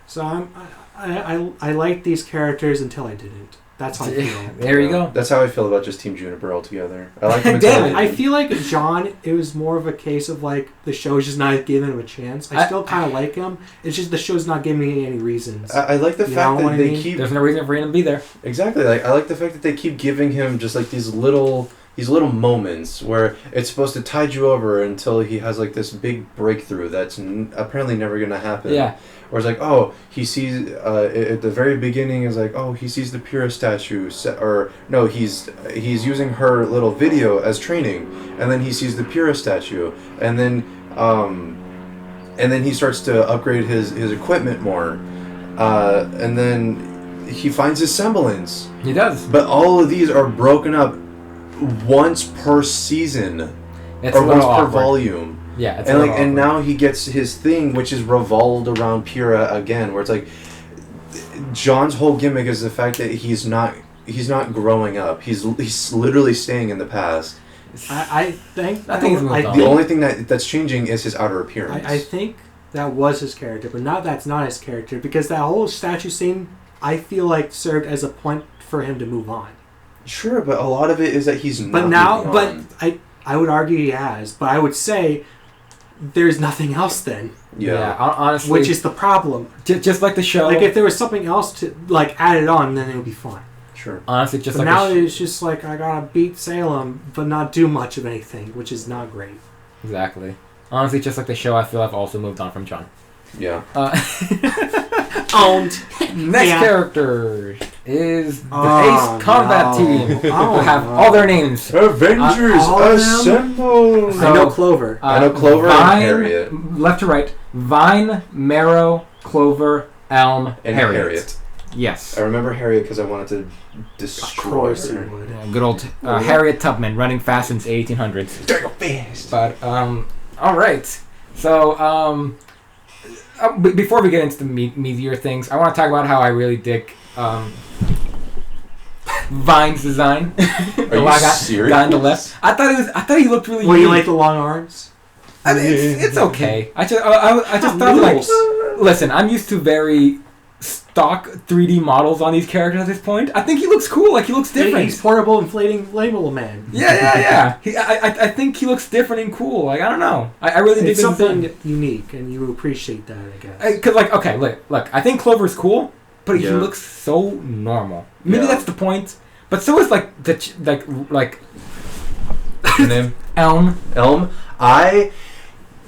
So I liked these characters until I didn't. That's how I feel. There you go. That's how I feel about just Team Juniper altogether. I like them. Damn it. I feel like John, it was more of a case of like the show's just not giving him a chance. I still kind of like him. It's just the show's not giving me any reasons. I like the fact that they keep. There's no reason for him to be there. Exactly. Like I like the fact that they keep giving him just like these little moments where it's supposed to tide you over until he has like this big breakthrough that's apparently never going to happen. Yeah. Or it's like, oh, he sees at the very beginning is like, oh, he sees the Pyrrha statue, or no, he's using her little video as training, and then he sees the Pyrrha statue, and then he starts to upgrade his equipment more, and then he finds his semblance. He does. But all of these are broken up once per season. It's or a once little per awkward. volume. Yeah, it's and a like, little and awkward. now he gets his thing, which is revolved around Pyrrha again, where it's like John's whole gimmick is the fact that he's not growing up. He's literally staying in the past. I think he's moved on. The only thing that's changing is his outer appearance. I think that was his character, but now that's not his character because that whole statue scene, I feel like served as a point for him to move on. Sure, but a lot of it is that he's not. But now, moving on. I would argue he has, but I would say there's nothing else then. Yeah. Honestly, Which is the problem. just like the show. Like if there was something else to like added on, then it would be fine. Sure. Honestly, just But like now it's just like I gotta beat Salem, but not do much of anything, which is not great. Exactly. Honestly, just like the show, I feel I've also moved on from John. Yeah. Owned. Next Yeah. character is the Oh, Ace Combat no. Team. Oh, Who have no. all their names. Avengers all of them? assemble! So, I know Clover. I know Clover Vine, and Harriet. Left to right. Vine, Marrow, Clover, Elm, And Harriet. Harriet. Yes. I remember Harriet because I wanted to destroy course you her. would. Yeah, good old Harriet Tubman, running fast since 1800s. Take fast! But, all right. So, before we get into the meatier things, I want to talk about how I really dig Vine's design. Are you serious? Guy on the left. I thought he looked really. Well, you unique. like the long arms? I mean, it's okay. I just thought like, listen, I'm used to very stock 3D models on these characters at this point. I think he looks cool. Like he looks different. He's portable inflating label man. Yeah. I think he looks different and cool. Like I don't know. I really dig It's this something design. unique, and you appreciate that, I guess. Cause like okay, look. I think Clover's cool, but he Yeah. looks so normal. Maybe Yeah. that's the point. But so is like like Her name? Elm. Elm? I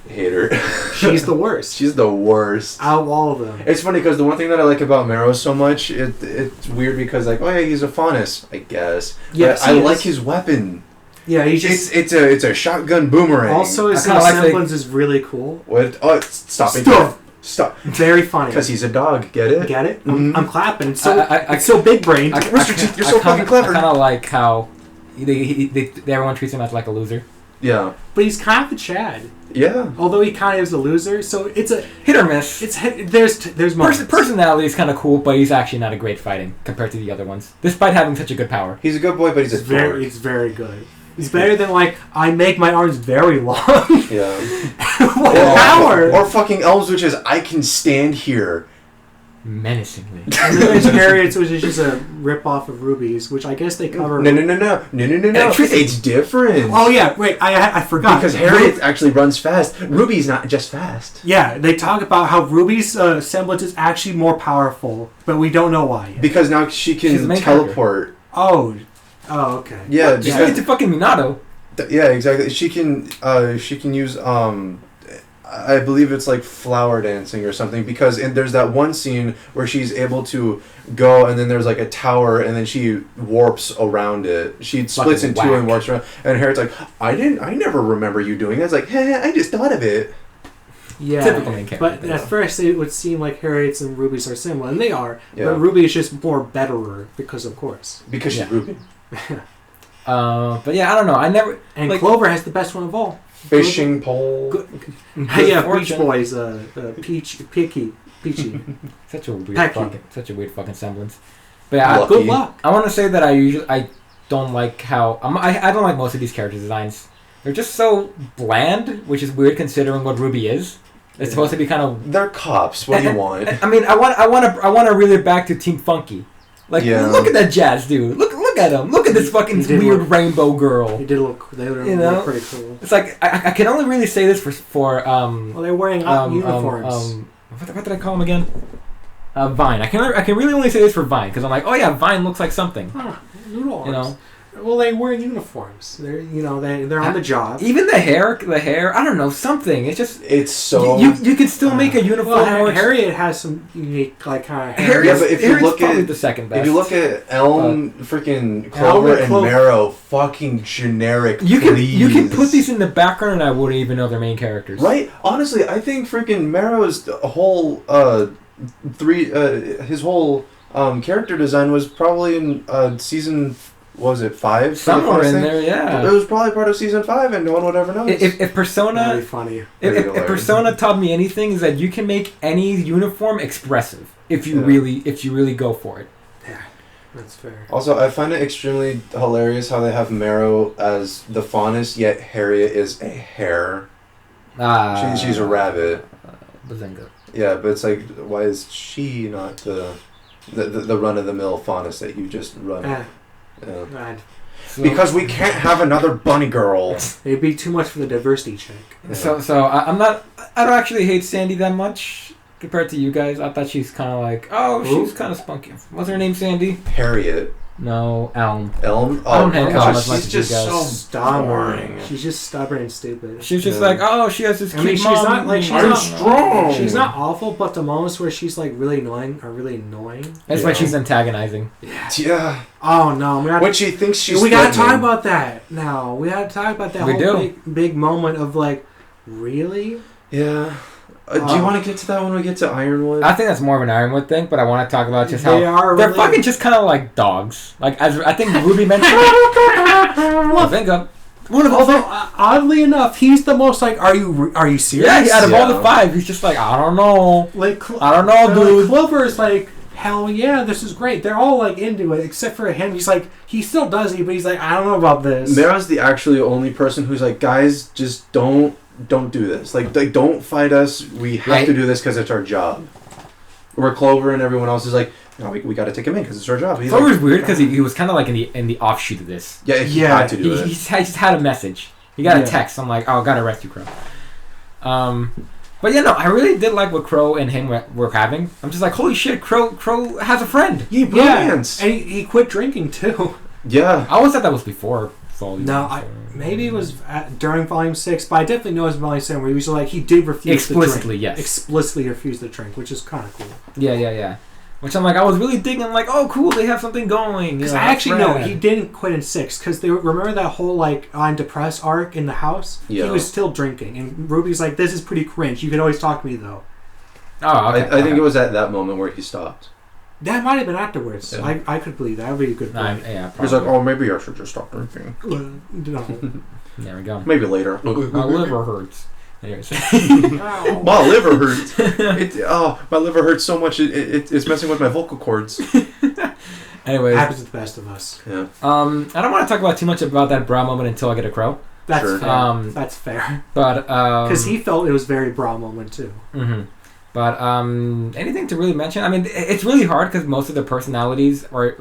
hate her. She's the worst. She's the worst. Out of all of them. It's funny because the one thing that I like about Marrow so much, it's weird because like, oh yeah, he's a faunus, I guess. Yes, But I he like is. his weapon. Yeah, he's just... It's a shotgun boomerang. Also, his I kinda like semblance is really cool. What? Oh, stop it! Stop. Stop! Very funny. Because he's a dog. Get it? Get it? Mhm. I'm clapping. It's so, I- it's so big-brained. Mr. You're so fucking clever. I kind of like how everyone treats him as like a loser. Yeah. But he's kind of a Chad. Yeah. Although he kind of is a loser, so it's a... Hit or miss. There's moments. Personality is kind of cool, but he's actually not a great fighting compared to the other ones, despite having such a good power. He's a good boy, but he's a dork. It's very good. It's better than, like, I make my arms very long. Yeah. What power! Or fucking elves, which is I can stand here. Menacingly. And then there's Harriet's, which is just a rip-off of RWBY's, which I guess they cover... No. Electricity. It's different. Oh, yeah, wait, I forgot. Because Harriet actually runs fast. Ruby's not just fast. Yeah, they talk about how RWBY's semblance is actually more powerful, but we don't know why yet. Because now she She's the can main teleport. Oh, okay. Yeah, Just because, get to fucking Minato. yeah, exactly. She can use I believe it's like flower dancing or something, because there's that one scene where she's able to go and then there's like a tower and then she warps around it. She splits in two whack. and warps around, and Harriet's like, I never remember you doing that. It's like, hey, I just thought of it. Yeah, Typical main character, but yeah. at first it would seem like Harriet's and RWBY's are similar, and they are. Yeah. But RWBY is just more betterer because, of course. Because she's Yeah. Ruby. But yeah, I don't know. I never. And like, Clover has the best one of all. Fishing pole. Yeah, Beach fortune. Boys, Peachy. Such a weird Pecky. fucking semblance. But yeah, Lucky. Good luck. I want to say that I don't like how I don't like most of these character designs. They're just so bland, which is weird considering what RWBY is. It's supposed to be kind of. They're cops. What do you want? I mean, I want to reel it back to Team Funky. Like, Yeah. look at that jazz dude. Look at him. Look at this fucking He did weird look- rainbow girl. They did look. They were You know? look pretty cool. It's like I can only really say this for Well, they're wearing uniforms. what did I call him again? Vine. I can really only say this for Vine because I'm like, oh yeah, Vine looks like something. Noodle You know. arms. Well, they wear uniforms. They're they're on the job. Even the hair. I don't know, something. It's just It's so. you can still make a uniform. Well, more Harriet has some unique kind of hair. Harriet's, Yeah, but if you Harriet's look probably at- the second best. If you look at Elm, freaking Clover, and Clover. Marrow, fucking generic. you can put please. these in the background and I wouldn't even know they're main characters. Right? Honestly, I think freaking Marrow's whole his whole Character design was probably in season. What was it 5? Somewhere in there, yeah. It was probably part of season 5, and no one would ever notice. If Persona, That'd be funny. If Persona taught me anything, is that you can make any uniform expressive if you really go for it. Yeah, that's fair. Also, I find it extremely hilarious how they have Marrow as the faunus, yet Harriet is a hare. She's a rabbit. Bazinga. Yeah, but it's like, why is she not the run of the mill faunus that you just run? Yeah. Right. So, because we can't have another bunny girl. It'd be too much for the diversity check. Yeah. So I don't actually hate Sandy that much compared to you guys. I thought she's kind of like, she's kind of spunky. What's her name, Sandy? Harriet. No, Elm. Elm? I don't hate Elm as much she's as you just guys. so stubborn. She's just stubborn and stupid. She's just Yeah. like, she has this cute she's mom. not like I'm strong. She's not awful, but the moments where she's like really annoying are really annoying. It's like she's antagonizing. Yeah. Oh no, when she thinks she's we gotta talk about that now. We gotta talk about that We whole big moment of like, really? Yeah. Do you want to get to that when we get to Ironwood? I think that's more of an Ironwood thing, but I want to talk about just They how are they're really- fucking just kind of like dogs. Like as I think Ruby mentioned. I think Although oddly enough, he's the most like, are you serious? yeah, out of all the 5, he's just like, I don't know. Like I don't know, dude. Like, Clover is like, hell yeah, this is great. They're all like into it, except for him. He's like, he still does it, but he's like, I don't know about this. Mara's the actually only person who's like, guys, just don't do this. Like don't fight us. We have to do this because it's our job. Where Clover and everyone else is like, no, we got to take him in because it's our job. Clover's like, weird because he was kind of like in the offshoot of this. Yeah, he had to do it. He just had a message. He got a text. I'm like, gotta arrest you, Crow. But yeah, no, I really did like what Crow and him were having. I'm just like, holy shit, Crow has a friend. Yeah, brilliant. And he quit drinking too. Yeah. I always thought that was before Volume. No, maybe it was during Volume 6, but I definitely know it's Volume 7 where he was like, he did refuse explicitly, to drink. yes. Explicitly refused to drink, which is kind of cool. Yeah. Which I'm like, I was really digging. I'm like, oh, cool, they have something going. Because I actually know he didn't quit in 6 because they remember that whole like I'm depressed arc in the house. Yeah. He was still drinking, and Ruby's like, "This is pretty cringe. You can always talk to me though." Oh, okay. I think it was at that moment where he stopped. That might have been afterwards. Yeah. I could believe that would be a good point. He's like, oh, maybe I should just stop drinking. No. There we go. Maybe later. My liver hurts. Anyways. My liver hurts. My liver hurts so much it's messing with my vocal cords. Anyways, happens to the best of us. Yeah. I don't want to talk about too much about that bra moment until I get a Crow. That's Sure. fair. That's fair. But because he felt it was very bra moment too. Mm-hmm. But anything to really mention? I mean, it's really hard because most of the personalities are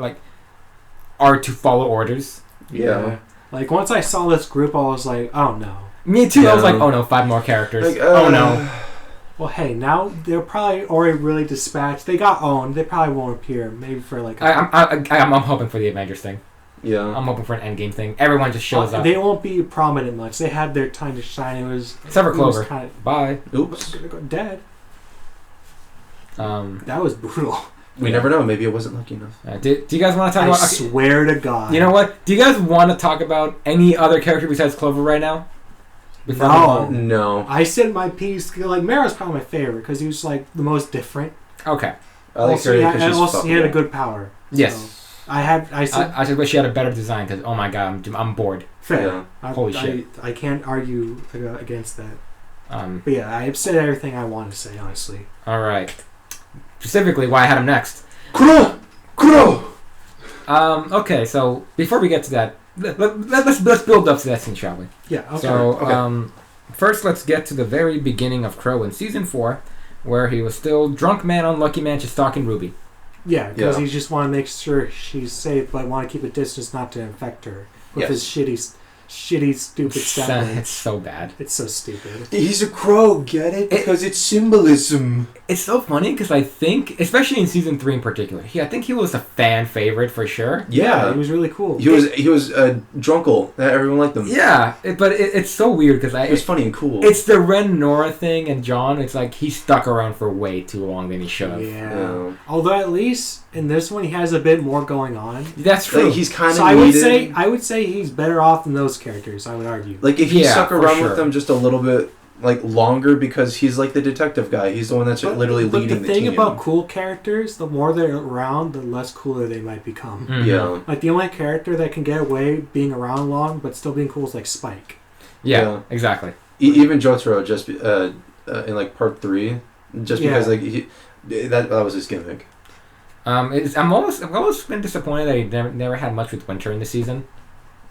to follow orders. Yeah. Like once I saw this group, I was like, oh no. Me too. Yeah. I was like, oh no, 5 more characters. Like, oh no. Well, hey, now they're probably already really dispatched. They got owned. They probably won't appear. Maybe for like. I'm hoping for the Avengers thing. Yeah. I'm hoping for an Endgame thing. Everyone just shows up. They won't be prominent much. They had their time to shine. It was. Except for Clover. Bye. Oops. Gonna go dead. That was brutal. We never know. Maybe it wasn't lucky enough. Do you guys want to talk about? I swear to God. You know what? Do you guys want to talk about any other character besides Clover right now? No. I said my piece. Like Mara's probably my favorite because he was like the most different. Okay. I like her because he had a good power. Yes. So I just wish she had a better design because oh my god, I'm bored. Fair. Yeah. Holy shit. I can't argue against that. But yeah, I've said everything I wanted to say. Honestly. All right. Specifically, why I had him next. Crow. Okay, so before we get to that, let's build up to that scene, shall we? Yeah. Okay. So first, let's get to the very beginning of Crow in season 4, where he was still drunk man, unlucky man, just stalking Ruby. Yeah, because he just want to make sure she's safe, but want to keep a distance not to infect her with his shitty, stupid stuff. It's so bad. It's so stupid. He's a crow, get it? Because it's symbolism. It's so funny because I think, especially in season 3 in particular, I think he was a fan favorite for sure. Yeah, he was really cool. He was a drunkle. Everyone liked him. Yeah, but it's so weird because it was funny and cool. It's the Ren Nora thing and John. It's like he stuck around for way too long than he should have. Yeah. Although at least in this one he has a bit more going on. That's true. Like, he's kind of. So I would say he's better off than those characters. I would argue. Like if he stuck around with them just a little bit like longer because he's like the detective guy. He's the one that's literally leading the team. But the thing about cool characters, the more they're around, the less cooler they might become. Mm-hmm. Yeah. Like the only character that can get away being around long but still being cool is like Spike. Yeah. Exactly. Even Jotaro just in like part 3, just because like that was his gimmick. I've always been disappointed that he never had much with Winter in the season.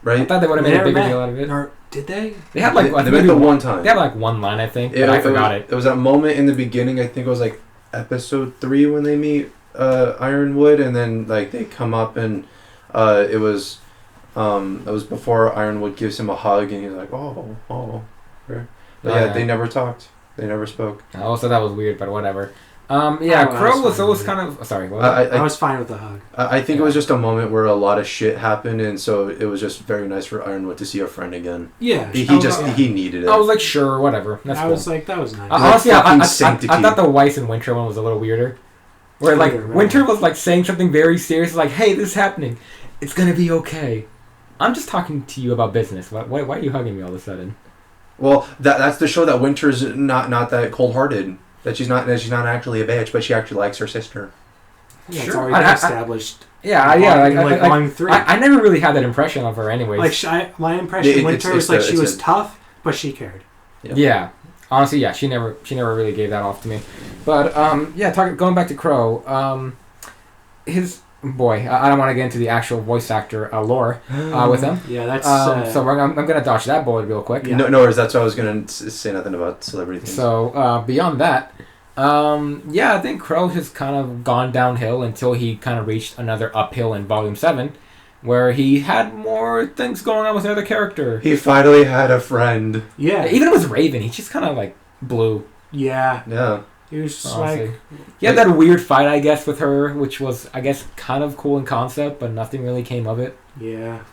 Right? I thought they would have made a bigger deal out of it. Or did they? They had like they met the one time. They had like one line, I think, but I forgot it. It was that moment in the beginning. I think it was like episode 3 when they meet Ironwood, and then like they come up, and it was before Ironwood gives him a hug, and he's like, oh. But they never talked. They never spoke. Also, that was weird, but whatever. Crow was always kind of... Sorry, what was I was fine with the hug. I think it was just a moment where a lot of shit happened, and so it was just very nice for Ironwood to see a friend again. Yeah. He needed it. I was like, sure, whatever. That's cool. was like, that was nice. Honestly, I thought the Weiss and Winter one was a little weirder. Where, like, Winter was, like, saying something very serious, like, hey, this is happening. It's gonna be okay. I'm just talking to you about business. Why are you hugging me all of a sudden? Well, that's the show that Winter's not that cold-hearted. That she's not actually a bitch, but she actually likes her sister. Yeah, it's already been established. Like volume 3. I never really had that impression of her, anyways. Like my impression of Winter was like she was tough, but she cared. Yeah. Honestly, yeah, she never really gave that off to me. But going back to Crow, his boy, I don't want to get into the actual voice actor lore with him. Yeah, that's so I'm gonna dodge that bullet real quick. Yeah. No worries. That's why I was gonna say nothing about celebrity things. So beyond that, I think Crow has kind of gone downhill until he kind of reached another uphill in Volume 7, where he had more things going on with another character. He finally had a friend. Yeah. Even with Raven, he just kind of like blew. Yeah. Yeah. He was just like... He had that weird fight, I guess, with her, which was, I guess, kind of cool in concept, but nothing really came of it. Yeah.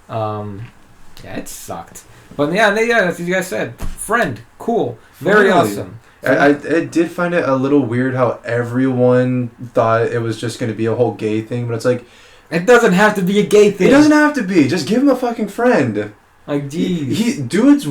It sucked. But as you guys said, friend, cool, very awesome. I did find it a little weird how everyone thought it was just going to be a whole gay thing, but it's like... It doesn't have to be a gay thing. It doesn't have to be. Just give him a fucking friend. Like, geez. Dude's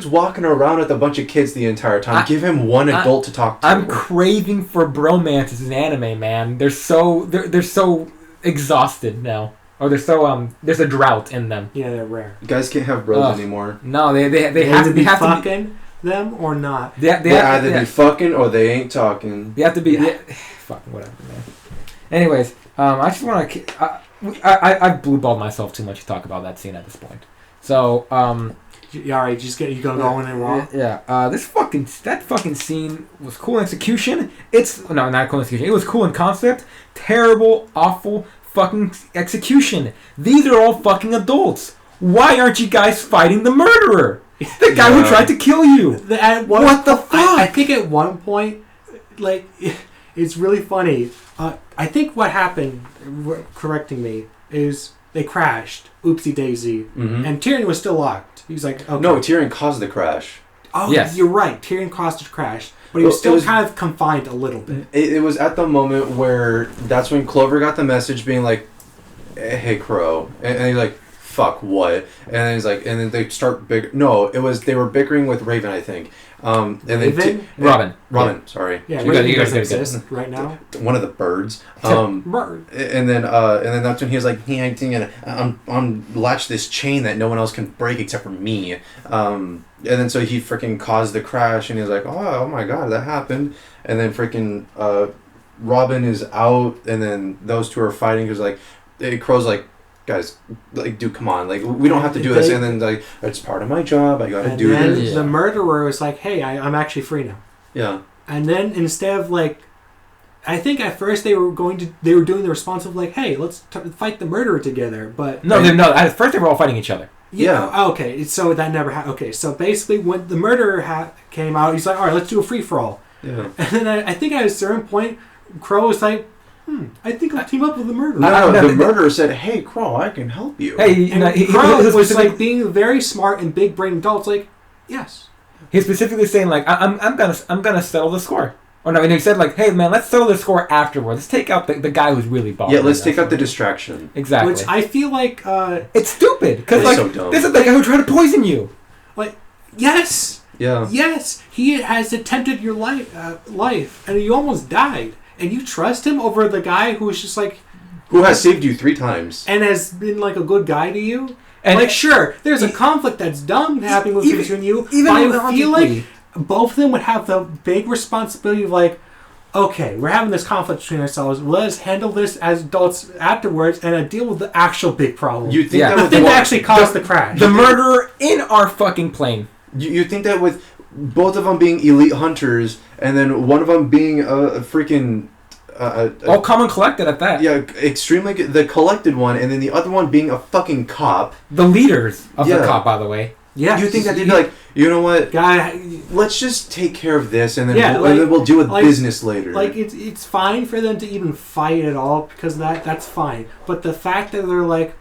walking around with a bunch of kids the entire time. Give him one adult to talk to. I'm craving for bromances in anime, man. They're so exhausted now. Or they're so there's a drought in them. Yeah, they're rare. Guys can't have bros anymore. No, they have to be fucking them or not. They either be fucking or they ain't talking. They have to be fucking whatever, man. Anyways, I just want to I blue-balled myself too much to talk about that scene at this point. So, alright, you gonna go in and wrong? Yeah, that fucking scene was cool in execution. Not cool in execution. It was cool in concept. Terrible, awful fucking execution. These are all fucking adults. Why aren't you guys fighting the murderer? The guy who tried to kill you. What the fuck? I think at one point, like, it's really funny. I think what happened, correcting me, is they crashed. Oopsie daisy. Mm-hmm. And Tyrion was still locked. He was like, okay. No, Tyrion caused the crash. Oh, yes. You're right. Tyrion caused the crash. But he was still kind of confined a little bit. It was at the moment where that's when Clover got the message being like, hey, Crow. And he's like, fuck, what? And then he's like, and then they start they were bickering with Raven, I think. Raven? Robin, sorry. Yeah, Raven doesn't exist right now. One of the birds. Bird. And then that's when he was like, hey, I'm latch this chain that no one else can break except for me. And then so he freaking caused the crash, and he was like, oh my god, that happened. And then freaking Robin is out, and then those two are fighting. Because like, Crow's like, guys, like, dude, come on, like, we don't have to do this. And then like, it's part of my job. I gotta do this. The murderer was like, hey, I'm actually free now. Yeah. And then instead of like, I think at first they were doing the response of like, hey, let's fight the murderer together. But no. At first they were all fighting each other. Yeah. Okay. So that never happened. Okay. So basically, when the murderer came out, he's like, all right, let's do a free for all. Yeah. And then I think at a certain point, Crow was like, I think I'll team up with the murderer. No, the murderer said, hey, Crow, I can help you. Hey, Crow was like being very smart and big brain adults, like, yes. He's specifically saying like, I'm gonna settle the score. Oh no, and he said like, hey man, let's settle the score afterwards. Let's take out the guy who's really bothering. Yeah, let's take out the distraction. Exactly. Which I feel like it's stupid because like so dumb. This is the guy who tried to poison you. Like, yes. Yeah. Yes, he has attempted your life, and you almost died, and you trust him over the guy who's just like, who has saved you 3 times and has been like a good guy to you. And like, sure, there's a conflict that's dumb happening between you. Even but I feel like both of them would have the big responsibility of like, okay, we're having this conflict between ourselves. Let us handle this as adults afterwards and deal with the actual big problem. You think that the thing that actually caused the crash. The murderer in our fucking plane. You think that with both of them being elite hunters and then one of them being a freaking... all calm and collected at that. Yeah, extremely good. The collected one, and then the other one being a fucking cop. The leaders of the cop, by the way. Yeah. You think that they'd be like, you know what? Guy, let's just take care of this, and then, Yeah, and then we'll deal with like- business later. like it's fine for them to even fight at all because that's fine. But the fact that they're like,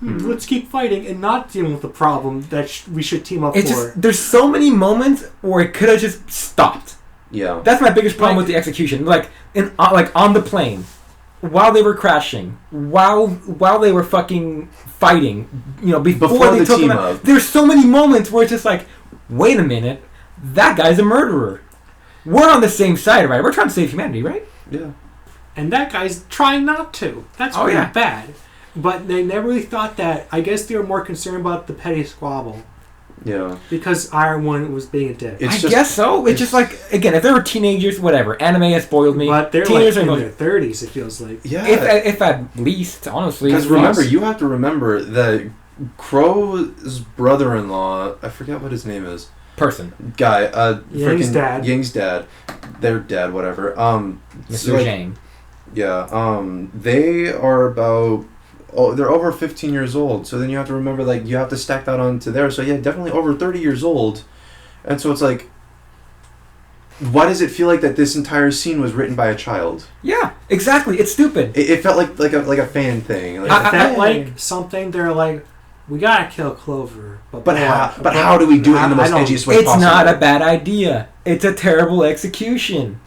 let's keep fighting and not dealing with the problem that we should team up It's for. just, there's so many moments where it could have just stopped. Yeah. That's my biggest problem with the execution. Like on the plane, while they were crashing, while they were fucking fighting, before they the took team them out. up. There's so many moments where it's just like, wait a minute, that guy's a murderer. We're on the same side, right? We're trying to save humanity, right? Yeah. And that guy's trying not to. That's really yeah. bad. But they never really thought that. I guess they were more concerned about the petty squabble. Yeah. Because Iron One was being a dick. It's I just- guess so. It's just like, again, if they were teenagers, whatever. Anime has spoiled me. But they're teenagers like in are their 30s, it feels like. Yeah. if at least, honestly. Because remember, you have to remember that Crow's brother-in-law, I forget what his name is. Person. Guy, Yang's freaking dad. Yang's dad. Their dad, whatever. Mr. so, like, Zhang. Yeah. They are about... Oh, they're over 15 years old. So then you have to remember, like, you have to stack that onto there. So yeah, definitely over 30 years old. And so it's like, why does it feel like that this entire scene was written by a child? Yeah, exactly. It's stupid. It felt like a fan thing. Like, It felt like something they're like, we gotta kill Clover. but how do we do it in the most edgiest way It's possible? not a bad idea. It's a terrible execution.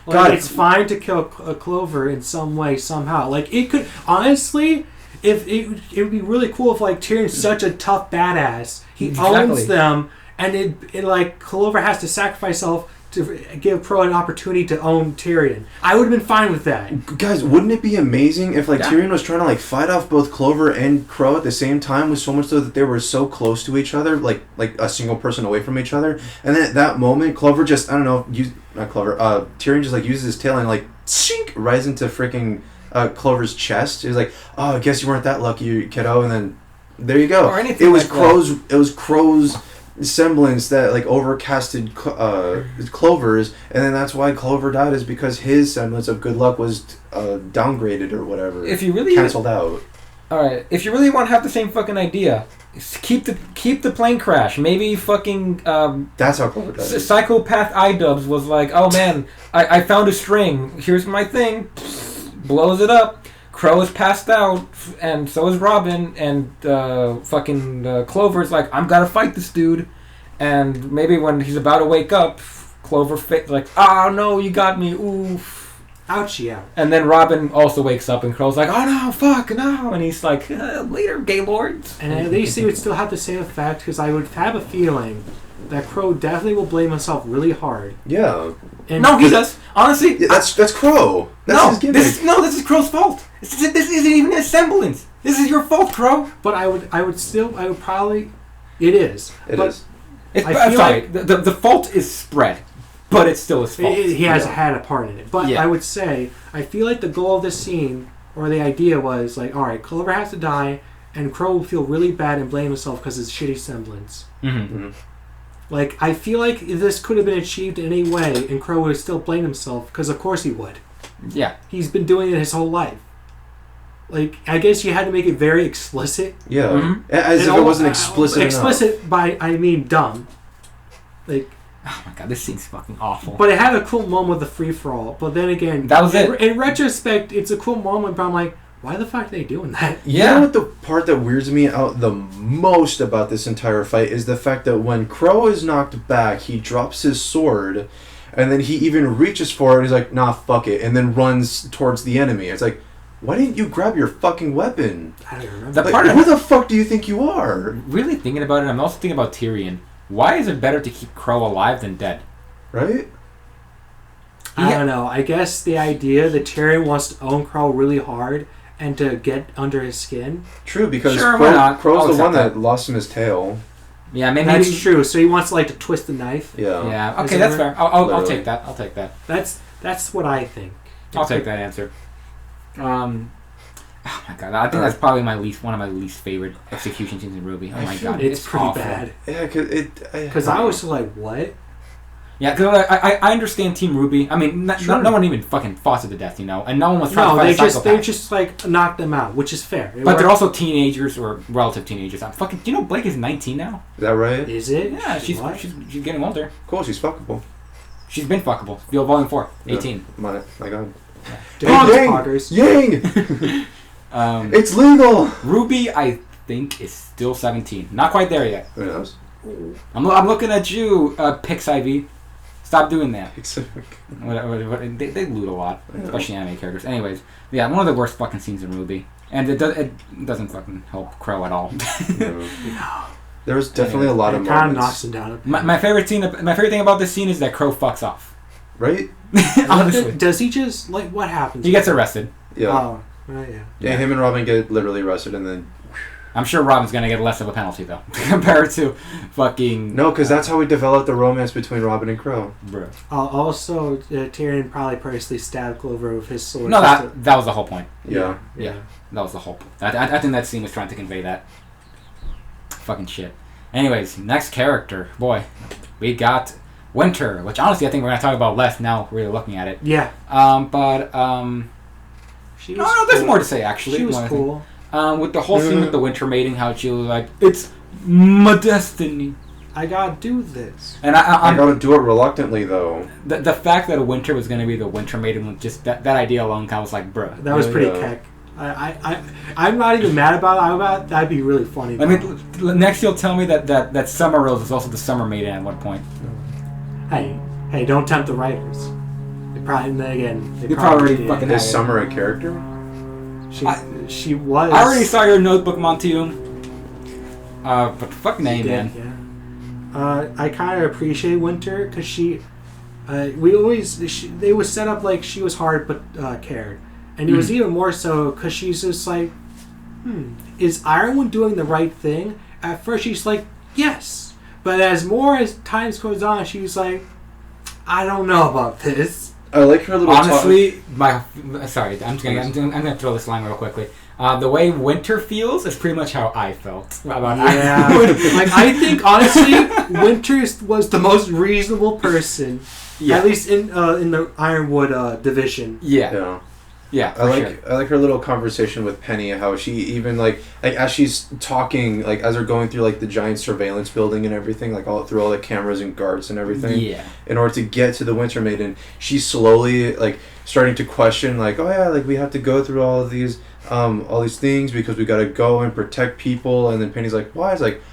Like, God. it's fine to kill a Clover in some way, somehow. Like, it could, honestly, if it would be really cool if, like, Tyrion's such a tough badass. He owns them, and it like, Clover has to sacrifice herself to give Crow an opportunity to own Tyrion. I would have been fine with that. Guys, wouldn't it be amazing if Tyrion was trying to fight off both Clover and Crow at the same time, with so much so that they were so close to each other, like a single person away from each other, and then at that moment Clover just Tyrion just uses his tail and shink, rides into freaking Clover's chest. He was like, "Oh, I guess you weren't that lucky, kiddo," and then there you go. Or anything It was like Crow's. It was Crow's semblance that overcasted Clover's, and then that's why Clover died, is because his semblance of good luck was downgraded or whatever. If you really canceled out. All right, if you really want to have the same fucking idea, keep the plane crash. Maybe fucking That's how Clover died. psychopath iDubbbz was like, oh man, I found a string. Here's my thing. Blows it up. Crow is passed out, and so is Robin, and Clover's like, I'm gotta fight this dude. And maybe when he's about to wake up, Clover oh no, you got me, oof. Ouchie out. And then Robin also wakes up, and Crow's like, oh no, fuck, no. And he's like, later, Gaylords. And at least he would still have the same effect, because I would have a feeling that Crow definitely will blame himself really hard. Yeah. And No, he does. Honestly, Yeah, that's Crow. That's his gimmick. This is Crow's fault. This isn't even a semblance. This is your fault, Crow. But I would probably... It is. It is. I'm sorry. The fault is spread, but it's still his fault. He has had a part in it. But Yeah. I would say, I feel like the goal of this scene, or the idea was, alright, Clover has to die, and Crow will feel really bad and blame himself because of his shitty semblance. Mm-hmm. I feel like this could have been achieved in any way, and Crow would still blame himself, because of course he would. Yeah. He's been doing it his whole life. I guess you had to make it very explicit. Yeah. Mhm. As if it wasn't explicit enough. Explicit by, I mean, dumb. Oh my god, this scene's fucking awful. But it had a cool moment with the free-for-all. But then again... That was it. In retrospect, it's a cool moment, but I'm like, why the fuck are they doing that? You know what the part that weirds me out the most about this entire fight is the fact that when Crow is knocked back, he drops his sword, and then he even reaches for it, and he's like, nah, fuck it, and then runs towards the enemy. It's like, why didn't you grab your fucking weapon? I don't remember. Who the fuck do you think you are? Really thinking about it, I'm also thinking about Tyrion. why is it better to keep Crow alive than dead? Right? I don't know. I guess the idea that Tyrion wants to own Crow really hard and to get under his skin. True, because Sure, why not? Crow's I'll the one accept that lost him his tail. Yeah, maybe That's true. So he wants to twist the knife. Yeah. Yeah. Is Okay, it that's right? fair. I'll Literally. take that. I'll take that. That's what I think. I'll take that answer. Oh my god, I think that's probably one of my least favorite execution scenes in RWBY. Oh my god, It's pretty awful. bad. Yeah, Because I was like, what? Yeah, because I understand Team RWBY. I mean, no one even fucking fought to the death, and no one was trying to fight a psychopath. they just knocked them out, which is fair. But they're also teenagers or relative teenagers. I'm fucking. Do you know Blake is 19 now? Is that right? Is it? Yeah, she's getting older. Cool, she's fuckable. She's been fuckable. Volume 4, 18. My god. Yang! It's legal! RWBY, I think, is still 17. Not quite there yet. Who knows? I'm looking at you, Pix IV. Stop doing that. They loot a lot, especially anime characters. Anyways, yeah, one of the worst fucking scenes in RWBY. And it doesn't fucking help Crow at all. There was definitely a lot of moments. It kind of knocks him down. My favorite thing about this scene is that Crow fucks off. Right? Honestly. Does he just, what happens? He gets arrested. Yeah. Oh, right, yeah. Yeah, him and Robin get literally arrested and then... I'm sure Robin's gonna get less of a penalty, though, compared to fucking... No, because that's how we developed the romance between Robin and Crow. Bro. Also, Tyrion probably personally stabbed Clover with his sword. No, that was the whole point. Yeah. Yeah. That was the whole point. I think that scene was trying to convey that. Fucking shit. Anyways, next character. Boy, we got Winter, which honestly I think we're going to talk about less now really looking at it. Yeah. She was there's more to say, actually. She was cool. With the whole scene with the Winter mating, how she was like, it's my destiny. I gotta do this. And I gotta do it reluctantly, though. The fact that a Winter was going to be the Winter maiden, just that idea alone kind of was like, bruh. That was pretty keck. I'm not even mad about it. That'd be really funny. I mean, next you'll tell me that Summer Rose is also the Summer Maiden at one point. Hey, don't tempt the writers. They probably fucking is Summer a character? She was. I already saw your notebook, Montium. But fuck name, man. Yeah. I kind of appreciate Winter because they was set up like she was hard but cared. And it was even more so because she's just like, is Ironwood doing the right thing? At first she's like, yes. But as time goes on, she's like, I don't know about this. I like her little... Honestly, sorry, I'm gonna throw this line real quickly. The way Winter feels is pretty much how I felt about Ironwood. I think, honestly, Winter was the most reasonable person. Yeah. At least in the Ironwood division. Yeah. Yeah, I like her little conversation with Penny, how she even as she's talking, as they're going through the giant surveillance building and everything, through all the cameras and guards and everything. Yeah. In order to get to the Winter Maiden, she's slowly starting to question we have to go through all these things because we got to go and protect people. And then Penny's like, why? It's like,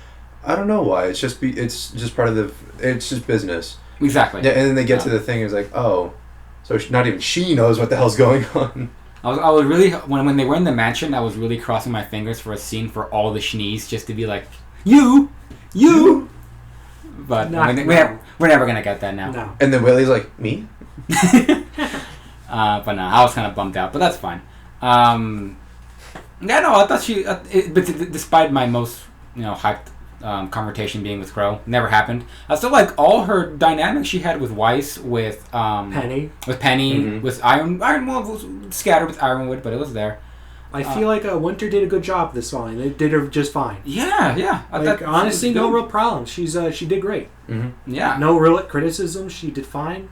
I don't know why. It's just part of it's just business. Exactly. Yeah, and then they get to the thing. It's like, oh. So not even she knows what the hell's going on. I was really when they were in the mansion, I was really crossing my fingers for a scene for all the Shnees just to be like, you. But we're never gonna get that now. No. And then Willie's like, me. But no, I was kind of bummed out, but that's fine. I thought she. But despite my most hyped confrontation being with Crow, never happened. I still like all her dynamics she had with Weiss, with Penny, mm-hmm. with Ironwood was scattered with Ironwood, but it was there. I feel like Winter did a good job this line. They did her just fine. Yeah. Honestly, no real problems. She did great. Mm-hmm. Yeah. No real criticism. She did fine.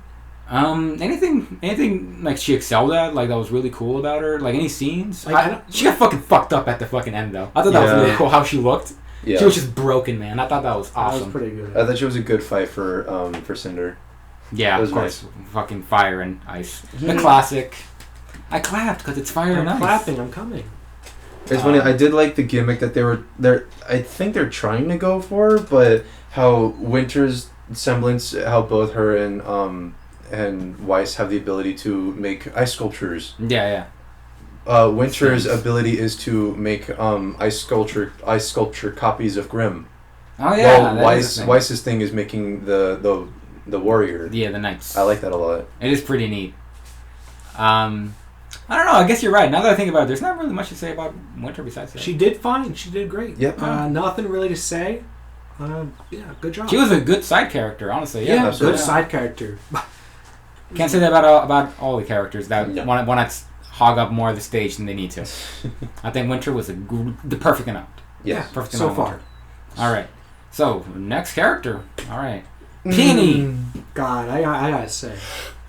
Anything she excelled at, that was really cool about her, any scenes. She got fucking fucked up at the fucking end though. I thought that was really cool how she looked. Yeah. She was just broken, man. I thought that was awesome. That was pretty good. I thought she was a good fight for Cinder. Yeah, of course. Nice. Fucking fire and ice. The classic. I clapped because it's fire and ice. I'm clapping. I'm coming. It's funny. I did like the gimmick that they're. I think they're trying to go for, but how Winter's semblance, how both her and Weiss have the ability to make ice sculptures. Yeah. Winter's ability is to make ice sculpture copies of Grimm. Oh yeah. Well, Weiss's thing is making the warrior. Yeah, the knights. I like that a lot. It is pretty neat. I don't know. I guess you're right. Now that I think about it, there's not really much to say about Winter besides that. She did fine. She did great. Yep. Nothing really to say. Yeah, good job. She was a good side character, honestly. Yeah, good side character. Can't say that about all the characters that want to hog up more of the stage than they need to. I think Winter was the perfect amount. Yeah, perfect so amount. far. Winter. All right. So next character. All right. Penny. God, I gotta say.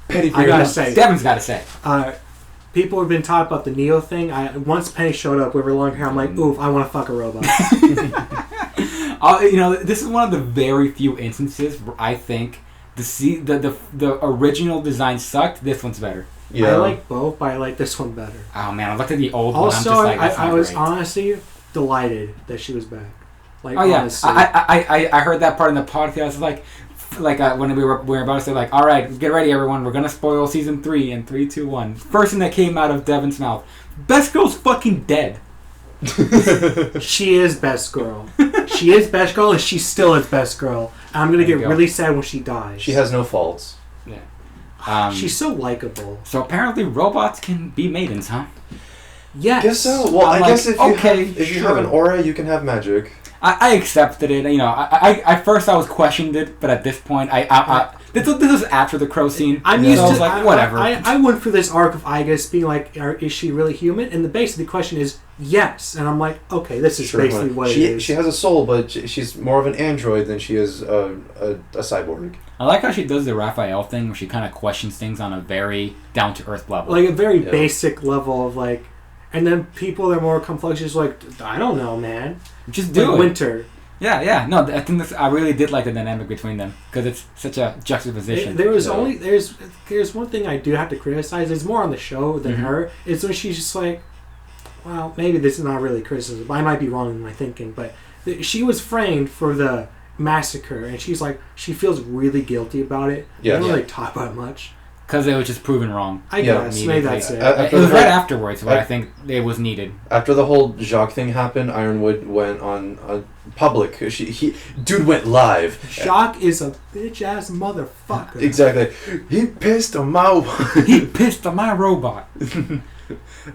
Penny. I gotta say. Devin's gotta say. People have been talking about the Neo thing. Once Penny showed up with her long hair, I'm like, oof, I want to fuck a robot. This is one of the very few instances where I think the original design sucked. This one's better. Yeah. I like both, but I like this one better. Oh man, I looked at the old one. I'm just like, I was honestly delighted that she was back. Like, honestly. I heard that part in the podcast. I was like when we were about to say like, all right, get ready everyone, we're gonna spoil season 3 in 3, 2, 1. First thing that came out of Devin's mouth: Best Girl's fucking dead. She is Best Girl. She is Best Girl, and she still is Best Girl. I'm gonna get really sad when she dies. She has no faults. Yeah. She's so likable. So apparently robots can be maidens, huh? Yes. Guess so. Well, I guess if you have an aura, you can have magic. I accepted it. I at first I was questioned it, but at this point, this was after the crow scene. I'm used to, I was like, whatever. I went for this arc of Igus being like, is she really human? And the base of the question is yes. And I'm like, okay, this is basically what it is. She has a soul, but she's more of an android than she is a cyborg. I like how she does the Raphael thing, where she kind of questions things on a very down to earth level, like a very basic level of like. And then people that are more complex just like, I don't know, man. Just do it. Winter. Yeah. No, I think I really did like the dynamic between them because it's such a juxtaposition. There's one thing I do have to criticize. It's more on the show than her. It's when she's just like, well, maybe this is not really criticism. I might be wrong in my thinking, but she was framed for the massacre, and she's like, she feels really guilty about it. Yeah. They don't really talk about it much. Because it was just proven wrong. I guess. Maybe that's it. It was right afterwards where I think it was needed. After the whole Jacques thing happened, Ironwood went on public. Dude went live. Jacques is a bitch-ass motherfucker. Exactly. He pissed on my... He pissed on my robot.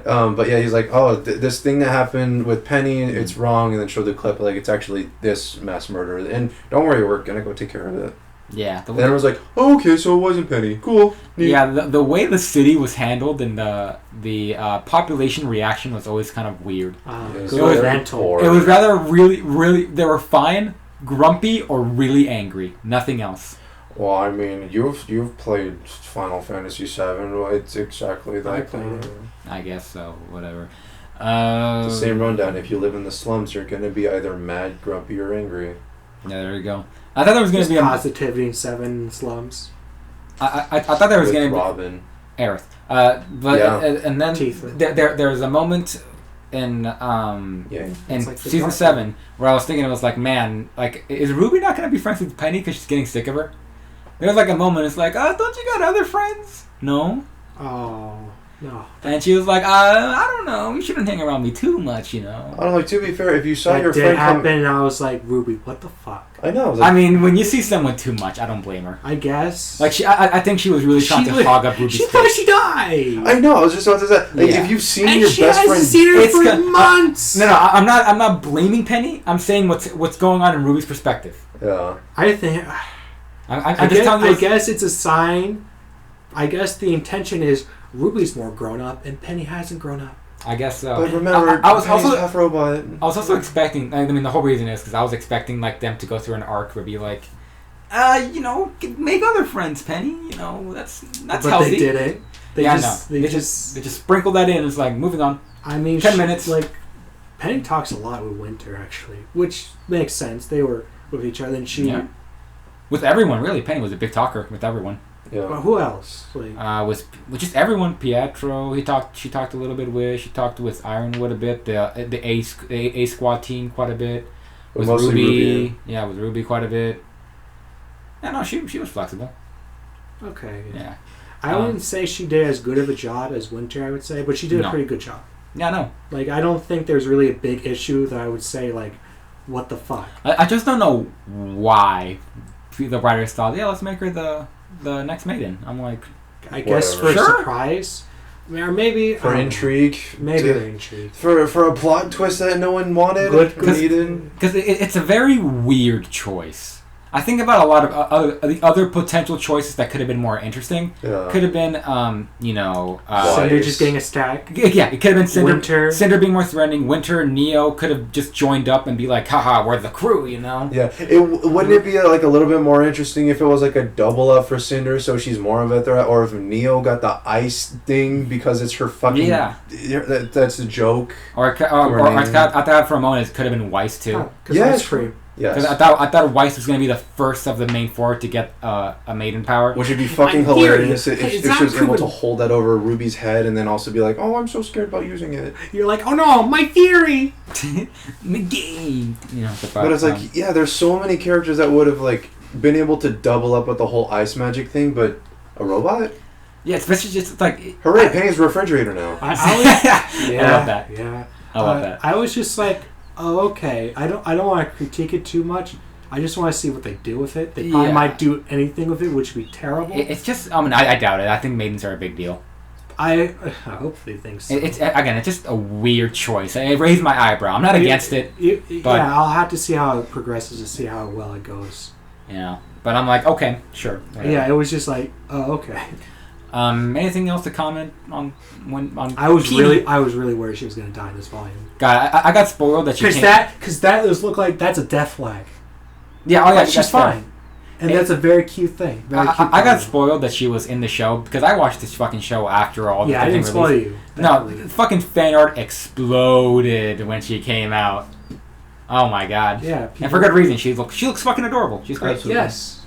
But yeah, he's like, oh, this thing that happened with Penny, it's wrong, and then showed the clip, like, it's actually this mass murder. And don't worry, we're going to go take care of it. Yeah. Then everyone's like, oh, okay, so it wasn't Penny. Cool. Neat. Yeah, the way the city was handled and the population reaction was always kind of weird. It was rather really, they were fine, grumpy, or really angry. Nothing else. Well, I mean, you've played Final Fantasy VII. It's exactly that. I guess so. Whatever. The same rundown. If you live in the slums, you're going to be either mad, grumpy, or angry. Yeah, there you go. I thought there was going to be positivity in 7 slums. I thought there was going to be Robin, Aerith, and then Tifa. there was a moment in like season 7 where I was thinking, it was like, man, like, is Ruby not going to be friends with Penny because she's getting sick of her? There was like a moment. It's like, oh, don't you got other friends? No. Oh. No. And she was like, I don't know. You shouldn't hang around me too much, I don't know. Like, to be fair, if you saw your friend happen, and I was like, Ruby, what the fuck? I know. I mean, when you see someone too much, I don't blame her. I guess. Like, I think she was really trying to hog up Ruby's She thought she died. I know. I was just about to say, like, if you've seen your best friend, seen her for months. No, I'm not blaming Penny. I'm saying what's going on in Ruby's perspective. Yeah. I think. I guess it's a sign. I guess the intention is Ruby's more grown up and Penny hasn't grown up. I guess so. But remember, I was also half robot. I was also expecting. I mean, the whole reason is because I was expecting like them to go through an arc where be like, make other friends, Penny. That's but healthy. They didn't. They just sprinkled that in. It's like moving on. I mean, 10 minutes. Like, Penny talks a lot with Winter actually, which makes sense. They were with each other, and she with everyone really. Penny was a big talker with everyone. Yeah. But who else? Like, was just everyone. Pietro. She talked a little bit with. She talked with Ironwood a bit. The A Squad team quite a bit. With Ruby. Yeah, with Ruby quite a bit. Yeah, no, she was flexible. Okay. Yeah. I wouldn't say she did as good of a job as Winter, I would say, but she did a pretty good job. Yeah, no. Like, I don't think there's really a big issue that I would say, like, what the fuck? I just don't know why the writers thought, yeah, let's make her the next maiden. I'm like, I guess for a surprise, or maybe for intrigue. Maybe they're intrigued for a plot twist that no one wanted. Because it's a very weird choice. I think about a lot of the other potential choices that could have been more interesting. Yeah. Could have been, Cinder just getting a stack. Yeah, it could have been Winter. Cinder being more threatening. Winter and Neo could have just joined up and be like, haha, we're the crew, you know? Yeah. Wouldn't it be like a little bit more interesting if it was like a double up for Cinder, so she's more of a threat, or if Neo got the ice thing because it's her fucking... Yeah. That's a joke. Or I thought for a moment it could have been Weiss, too. Ice cream. Yes. Because I thought Weiss was going to be the first of the main four to get a maiden power. Which would be fucking hilarious if she was able to hold that over Ruby's head and then also be like, oh, I'm so scared about using it. You're like, oh no, my theory! Negate! You know, but it's like, yeah, there's so many characters that would have like been able to double up with the whole ice magic thing, but a robot? Yeah, especially just like... Hooray, Penny's a refrigerator now. I love that. Yeah. I love that. I was just like... Oh, okay. I don't want to critique it too much. I just want to see what they do with it. They probably might do anything with it, which would be terrible. It's just, I doubt it. I think maidens are a big deal. I hope they think so. It's just a weird choice. It raised my eyebrow. I'm not against it. But yeah, I'll have to see how it progresses to see how well it goes. Yeah, but I'm like, okay, sure. Whatever. Yeah, it was just like, oh, okay. Anything else to comment on I was really worried she was going to die in this volume. God, I got spoiled that she because that does look like that's a death flag. Yeah, oh yeah, she's fine, and that's a very cute thing. I got spoiled that she was in the show because I watched this fucking show after all. Yeah, I didn't spoil you. No, fucking fan art exploded when she came out. Oh my god. Yeah, and for good reason. She looks fucking adorable. She's great. Absolutely. Yes.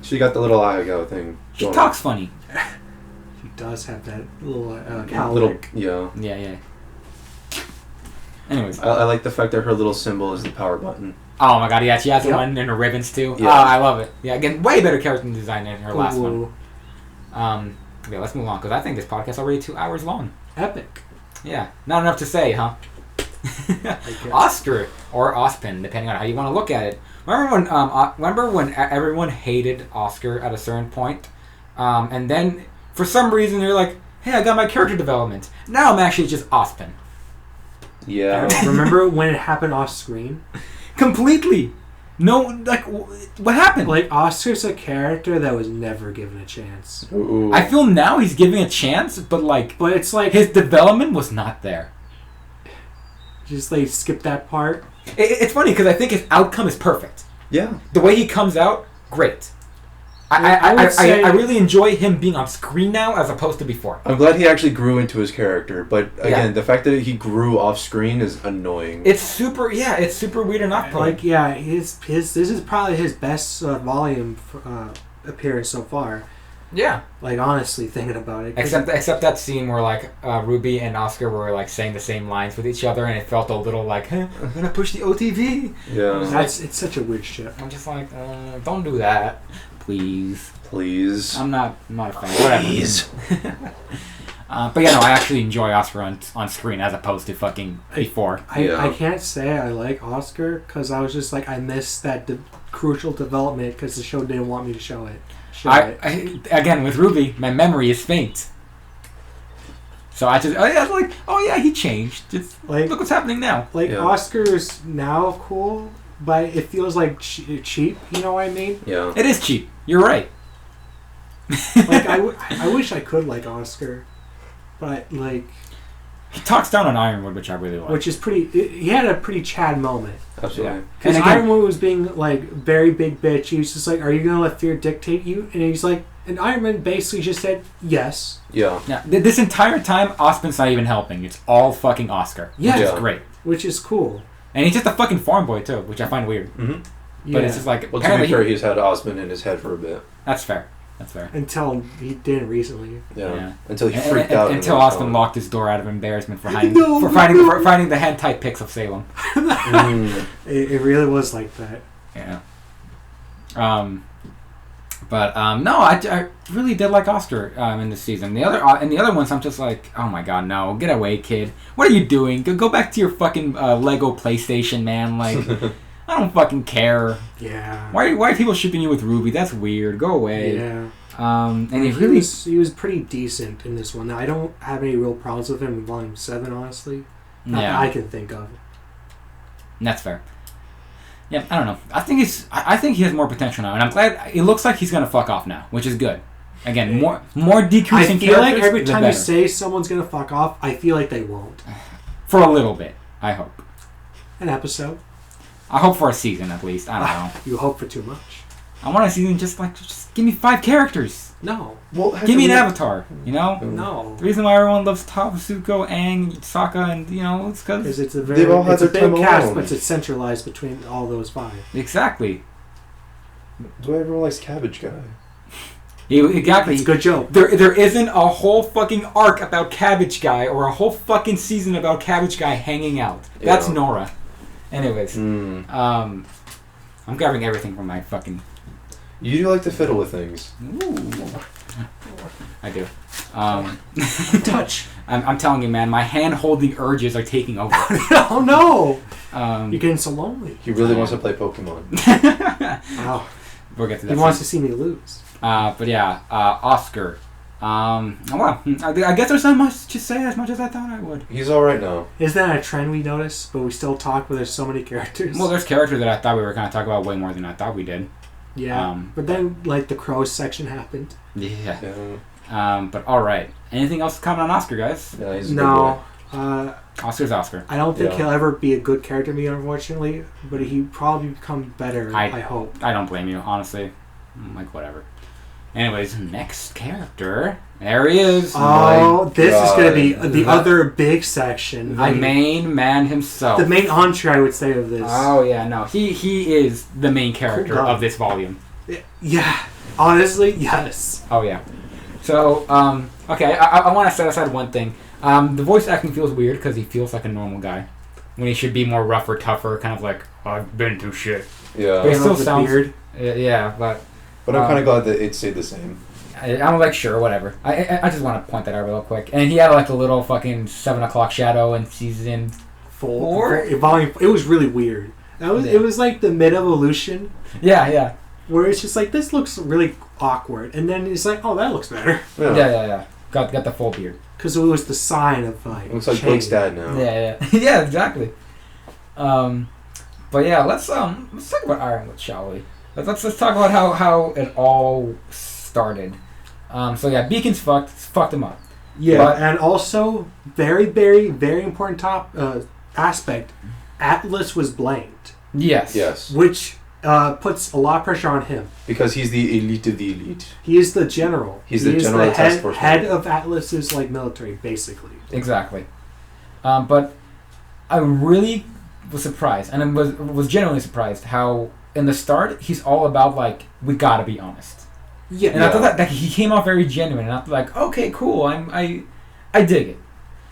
She got the little eye thing. She talks funny. She does have that little yeah. Anyways, I like the fact that her little symbol is the power button. Oh my god, yeah, she has the one in her ribbons too. Yeah. Oh, I love it. Yeah, again, way better character design than her last one. Okay, let's move on because I think this podcast is already 2 hours long. Epic. Yeah, not enough to say, huh? Oscar or Ospin, depending on how you want to look at it. Remember when everyone hated Oscar at a certain point, and then for some reason they're like, "Hey, I got my character development. Now I'm actually just Ospin." Yeah. Remember when it happened off screen? Completely. No, like, what happened? Like, Oscar's a character that was never given a chance. Ooh. I feel now he's giving a chance, but it's like his development was not there. Just like skip that part. It's funny because I think his outcome is perfect. Yeah. The way he comes out, great. I really enjoy him being on screen now as opposed to before. I'm glad he actually grew into his character, but again, the fact that he grew off screen is annoying. It's super weird and off-putting. Like, yeah, his this is probably his best volume appearance so far. Yeah. Like, honestly, thinking about it. Except that scene where like RWBY and Oscar were like saying the same lines with each other, and it felt a little like, hey, I'm gonna push the OTV. Yeah. It's such a weird shit. I'm just like, don't do that. Please. I'm not a fan. Please. Whatever. But yeah, no, I actually enjoy Oscar on screen as opposed to fucking before. I can't say I like Oscar because I was just like, I missed that crucial development because the show didn't want me to show it. Again, with RWBY, my memory is faint. So I just, he changed. Just look what's happening now. Oscar's now cool, but it feels like cheap. You know what I mean? Yeah. It is cheap. You're right. I wish I could like Oscar, but like... He talks down on Ironwood, which I really like. Which is pretty... He had a pretty Chad moment. Absolutely. Because Ironwood was being, like, very big bitch. He was just like, are you going to let fear dictate you? And he's like... And Iron Man basically just said, yes. Yeah. Now, this entire time, Ospin's not even helping. It's all fucking Oscar. Yeah. Which is great. Which is cool. And he's just a fucking farm boy, too, which I find weird. Mm-hmm. But it's just like... Well, to be fair, he's had Osmond in his head for a bit. That's fair. Until he didn't recently. Yeah. Until he freaked out. Until Austin locked his door out of embarrassment for finding the hentai pics of Salem. It really was like that. Yeah. But no, I really did like Oscar in this season. The other ones, I'm just like, oh my god, no, get away, kid. What are you doing? Go back to your fucking Lego PlayStation, man. Like, I don't fucking care. Yeah. Why are people shipping you with RWBY? That's weird. Go away. Yeah. And he was pretty decent in this one. Now, I don't have any real problems with him in Volume 7, honestly. Not that I can think of. That's fair. Yeah, I don't know. I think he has more potential now, and I'm glad. It looks like he's gonna fuck off now, which is good. Again, more decreasing characters. I feel like every time you say someone's gonna fuck off, I feel like they won't. For a little bit, I hope. An episode. I hope for a season at least. I don't know. You hope for too much. I want a season just give me 5 characters. No. Well, give me an avatar. You know. No. The reason why everyone loves Tasuko, Aang, Sokka, and it's because it's a very it's a big cast, but it's centralized between all those 5. Exactly. That's why everyone likes Cabbage Guy. Exactly. It's a good joke. There isn't a whole fucking arc about Cabbage Guy or a whole fucking season about Cabbage Guy hanging out. That's Nora. Anyways, I'm grabbing everything from my fucking. You do like to fiddle with things. Ooh. I do. Touch. I'm telling you, man, my hand-holding urges are taking over. Oh no! You're getting so lonely. He really wants to play Pokemon. Wow. We'll get to that. He wants to see me lose. But yeah, Oscar. Well, I guess there's not much to say as much as I thought I would. He's alright now. Is that a trend we notice, but we still talk where there's so many characters? Well, there's characters that I thought we were going to talk about way more than I thought we did. Yeah, but then, like, the Crows section happened. Yeah. But alright. Anything else to comment on Oscar, guys? Yeah, he's a good boy. Oscar's Oscar. I don't think he'll ever be a good character to me, unfortunately, but he probably become better, I hope. I don't blame you, honestly. Like, whatever. Anyways, next character. There he is. Oh, this is going to be the other big section. The main man himself. The main entree, I would say, of this. Oh, yeah, no. He is the main character of this volume. Yeah. Honestly, yes. Oh, yeah. So, okay, I want to set aside one thing. The voice acting feels weird because he feels like a normal guy. When he should be more rougher, tougher, kind of like, I've been through shit. Yeah. But it still sounds weird. Yeah, but I'm kind of glad that it stayed the same. I'm like, sure, whatever. I just want to point that out real quick. And he had like a little fucking 7 o'clock shadow in season 4. Volume. It was really weird. It was like the mid-evolution. Yeah. Where it's just like, this looks really awkward. And then it's like, oh, that looks better. Yeah. Got the full beard. Because it was the sign of like. It looks like Blake's dad now. Yeah. Yeah, exactly. But yeah, let's talk about Ironwood, shall we? Let's talk about how it all started. So yeah, Beacon's fucked him up. Yeah, and also very, very, very important aspect. Atlas was blamed. Yes. Which puts a lot of pressure on him because he's the elite of the elite. He is the general. He's the general task force head of Atlas's like military, basically. Exactly. But I really was surprised, and I was genuinely surprised how in the start he's all about like, we gotta be honest. Yeah. And I thought that he came off very genuine, and I thought like, okay, cool, I dig it.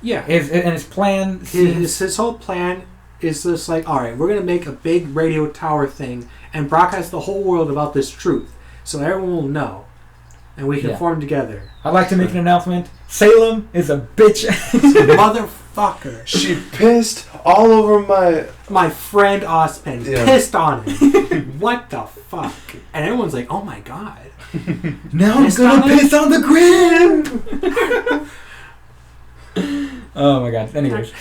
Yeah. His plan. His whole plan is just like, all right, we're gonna make a big radio tower thing and broadcast the whole world about this truth, so everyone will know, and we can form together. I'd like to make an announcement. Salem is a bitch. Motherfucker. She pissed all over my friend Ospen. Pissed on him. What the fuck? And everyone's like, oh my god. Now I'm gonna piss on the grid. Oh my god. Anyways.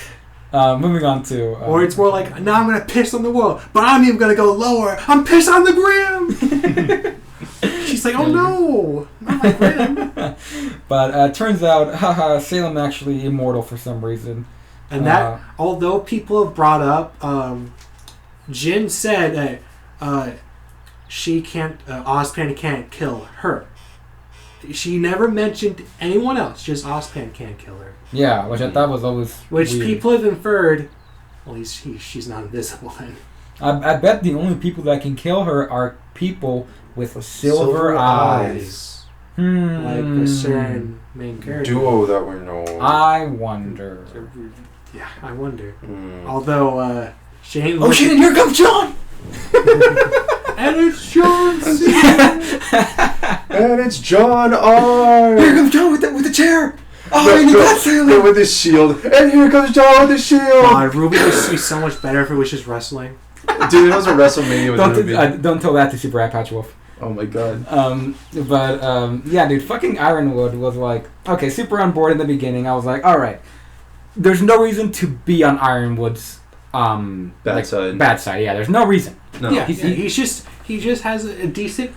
Moving on to... or it's more like, now I'm going to piss on the world, but I'm even going to go lower. I'm piss on the grim! She's like, oh no! Not my grim. But turns out, Salem actually immortal for some reason. And that, although people have brought up, Jin said that she can't, Ozpan can't kill her. She never mentioned anyone else, just Ozpan can't kill her. Yeah, which I thought was always which weird. People have inferred, well, she's not invisible then. I bet the only people that can kill her are people with silver eyes. Like a certain main character. Duo that we know. I wonder. Yeah, I wonder. Although, she ain't oh shit, and here comes John! And it's John Cena! And it's John R. Here comes John with the chair. Oh, and you got Salem with his shield. And here comes John with his shield. God, RWBY would be so much better if it was just wrestling. Dude, it was a WrestleMania with RWBY. Don't tell that to Super Rat Patch Wolf. Oh my god. Yeah, dude, fucking Ironwood was like, okay, super on board in the beginning. I was like, all right, there's no reason to be on Ironwood's bad side. Bad side, yeah. There's no reason. No. Yeah, he just has a decent.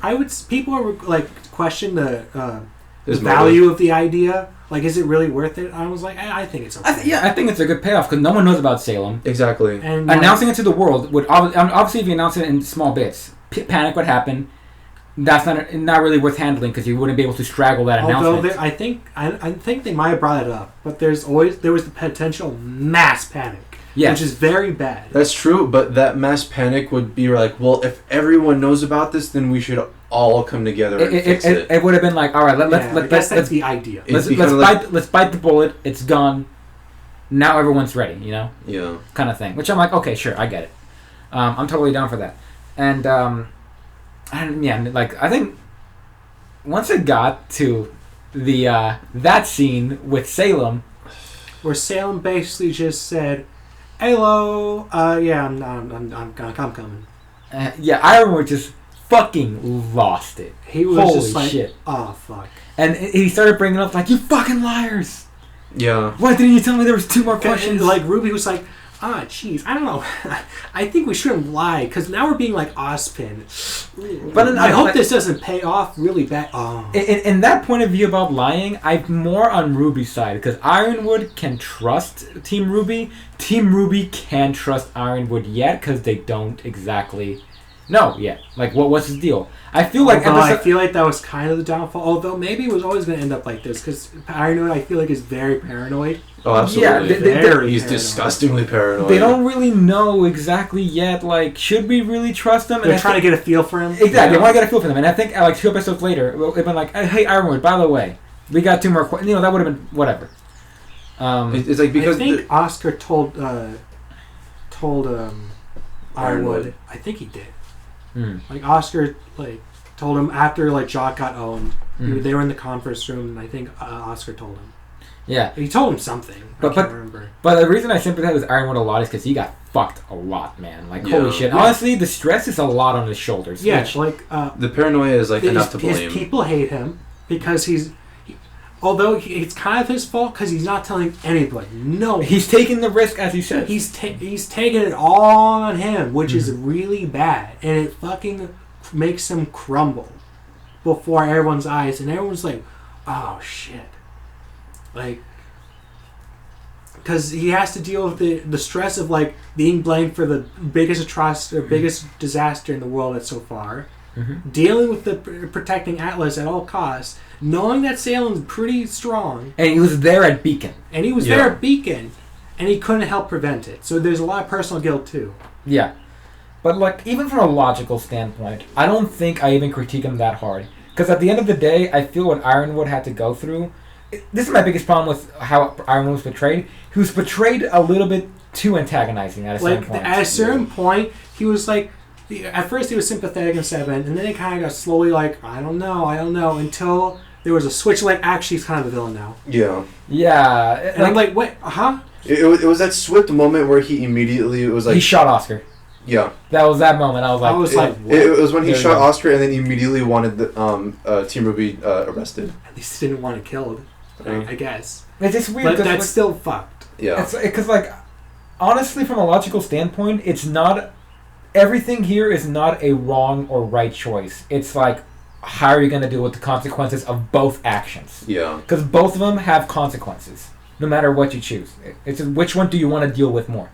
People are like question the value of the idea. Like, is it really worth it? I was like, I think it's okay. I think it's a good payoff because no one knows about Salem. Exactly. And announcing it to the world would obviously if you announce it in small bits, panic would happen. That's not really worth handling because you wouldn't be able to straggle that announcement. Although I think they might have brought it up, but there was the potential mass panic, which is very bad. That's true, but that mass panic would be like, well, if everyone knows about this, then we should all come together and fix it. It would have been like, all right, let's that's the idea. Let's bite the bullet. It's gone. Now everyone's ready, you know? Yeah. Kind of thing. Which I'm like, okay, sure, I get it. I'm totally down for that. And I think once it got to the that scene with Salem, where Salem basically just said, "Hello, I'm coming." Ironwood just fucking lost it. He was Holy just like, shit. "Oh fuck!" And he started bringing up like, "You fucking liars! Yeah. Why didn't you tell me there was 2 more questions?" And, like RWBY was like, jeez, I don't know. I think we shouldn't lie because now we're being like Ozpin. But I hope this doesn't pay off really bad. In that point of view about lying, I'm more on RWBY's side because Ironwood can trust Team RWBY. Team RWBY can't trust Ironwood yet because they don't exactly know yet. Like, what's his deal? I feel like that was kind of the downfall. Although maybe it was always going to end up like this because Ironwood, I feel like, is very paranoid. Oh, absolutely. Yeah, he's disgustingly paranoid. They don't really know exactly yet. Like, should we really trust him? They're trying to get a feel for him. Exactly, they want to get a feel for them. And I think like 2 episodes later, they've been like, "Hey, Ironwood, by the way, we got 2 more questions." You know, that would have been whatever. It's like because I think Oscar told Ironwood. I think he did. Like Oscar told him after Jock got owned. They were in the conference room, and I think Oscar told him. Yeah, he told him something. I can't remember. But the reason I sympathize with Ironwood a lot is because he got fucked a lot, man. Like holy shit. Yeah. Honestly, the stress is a lot on his shoulders. Yeah, the paranoia is enough to blame. His people hate him because although it's kind of his fault because he's not telling anybody. No, he's taking the risk, as he said. He's taking it all on him, which is really bad, and it fucking makes him crumble before everyone's eyes, and everyone's like, "Oh shit!" Like, because he has to deal with the stress of being blamed for the biggest atrocity or biggest disaster in the world so far. Dealing with the protecting Atlas at all costs, knowing that Salem's pretty strong, and he was there at Beacon, and he couldn't help prevent it. So there's a lot of personal guilt too. Yeah, but even from a logical standpoint, I don't think I even critique him that hard because at the end of the day, I feel what Ironwood had to go through. This is my biggest problem with how Ironwood was portrayed. He was portrayed a little bit too antagonizing at a certain point. At a certain point, he was like. At first he was sympathetic in 7, and then it kind of got slowly I don't know, until there was a switch, actually he's kind of a villain now. Yeah. Yeah. And I'm like, what? Huh? It was that swift moment where he immediately, it was like... He shot Oscar. Yeah. That was that moment. I was like... It was when he shot Oscar and then immediately wanted the Team RWBY arrested. At least he didn't want it killed, I guess. It's just weird. But that's still fucked. Yeah. Because, honestly, from a logical standpoint, it's not... Everything here is not a wrong or right choice. It's how are you going to deal with the consequences of both actions? Yeah. Because both of them have consequences, no matter what you choose. It's just, which one do you want to deal with more?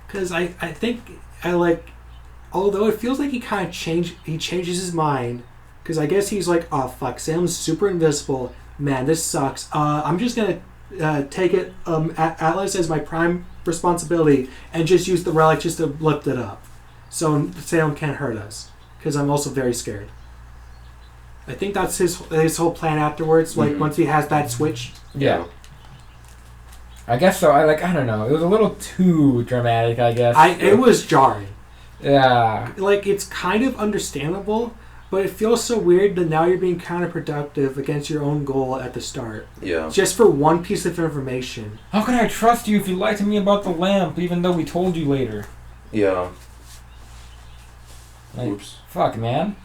Because I think although it feels like he kind of changes his mind. Because I guess he's like, oh fuck, Sam's super invisible. Man, this sucks. I'm just going to take it Atlas as my prime responsibility and just use the relic just to lift it up. So Salem can't hurt us, because I'm also very scared. I think that's his whole plan afterwards. Once he has that switch. Yeah. I guess so. I don't know. It was a little too dramatic. I guess it was jarring. Yeah. It's kind of understandable, But it feels so weird that now you're being counterproductive against your own goal at the start. Yeah. Just for one piece of information. How can I trust you if you lied to me about the lamp, even though we told you later? Yeah. Like, Oops. fuck, man.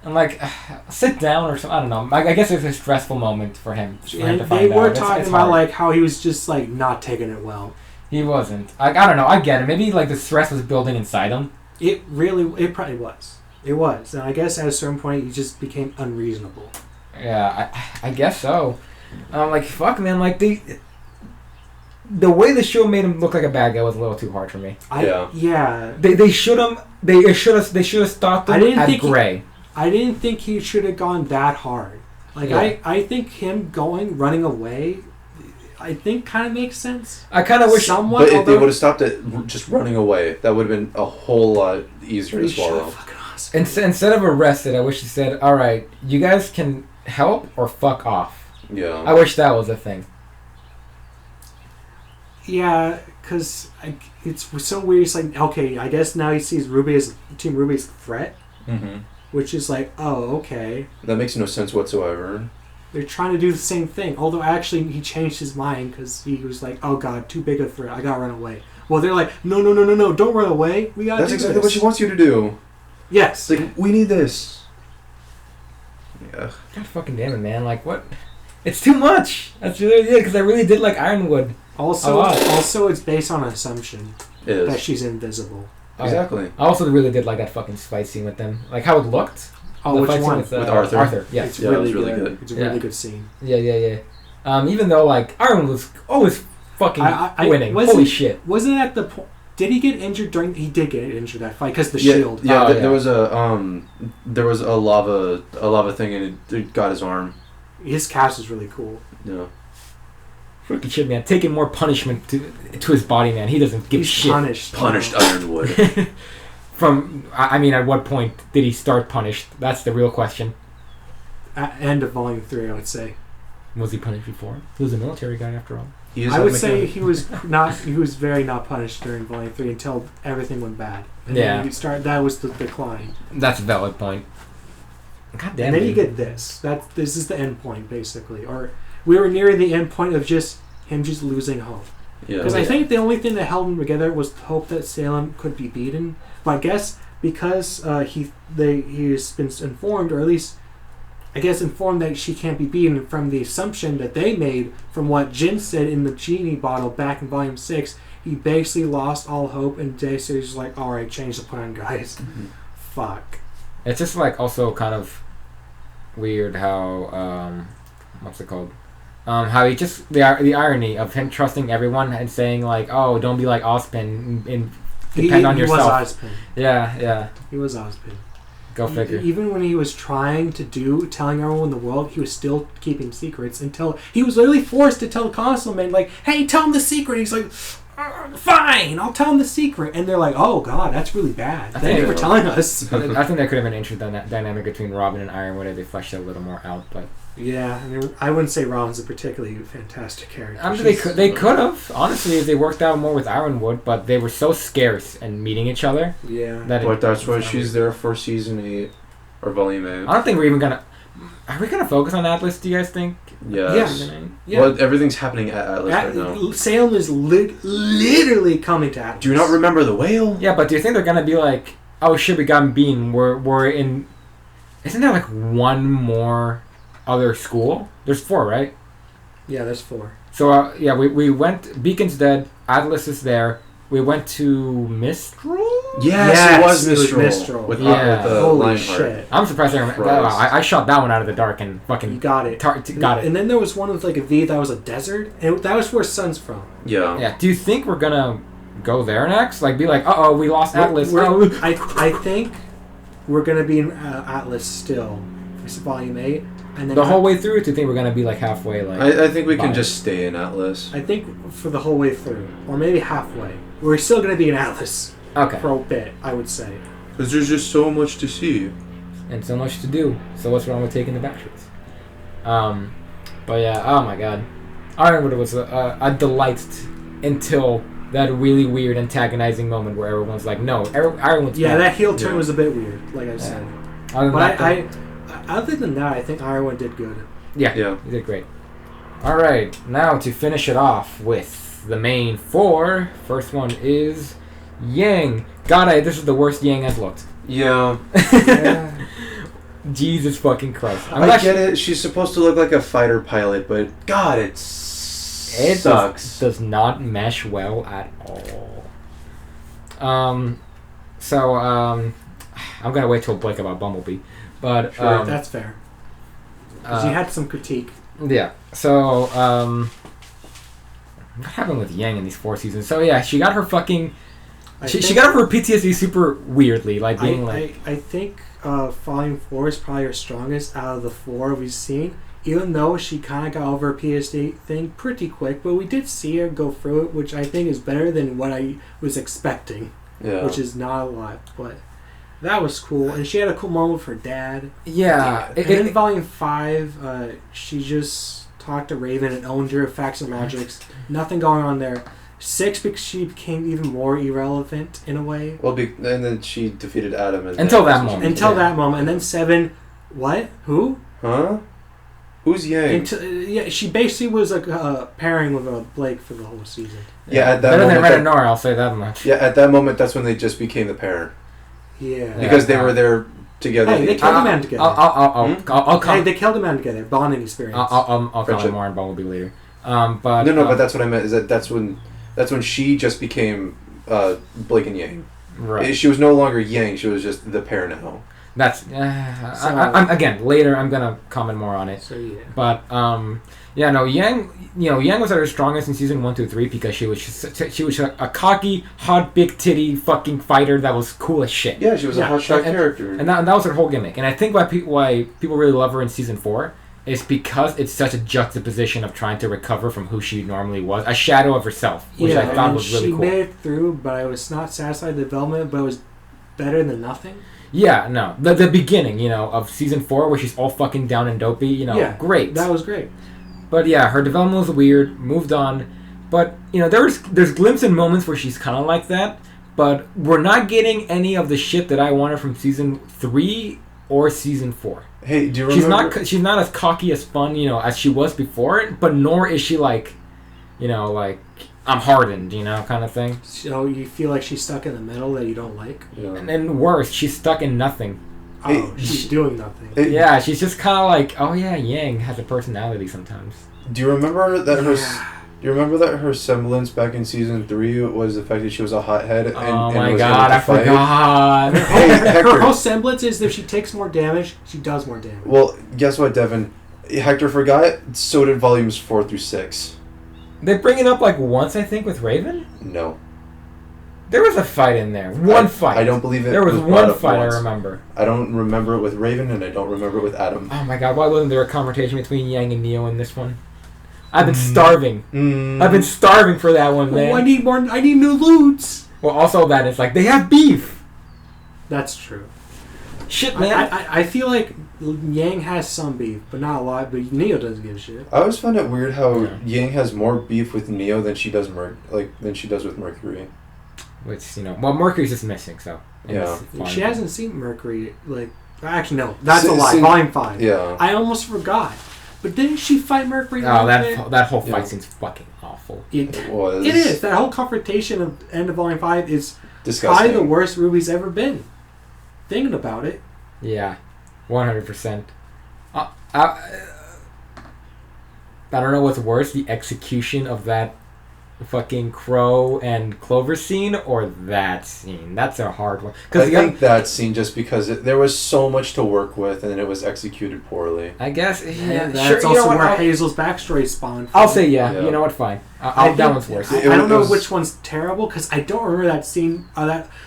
And like, sit down or something. I don't know. I guess it's a stressful moment for him. And they were talking about like how he was just like not taking it well. He wasn't. Like, I don't know. I get it. Maybe like the stress was building inside him. It probably was. It was. And I guess at a certain point he just became unreasonable. Yeah, I guess so. Like, fuck, man. Like, the way the show made him look like a bad guy was a little too hard for me. Yeah. They should have stopped him at Gray. I didn't think he should have gone that hard. Like, yeah. I think him running away, I think kind of makes sense. I kind of wish... But if they would have stopped it just running away, that would have been a whole lot easier to swallow. Instead of arrested, I wish he said, alright, you guys can help or fuck off. Yeah. I wish that was a thing. Yeah, because it's so weird. It's like, okay, I guess now he sees Team RWBY as a threat. Mm-hmm. Which is like, oh, okay. That makes no sense whatsoever. They're trying to do the same thing. Although, actually, he changed his mind because he was like, oh, God, too big a threat. I gotta run away. Well, they're like, no, don't run away. We gotta do this. That's exactly what she wants you to do. Yes. It's like, we need this. Yeah. God fucking damn it, man. Like, what? It's too much. That's really it, because I really did like Ironwood. Also, it's based on an assumption It that is. she's invisible. Exactly. I also really did like that fucking fight scene with them. Like how it looked. Oh, which one? With Arthur. Arthur, yeah. It's Yeah, really, it was really good. good. It's a really good scene. Yeah. Even though like Ironwood was always fucking winning. Holy shit. Wasn't at the point... Did he get injured during... He did get injured that fight because the Yeah, shield. Yeah, there was a lava thing and it got his arm. His cast is really cool. Yeah. Freaking shit, man. Taking more punishment to his body, man. He doesn't give shit. Punished Ironwood. At what point did he start punished? That's the real question. At end of Volume 3, I would say. Was he punished before? He was a military guy after all. I would say he was not. He was very not punished during Volume 3 until everything went bad. And then that was the decline. That's a valid point. God damn. And then you get this. This is the end point, basically. Or we were nearing the end point of just him just losing hope. Yeah. Because I think the only thing that held him together was hope that Salem could be beaten. But I guess because he's been informed, or at least I guess informed that she can't be beaten from the assumption that they made from what Jin said in the genie bottle back in Volume 6, he basically lost all hope, and J-Series was like, alright, change the plan, guys. Mm-hmm. Fuck. It's just like also kind of weird how what's it called? How he just the irony of him trusting everyone and saying like, oh, don't be like Ozpin and depend on yourself. He was Ozpin. Yeah. He was Ozpin. Go figure. Even when he was telling everyone in the world, he was still keeping secrets until he was literally forced to tell the Councilman, like, hey, tell him the secret. He's like, fine, I'll tell him the secret. And they're like, oh, God, that's really bad. Thank you for telling us. I think that could have been an interesting dynamic between Robin and Ironwood if they fleshed it a little more out, but... Yeah, I wouldn't say Robin's a particularly fantastic character. I mean, they could have, honestly, if they worked out more with Ironwood, but they were so scarce and meeting each other. Yeah. But that's why she's there for Season 8, or Volume 8. I don't think we're even gonna... Are we gonna focus on Atlas, do you guys think? Yes. Yeah. Well, everything's happening at Atlas right now. Salem is literally coming to Atlas. Do you not remember the whale? Yeah, but do you think they're gonna be like, oh shit, we got Bean, we're in... Isn't there like one more... other school? There's 4, right? Yeah, there's 4. So, we went... Beacon's dead. Atlas is there. We went to Mistral? Yes, it was Mistral. With Holy Lionheart. shit. I'm surprised I shot that one out of the dark and fucking... You got it. Got it. And then there was one with like a V that was a desert. And that was where Sun's from. Yeah. Yeah. Do you think we're gonna go there next? Like, be like, uh-oh, we lost Atlas. I think we're going to be in Atlas still. It's Volume 8. And then the whole way through, do you think we're gonna be like halfway? Like I think we can just stay in Atlas. I think for the whole way through, or maybe halfway, we're still going to be in Atlas. Okay. For a bit, I would say. Because there's just so much to see. And so much to do. So what's wrong with taking the back streets? But yeah, oh my god, Ironwood was a delight until that really weird antagonizing moment where everyone's like, no, Ironwood's yeah, bad. that heel turn was a bit weird, like I said. Other than that, I think Iroha did good. Yeah, you did great. All right, now to finish it off with the main four. First one is Yang. God, this is the worst Yang has looked. Yeah. Jesus fucking Christ. I get it. She's supposed to look like a fighter pilot, but God, it sucks. Does not mesh well at all. So, I'm gonna wait till Blake about Bumblebee. But, sure, that's fair. Because you had some critique. Yeah. So, what happened with Yang in these 4 seasons? So, yeah, she got her fucking... She got her PTSD super weirdly, like being I think Volume 4 is probably her strongest out of the 4 we've seen. Even though she kind of got over her PTSD thing pretty quick, but we did see her go through it, which I think is better than what I was expecting. Yeah. Which is not a lot, but that was cool. And she had a cool moment with her dad. Yeah. And in Volume 5, she just talked to Raven and owned her facts and magics. Nothing going on there. 6, because she became even more irrelevant in a way. Well, and then she defeated Adam. Until that moment. That moment. And then 7, what? Who? Huh? Who's Yang? She basically was like pairing with Blake for the whole season. Yeah, at that better moment. Better than Red and Nora, I'll say that much. Yeah, at that moment, that's when they just became the pair. Yeah. Because they were there together. Hey, they killed a man together. They killed a man together. Bonding experience. I'll comment more on Bumblebee later. But that's what I meant. Is that's when she just became Blake and Yang. Right. She was no longer Yang. She was just the pair now. That's again later. I'm gonna comment more on it. So yeah. But Yang. Yang was at her strongest in season 1, 2, 3 because she was a cocky, hot, big titty fucking fighter that was cool as shit. Yeah, she was a hotshot character, and that was her whole gimmick. And I think why people really love her in season 4 is because it's such a juxtaposition of trying to recover from who she normally was, a shadow of herself, which I thought was really cool. She made it through, but I was not satisfied with the development, but it was better than nothing. Yeah, no. The beginning, of season 4 where she's all fucking down and dopey, great. That was great. But yeah, her development was weird, moved on. But, there's glimpses and moments where she's kind of like that, but we're not getting any of the shit that I wanted from season 3 or season 4. Hey, do you remember? She's not as cocky as fun, as she was before, but nor is she like, I'm hardened, kind of thing. So you feel like she's stuck in the middle that you don't like? Yeah. And worse, she's stuck in nothing. Oh, she's doing nothing. Yeah, she's just kind of like, oh yeah, Yang has a personality sometimes. Do you remember that her semblance back in season 3 was the fact that she was a hothead? Oh my god, I forgot. Her whole semblance is if she takes more damage, she does more damage. Well, guess what, Devin? Hector forgot. So did volumes 4 through 6. They bring it up like once, I think, with Raven? No. There was a fight in there. One fight. I don't believe it. There was one fight I remember. I don't remember it with Raven, and I don't remember it with Adam. Oh my god, why wasn't there a confrontation between Yang and Neo in this one? I've been starving. I've been starving for that one, man. I need more. I need new loots. Well, also that it's like they have beef. That's true. Shit, man. I feel like Yang has some beef, but not a lot. But Neo doesn't give a shit. I always find it weird how Yang has more beef with Neo than she does with Mercury. Which well, Mercury's just missing, so yeah. She hasn't seen Mercury. Actually, no, that's a lie. Volume 5. Yeah. I almost forgot. But didn't she fight Mercury? Oh, that whole fight seems fucking awful. It was. It is. That whole confrontation at the end of Volume 5 is disgusting. probably the worst RWBY's ever been. Thinking about it. Yeah, 100%. I don't know what's worse, the execution of that fucking Crow and Clover scene or that scene. That's a hard one. I think that scene just because there was so much to work with and it was executed poorly. I guess. Yeah, that's also where Hazel's backstory spawned from. I'll say yeah. You know what? Fine. That one's worse. I don't know which one's terrible because I don't remember that scene.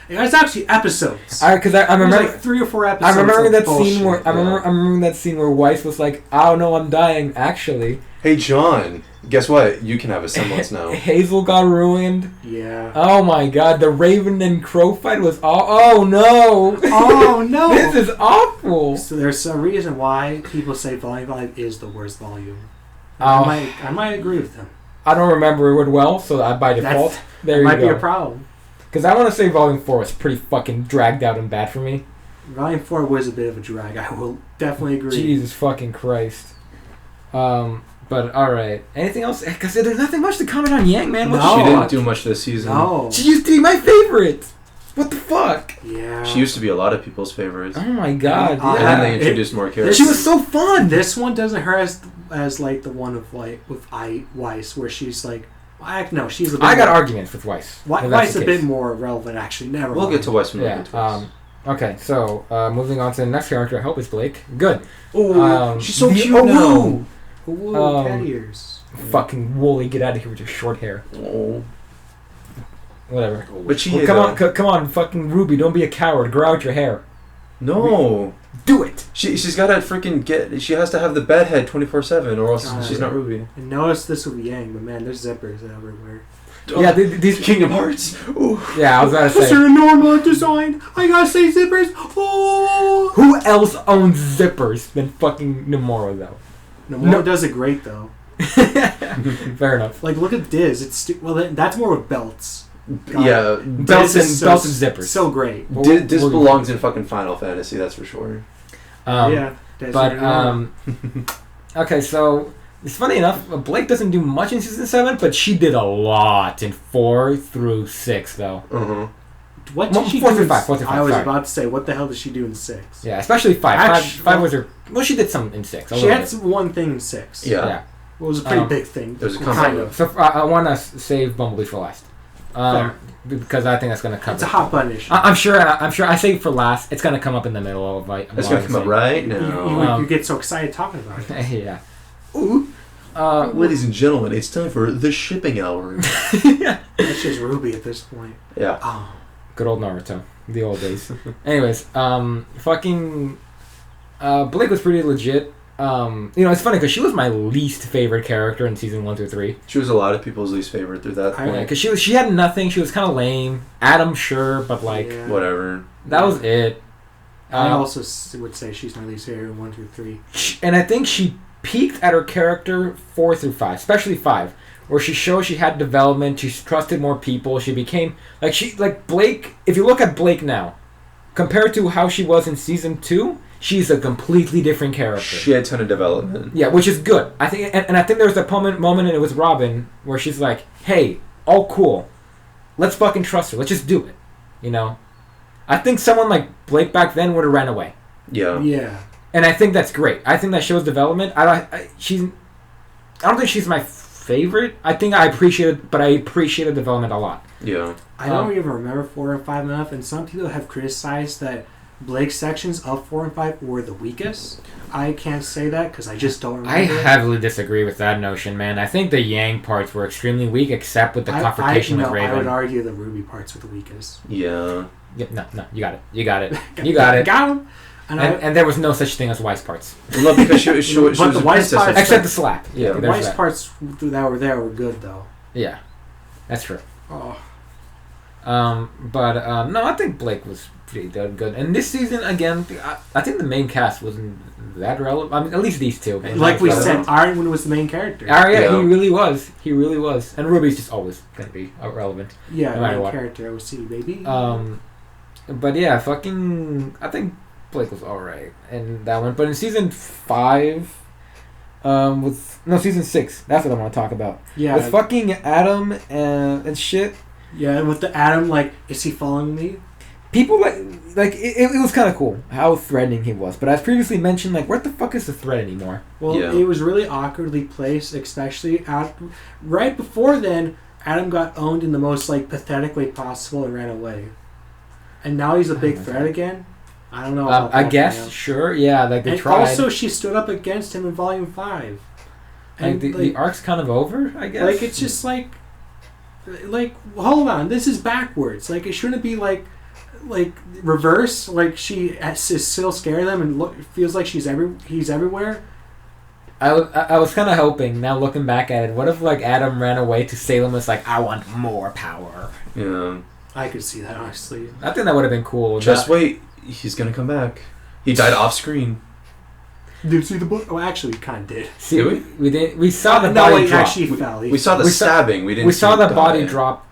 It's actually episodes. Because I remember like 3 or 4 episodes. I remember that scene where I'm remembering that scene where Weiss was like, "Oh no, I'm dying." Actually. Hey John, guess what? You can have a semblance now. Hazel got ruined. Yeah. Oh my god, the Raven and Crow fight was oh no. Oh no. This is awful. So there's a reason why people say Volume 5 is the worst volume. Oh. I might agree with them. I don't remember it well, so by default, there you go. Might be a problem. Because I want to say Volume 4 was pretty fucking dragged out and bad for me. Volume 4 was a bit of a drag. I will definitely agree. Jesus fucking Christ. But alright. Anything else? Because there's nothing much to comment on Yang, man. She didn't do much this season. No. She used to be my favorite. What the fuck? Yeah. She used to be a lot of people's favorites. Oh my god. And then they introduced more characters. She was so fun. This one doesn't hurt as like the one of like with Weiss, where she's like, no, she's a bit. I got arguments with Weiss. Weiss a bit more relevant, actually. Never. We'll get to Weiss when we Yeah. get to Weiss. Okay, so moving on to the next character. I hope it's Blake. Good. Oh, she's so the cute now. Ooh, cat ears. Fucking Wooly, get out of here with your short hair. Oh. Whatever. But she come on, fucking Ruby, don't be a coward. Grow out your hair. No. Do it. She's got to freaking she has to have the bed head 24/7 or else she's not Ruby. I noticed this with Yang, but man, there's zippers everywhere. Yeah, these Kingdom Hearts. Ooh. Yeah, I was about to Is say. there a normal design? I gotta say zippers. Oh. Who else owns zippers than fucking Nomura, though? Nomura does it great though. Fair enough. Like, look at Diz. It's that's more with belts. Yeah, belts and zippers. So great. Diz belongs in fucking Final Fantasy, that's for sure. Yeah. But okay, so it's funny enough. Blake doesn't do much in season 7, but she did a lot in 4 through 6, though. Uh-huh. What did she 4 do? through 5. 4 through 5. I was sorry. about to say, what the hell did she do in 6? Yeah, especially 5. Actually, 5 was her. Well, she did some in 6. She had one thing in 6. Yeah. It was a pretty big thing. There's a kind of. So I want to save Bumblebee for last. Because I think that's going to cover. It's a hot button issue. I'm sure. I saved for last. It's going to come up in the middle of like. It's going to come up right now. You get so excited talking about it. Yeah. Ooh. Ladies and gentlemen, it's time for the shipping hour. That's just Ruby at this point. Yeah. Oh. Good old Naruto. The old days. Anyways, fucking Blake was pretty legit. It's funny because she was my least favorite character in season 1 through 3. She was a lot of people's least favorite through that point. Because she had nothing. She was kind of lame. Adam, sure, but like whatever. That was it. I also would say she's my least favorite in 1 through 3. And I think she peaked at her character 4 through 5, especially 5, where she showed she had development. She trusted more people. She became like Blake. If you look at Blake now, compared to how she was in season 2. She's a completely different character. She had a ton of development. Yeah, which is good. I think, and I think there was a moment, and it was Robin, where she's like, "Hey, all cool, let's fucking trust her. Let's just do it." You know, I think someone like Blake back then would have ran away. Yeah. Yeah. And I think that's great. I think that shows development. I don't think she's my favorite. I think I appreciate development a lot. Yeah. I don't even remember 4 and 5 enough, and some people have criticized that Blake's sections of 4 and 5 were the weakest. I can't say that because I just don't remember. I heavily disagree with that notion, man. I think the Yang parts were extremely weak, except with the confrontation with Raven. I would argue the RWBY parts were the weakest. Yeah. No, you got it. You got it. Got him. And there was no such thing as Weiss parts. Well, because she was the Weiss parts, except the slap. Yeah, the Weiss parts that were there were good though. Yeah, that's true. Oh. No, I think Blake was pretty good. And this season, again, I think the main cast wasn't that relevant. I mean, at least these two. Like we said, Ironwood was the main character. Yeah, he really was. And Ruby's just always going to be relevant. Yeah, no matter main what. character, OC, baby. But yeah, I think Blake was alright in that one. But in season 5, season 6, that's what I want to talk about. Yeah. With fucking Adam and shit. Yeah, with the Adam, like, is he following me? People it was kind of cool how threatening he was, but as previously mentioned, like, where the fuck is the threat anymore? Well, it was really awkwardly placed, especially right before then. Adam got owned in the most like pathetic way possible and ran away, and now he's a big threat again. I don't know. I guess sure, yeah, like they tried. Also, she stood up against him in Volume 5. And the arc's kind of over, I guess. Like it's just like hold on, this is backwards. Like it shouldn't be like reverse. Like she is still scaring them and feels like he's everywhere. I was kind of hoping, now looking back at it, what if like Adam ran away to Salem was like, I want more power. Yeah. I could see that, honestly. I think that would have been cool. Just wait, he's gonna come back. He died off screen. Did you see the book? Oh, actually, we kind of did. See, we did. We saw the body drop. Actually fell. We saw the stabbing. We didn't. We saw the body die. drop,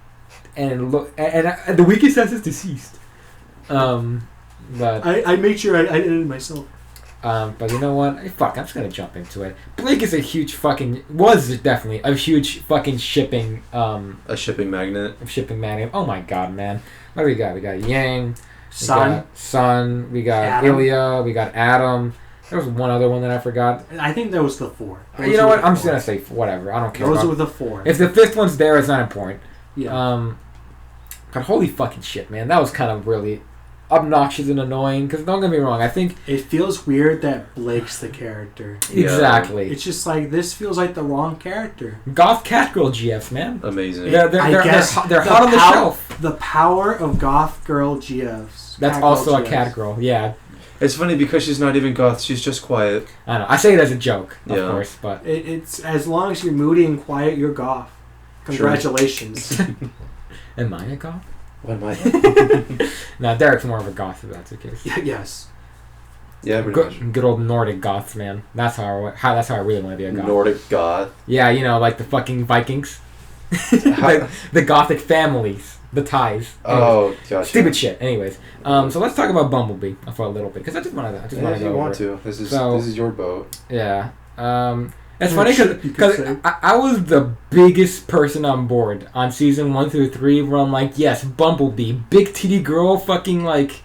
and look, and the weakest sense is deceased. But I made sure I did it myself. but you know what? Fuck, I'm just gonna jump into it. Blake is a huge fucking was definitely a huge fucking shipping a shipping magnet. Shipping magnet. Oh my god, man! What do we got? We got Yang, Sun, we got Adam. Ilya, we got Adam. There was one other one that I forgot. I think that was the 4. You know what? I'm just gonna say whatever. I don't care. Those were the 4. If the 5th one's there, it's not important. Yeah. But holy fucking shit, man! That was kind of really obnoxious and annoying. Because don't get me wrong, I think it feels weird that Blake's the character. Exactly. It's just like this feels like the wrong character. Goth Catgirl GFs, man. Amazing. They're hot on the shelf. The power of Goth Girl GFs. That's also a Catgirl. Yeah. It's funny because she's not even goth. She's just quiet. I know. I say it as a joke, of course, but it's as long as you're moody and quiet, you're goth. Congratulations. Am I a goth? What am I? No, Derek's more of a goth if that's the case. Yes. Yeah, pretty much. Good old Nordic goths, man. That's that's how I really want to be a goth. Nordic goth. Yeah, you know, like the fucking Vikings. the Gothic families, the ties. Anyways, oh, gotcha. Stupid shit. Anyways, so let's talk about Bumblebee for a little bit because I just want to. If you want to, this is your boat. Yeah. It's funny because I was the biggest person on board on season 1 through 3 where I'm like, yes, Bumblebee, big titty girl, fucking like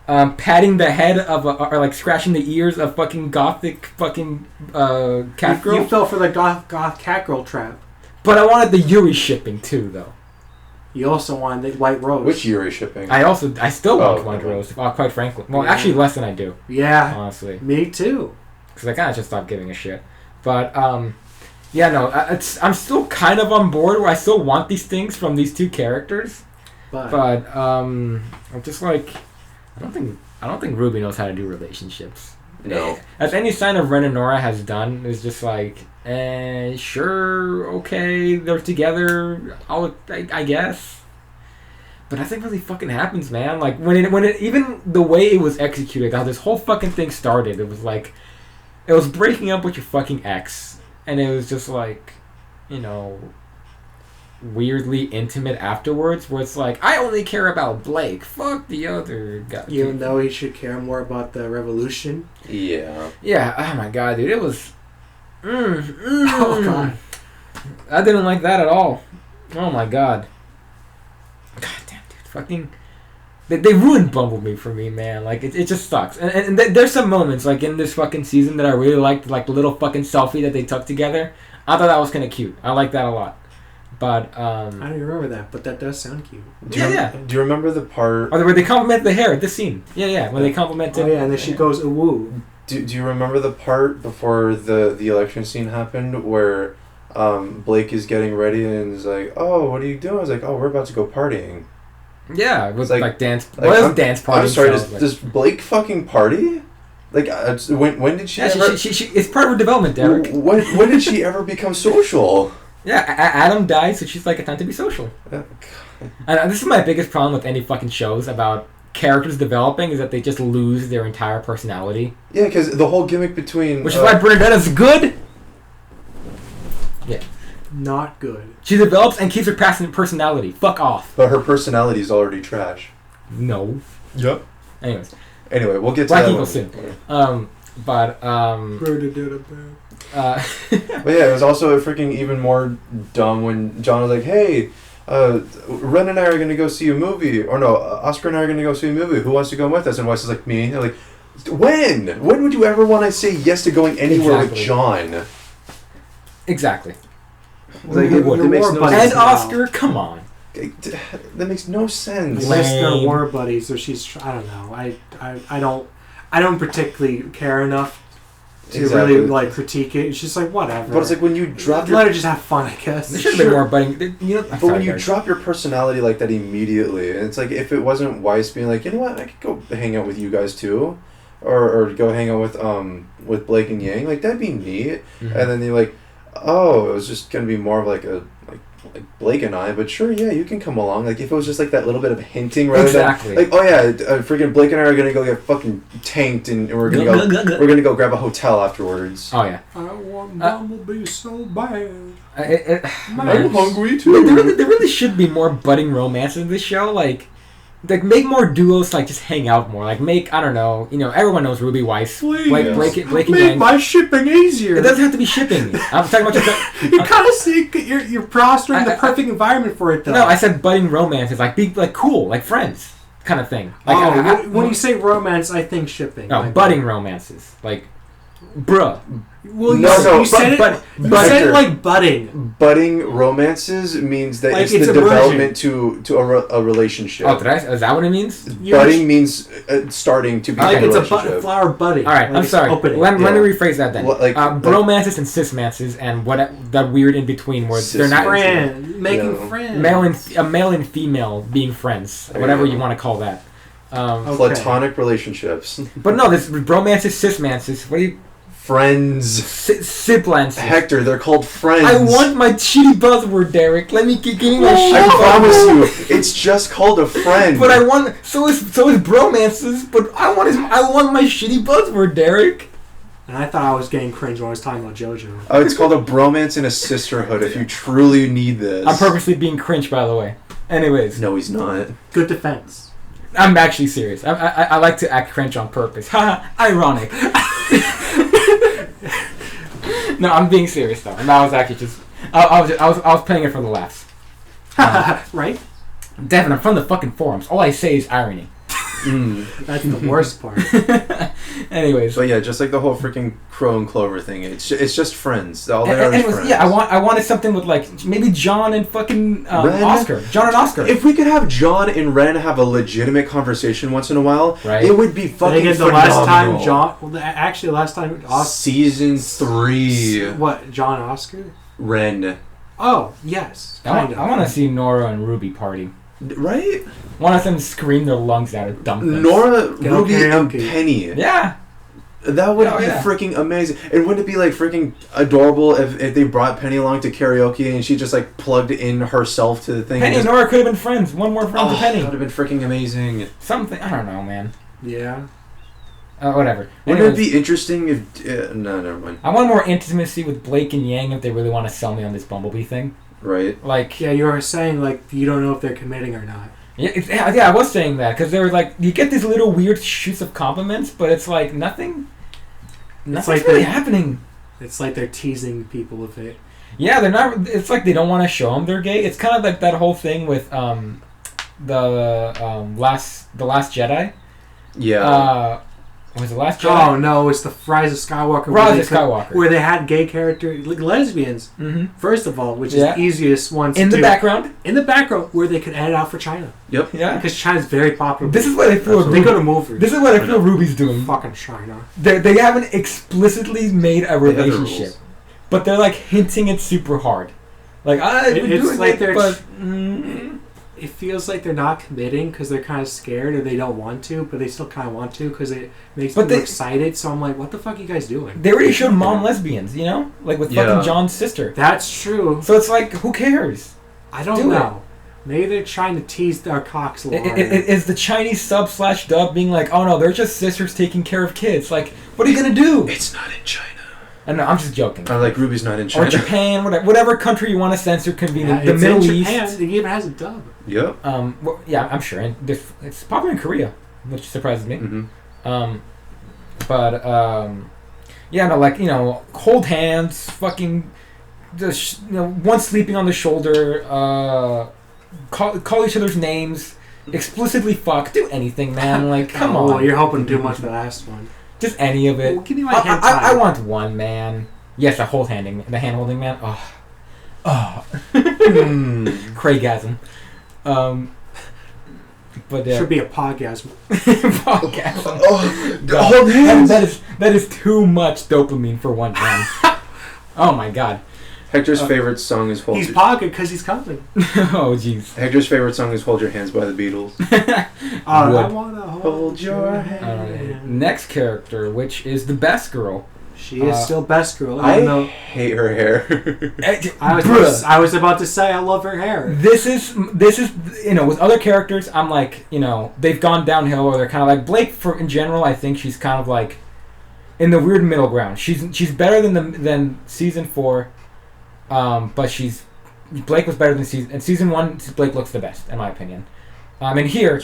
patting the head of or like scratching the ears of fucking gothic fucking cat girl. You fell for the goth cat girl trap. But I wanted the Yuri shipping too, though. You also wanted the White Rose. Which Yuri shipping? I still want White Rose, quite frankly. Well, actually less than I do. Yeah. Honestly. Me too. Because I kind of just stopped giving a shit. But, yeah, no, I'm still kind of on board where I still want these things from these two characters. But I'm just like, I don't think RWBY knows how to do relationships. No. As any sign of Ren and Nora has done, is just like, sure, okay, they're together, I guess. But nothing really fucking happens, man. Like, when it even the way it was executed, how this whole fucking thing started, it was like, it was breaking up with your fucking ex, and it was just like, you know, weirdly intimate afterwards, where it's like, I only care about Blake, fuck the other guy. Even though he should care more about the revolution. Yeah. Yeah, oh my god, dude, it was... Oh god. I didn't like that at all. Oh my god. God damn, dude, fucking... They ruined Bumblebee for me, man. Like, it just sucks. And there's some moments, like, in this fucking season that I really liked, like, the little fucking selfie that they took together. I thought that was kind of cute. I like that a lot. But, I don't even remember that, but that does sound cute. Do you remember the part... Or where they compliment the hair, this scene. Yeah, when they complimented... Oh, yeah, and then she goes, woo. Do you remember the part before the election scene happened where Blake is getting ready and is like, oh, what are you doing? I was like, oh, we're about to go partying. Yeah, it was like dance... Like, what is dance party? I'm sorry, does Blake fucking party? Like, when did she ever... She it's part of her development, Derek. When did she ever become social? Yeah, Adam died, so she's like, it's time to be social. And this is my biggest problem with any fucking shows about characters developing, is that they just lose their entire personality. Yeah, because the whole gimmick between... Which is why Bernadetta's good. Yeah. Not good. She develops and keeps her personality. Fuck off. But her personality is already trash. No. Yep. Anyways. Anyway, we'll get to Black that Eagle soon. But yeah, it was also freaking even more dumb when John was like, hey, Ren and I are going to go see a movie. Or no, Oscar and I are going to go see a movie. Who wants to go with us? And Wes is like, me. They're like, when? When would you ever want to say yes to going anywhere with John? Exactly. Like, it makes no sense. And Oscar, come on. That makes no sense. Unless they're war buddies, or she's... I don't know. I don't particularly care enough to really like critique it. It's just like whatever. But it's like when you drop let her just have fun, I guess. There should have been more budding. But when you drop your personality like that immediately, and it's like if it wasn't Weiss being like, you know what, I could go hang out with you guys too, or go hang out with Blake and Yang, like that'd be neat. Mm-hmm. And then you're like, oh, it was just gonna be more of like Blake and I, but sure, yeah, you can come along. Like if it was just like that little bit of hinting rather than like, oh yeah, freaking Blake and I are gonna go get fucking tanked and we're gonna go grab a hotel afterwards. Oh yeah. I want Bumblebee so bad. I'm hungry too. There really should be more budding romance in this show. Like like make more duos, like just hang out more. Like make, I don't know, everyone knows RWBY Weiss. Please. Like Blake and Make Yang. my shipping easier. It doesn't have to be shipping. I'm talking about just you kind of see you're fostering the perfect environment for it though. No, I said budding romances, like be like cool, like friends kind of thing. Like when you say romance, I think shipping. No, like budding romances, like bruh. Well, you said it like budding. Budding romances means that like it's the development to a relationship. Oh, is that what it means? Budding means starting to be like a it's relationship. a flower budding. All right, like I'm sorry. Let me rephrase that then. Bromances and cismances and that weird in between where they're not making friends. Male and female being friends, whatever you want to call that. Platonic relationships. But no, this bromances, cismances. What do you? Friends. Siblances. Hector, they're called friends. I want my shitty buzzword, Derek. Let me give me my shitty I buzzword. promise you, it's just called a friend. But I want so is bromances. But I want my shitty buzzword, Derek. And I thought I was getting cringe when I was talking about JoJo. Oh, it's called a bromance and a sisterhood. If you truly need this, I'm purposely being cringe, by the way. Anyways, no, he's not. Good defense. I'm actually serious. I like to act cringe on purpose. Haha, ironic. No, I'm being serious though, and that was actually just I was playing it for the laughs. Right? Devin, I'm from the fucking forums. All I say is irony. That's the worst part. Anyways, but yeah, just like the whole freaking Crow and Clover thing, it's just friends. All they are is friends. Yeah, I wanted something with like maybe John and fucking Oscar. John and Oscar. If we could have John and Ren have a legitimate conversation once in a while, right, it would be fucking phenomenal. The last time Oscar, season 3. What, John Oscar? Ren. Oh yes. I want to see Nora and Ruby party. Right? One of them scream their lungs out and dump them. Nora, Ruby, and Penny. Yeah. That would be freaking amazing. And wouldn't it be like freaking adorable if they brought Penny along to karaoke and she just like plugged in herself to the thing? Penny and Nora could have been friends. One more friend to Penny. That would have been freaking amazing. Something, I don't know, man. Yeah. Whatever. Wouldn't it be interesting if... no, never mind. I want more intimacy with Blake and Yang if they really want to sell me on this Bumblebee thing. Right. Like... Yeah, you were saying, like, you don't know if they're committing or not. Yeah, I was saying that, because they were like, you get these little weird shoots of compliments, but it's like, nothing's really happening. It's like they're teasing people with it. Yeah, they're not... It's like they don't want to show them they're gay. It's kind of like that whole thing with the Last Jedi. Yeah. Was it Last Jedi? Oh no, it's the Rise of Skywalker. Where they had gay characters, like lesbians. Mm-hmm. First of all, which is the easiest ones in the background. In the background, where they could edit out for China. Yep. Yeah. Because China's very popular. This is what I feel. They go to movies. This is what I feel RWBY's doing. Fucking China. They haven't explicitly made a relationship, but they're like hinting it super hard. Like it's like they're. It feels like they're not committing because they're kind of scared or they don't want to, but they still kind of want to because it makes them excited. So I'm like, what the fuck are you guys doing? They already showed mom lesbians, like with fucking John's sister. That's true. So it's like, who cares? I don't know. Maybe they're trying to tease their cocks a little. Is the Chinese sub/dub being like, oh no, they're just sisters taking care of kids? Like, what are you gonna do? It's not in China. I know, I'm just joking. Like RWBY's not in China. Or Japan, whatever country you want to censor convenient. The Middle East. It even has a dub. Yep. Yeah, I'm sure. And it's popular in Korea, which surprises me. Mm-hmm. Hold hands, fucking, just one sleeping on the shoulder, call each other's names, explicitly fuck, do anything, man. Like, come on. You're hoping too much for the last one. Just any of it. Well, give me my hand I want one, man. Yes, the hand-holding man. Oh. Craigasm. But should be a podcast. Podcast. Oh God. That is too much dopamine for one man. Oh my God. Hector's favorite song is He's pocket because he's coming. Oh jeez. Hector's favorite song is "Hold Your Hands" by the Beatles. I wanna hold your hand. Next character, which is the best girl. She is still best girl. I hate her hair. I was about to say I love her hair. This is with other characters I'm like they've gone downhill or they're kind of like Blake in general. I think she's kind of like in the weird middle ground. She's better than season 4, but Blake was better than season 1. Blake looks the best in my opinion. And here,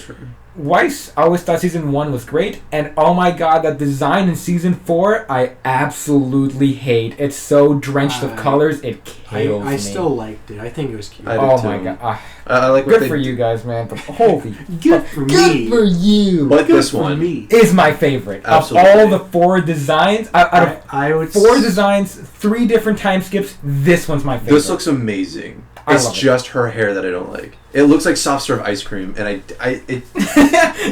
Weiss, I always thought season 1 was great, and oh my god, that design in season 4, I absolutely hate. It's so drenched of colors, it kills me. I still liked it. I think it was cute. Oh my god. I like good for you guys, man. But holy good for me. Good for you. But good this for one me. Is my favorite. Absolutely. Of all the 4 designs, out of I would 4 designs, 3 different time skips, this one's my favorite. This looks amazing. It's just her hair that I don't like. It looks like soft serve ice cream, and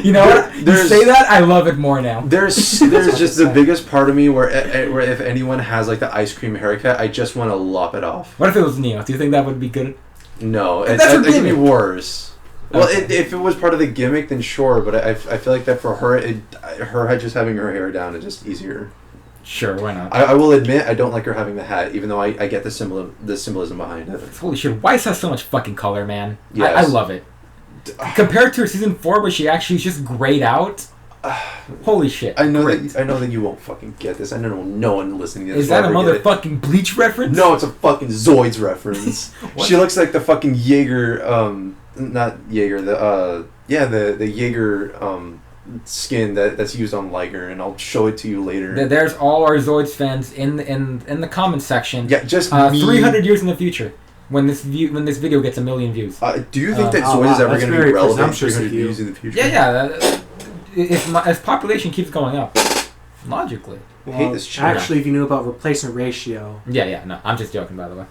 you know what? You say that, I love it more now. There's just the biggest part of me where if anyone has like the ice cream haircut, I just want to lop it off. What if it was Neo? Do you think that would be good? No, that's her it'd be gimmick. Worse. Well, Okay. if it was part of the gimmick, then sure. But I feel like that for her, her just having her hair down is just easier. Sure, why not? I will admit I don't like her having the hat, even though I get the symbolism behind it. Holy shit, Weiss has so much fucking color, man. Yes. I love it. Compared to her season 4, where she actually is just grayed out. Holy shit. I know great. that you won't fucking get this. I know no one listening to this. Is that a will ever get it. motherfucking Bleach reference? No, it's a fucking Zoids reference. She looks like the fucking Jaeger, not Jaeger, the Jaeger, skin that's used on Liger, and I'll show it to you later. There's all our Zoids fans in the comment section. Yeah, just 300 years in the future, when this video gets 1 million views. Do you think that Zoid is ever going to be relevant 300 of you. views in the future? Yeah. If population keeps going up, logically. I hate this shit. Actually, if you knew about replacement ratio. Yeah. No, I'm just joking, by the way.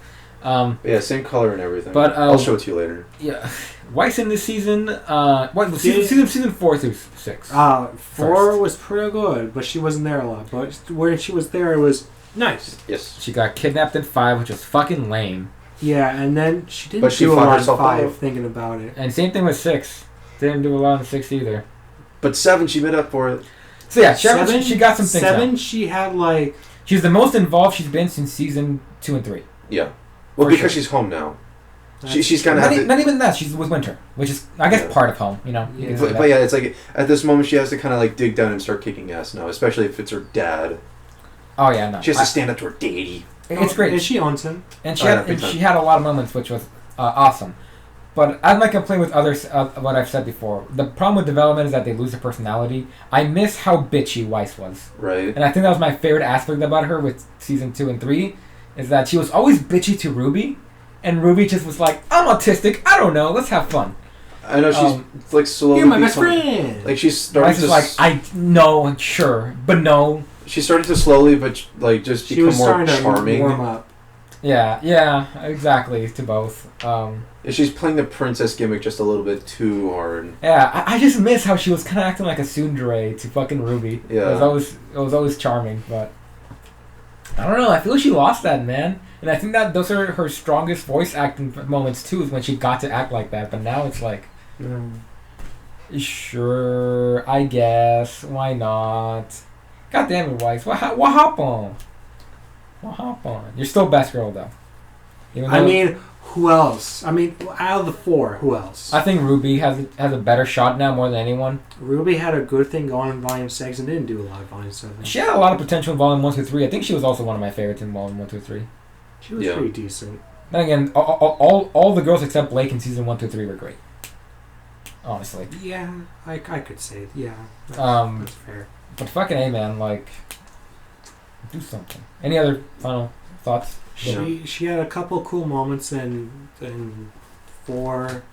Yeah, same color and everything. But I'll show it to you later. Yeah, Weiss in this season. Season 4 through 6. 4 was pretty good, but she wasn't there a lot. But where she was there, it was nice. Yes. She got kidnapped in 5, which was fucking lame. Yeah, and then she didn't But she do a fought lot in herself 5. out. Thinking about it. And same thing with 6. Didn't do a lot in 6 either. But 7, she made up for it. So yeah, she got some things. 7, out. she had like. She's the most involved she's been since season 2 and 3. Yeah. Well, For because sure. she's home now. She's kind of not even that. She's with Winter, which is I guess part of home. You know. You can say that. But yeah, it's like at this moment she has to kind of like dig down and start kicking ass now, especially if it's her dad. Oh yeah, no. She has to stand up to her daddy. It's great. And she owns him. And she had a lot of moments, which was awesome. But I might complain with others what I've said before. The problem with development is that they lose their personality. I miss how bitchy Weiss was. Right. And I think that was my favorite aspect about her with season 2 and 3, is that she was always bitchy to RWBY, and RWBY just was like, I'm autistic, I don't know, let's have fun. I know she's like slowly. You're my best friend. Like she's starting to. Weiss is like, I know, sure, but no. She's starting to slowly, but like just She become was more starting to charming. warm up. Yeah, exactly, to both. She's playing the princess gimmick just a little bit too hard. Yeah, I just miss how she was kind of acting like a tsundere to fucking RWBY. Yeah. It was always charming, but I don't know. I feel she lost that, man. And I think that those are her strongest voice acting moments too, is when she got to act like that. But now it's like, sure, I guess, why not? God damn it, Weiss. What happened? What happened? You're still best girl though. I mean, who else? I mean, out of the 4, who else? I think RWBY has a better shot now more than anyone. RWBY had a good thing going in Volume 6 and didn't do a lot of Volume 7. She had a lot of potential in Volume 1 through 3. I think she was also one of my favorites in Volume 1 through 3. She was pretty decent. Then again, all the girls except Blake in season 1 through 3 were great. Honestly. Yeah, I could say, yeah. That's fair. But fucking A, man, like, do something. Any other final thoughts? She had a couple cool moments in 4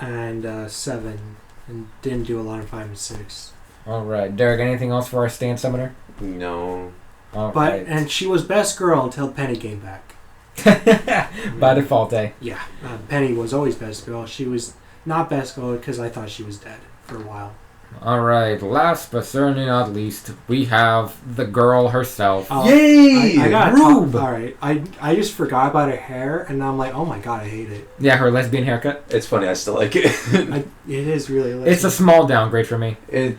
and 7, and didn't do a lot in 5 and 6. All right, Derek. Anything else for our stand summoner? No. And she was best girl until Penny came back. By default, eh? Yeah, Penny was always best girl. She was not best girl because I thought she was dead for a while. All right. Last but certainly not least, we have the girl herself. Yay! I got RWBY. all right. I just forgot about her hair, and I'm like, oh my god, I hate it. Yeah, her lesbian haircut. It's funny. I still like it. It is really. It's a small downgrade for me. I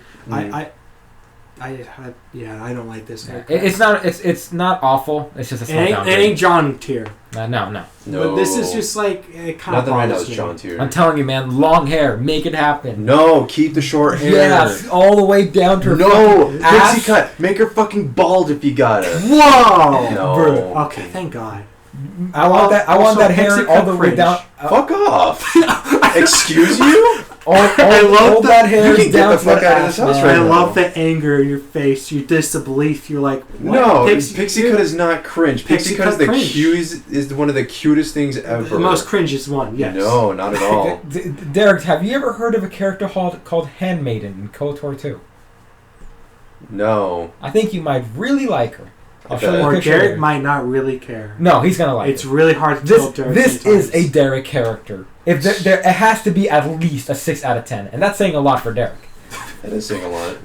don't like this haircut. It's not awful. It's just a small It downgrade. ain't John tier. No. But this is just like it kind of Nothing right now bothers is me. John tier. I'm telling you, man. Long hair, make it happen. No, keep the short hair. Yes, all the way down to her No, fucking ass. pixie cut. Make her fucking bald if you got it. Whoa! No. Bro. Okay, thank God. I want that hair all the way down. Fuck off. Excuse you? Hold that hair You can get down the to fuck that out of this ass, house man. right I now. love the anger in your face, your disbelief. You're like, what? No, Pixie Cut is not cringe. Pixie Cut is Cut cringe. is one of the cutest things ever. The most cringiest one, yes. No, not at all. Derek, have you ever heard of a character called Handmaiden in KOTOR 2? No. I think you might really like her. I'll show you a Or picture Derek later. might not really care. No, he's gonna like It's it. really hard to tell Derek This sometimes. is a Derek character. If there, it has to be at least a 6 out of 10, and that's saying a lot for Derek. That is saying a lot.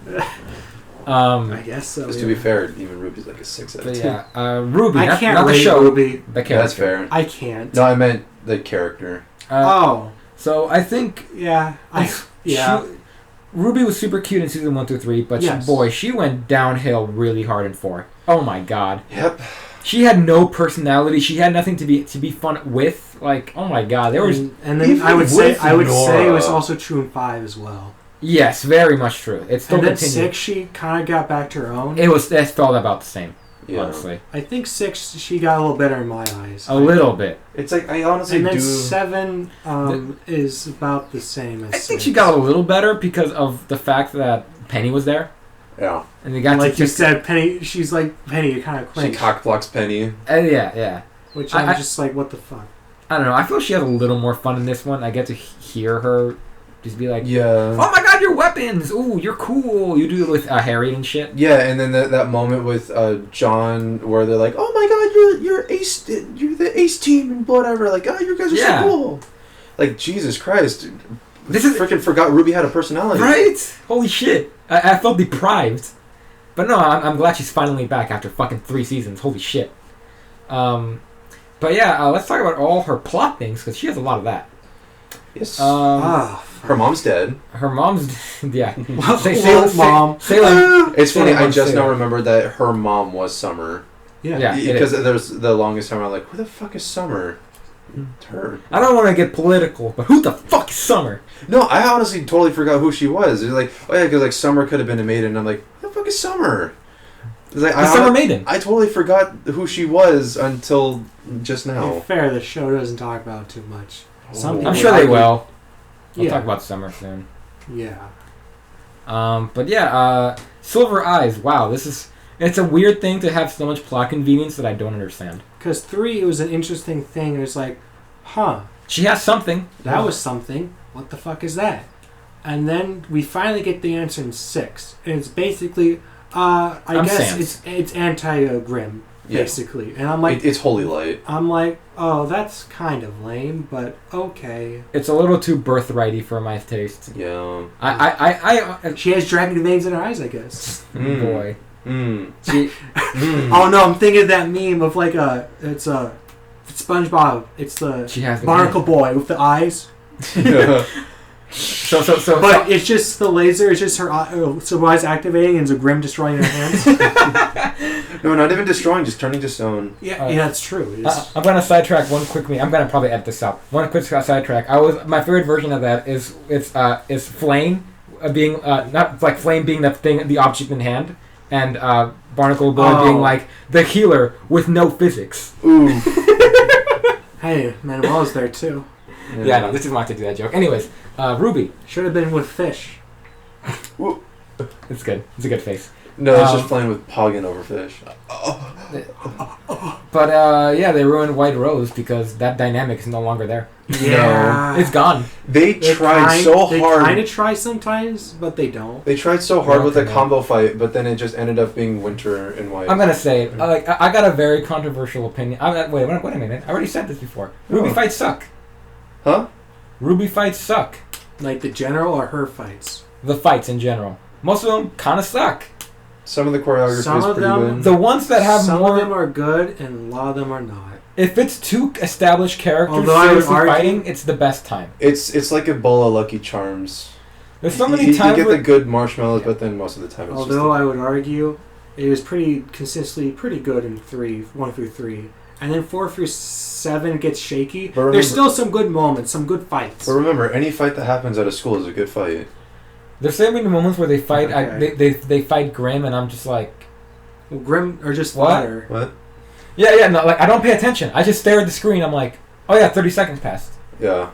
I guess so. Just to be fair, even Ruby's like a 6 out of 10. Yeah, Ruby. I not, can't not the rate show. Ruby. The character. That's fair. I can't. No, I meant the character. So I think Yeah. Ruby was super cute in season 1 through 3, but Yes. she went downhill really hard in 4. Oh my god. Yep. She had no personality. She had nothing to be fun with. Like, oh my god, there was. And then Even I would say Nora. it was also true in 5 as well. Yes, very much true. It still And then continued. 6, she kind of got back to her own. It felt about the same, Yeah. honestly. I think 6, she got a little better in my eyes. A little bit. It's like, I honestly And then do... 7 is about the same as I think 6. she got a little better because of the fact that Penny was there, Yeah. and they got like to you said, Penny. She's like Penny. You kind of She cringe. cockblocks Penny. Yeah. Which I- I'm just like, what the fuck? I don't know. I feel she has a little more fun in this one. I get to hear her just be like, Yeah. "Oh my god, your weapons! Ooh, you're cool." You do it with Harry and shit. Yeah, and then that moment with John where they're like, "Oh my god, you're ace, you're the ace team and whatever." Like, "Oh, you guys are Yeah. so cool." Like, Jesus Christ, This is freaking forgot Ruby had a personality. right. Holy shit! I felt deprived, but no, I'm glad she's finally back after fucking 3 seasons. Holy shit. But yeah, let's talk about all her plot things because she has a lot of that. Yes. Her mom's dead. Her mom's yeah. Mom. It's funny. I Sailor just now Moon. remembered that her mom was Summer. Yeah. it Because is. there's the longest time I'm like, who the fuck is Summer? It's her. I don't want to get political, but who the fuck is Summer? No, I honestly totally forgot who she was. It's like, oh yeah, because like Summer could have been a maiden. And I'm like, who the fuck is Summer? It's like, The Summer Maiden. I totally forgot who she was until just To be now. fair, the show doesn't talk about it too much. Some Oh. people I'm sure they argue- will. We'll Yeah. talk about Summer soon. Yeah. But yeah, Silver Eyes. Wow, it's a weird thing to have so much plot convenience that I don't understand. Because 3, it was an interesting thing. It was like, huh, She has something. that was something. What the fuck is that? And then we finally get the answer in 6. And it's basically, I I'm guess Sans. it's anti-Grim, Yeah. basically. And I'm like, It's Holy Light. oh, that's kind of lame, but okay. It's a little too birthrighty for my taste. Yeah. She has dragon veins in her eyes, I guess. Mm. Boy. Mm. She, Mm. Oh no, I'm thinking of that meme of like it's SpongeBob. It's the she has the barnacle boy with the eyes. So But it's just the laser. It's just her eyes activating and it's a Grim destroying her hands. No, not even destroying, just turning to stone. Yeah, that's true. It is. I'm gonna sidetrack one quick me. I'm gonna probably edit this out. One quick sidetrack. My favorite version of that is Flame being not like Flame being the object in hand, and Barnacle Boy being like the healer with no physics. Ooh. Hey, Manuel's there too. Yeah, no, this is not to do that joke. Anyways, Ruby. Should have been with fish. It's good. It's a good face. No, it's just playing with Poggin over fish. But yeah, they ruined White Rose because that dynamic is no longer there. Yeah, It's gone. They tried so They hard. kind of try sometimes, but they don't. They tried so hard with the Okay. combo fight, but then it just ended up being Winter and White. I'm gonna say it. I got a very controversial opinion. Wait a minute. I already said this before. Ruby Oh. fights suck. Huh? Ruby fights suck. Like the general or her fights. The fights in general. Most of them kind of suck. Some of the choreography Some is of pretty them- good. The ones that have Some more. of them are good, and a lot of them are not. If it's two established characters Although I would seriously argue- fighting, it's the best time. It's like a bowl of Lucky Charms. There's so many you times get the where good marshmallows, but then most of the time it's Although just I would argue it was pretty consistently pretty good in 1 through 3. And then 4 through 7 gets shaky. But remember- There's still some good moments, some good fights. But remember, any fight that happens at a school is a good fight. there's so many moments where they fight. Okay. They fight Grim, and I'm just like, Well, Grim or just What? fodder. What? yeah, no, like I don't pay attention. I just stare at the screen. I'm like, oh yeah, 30 seconds passed. Yeah.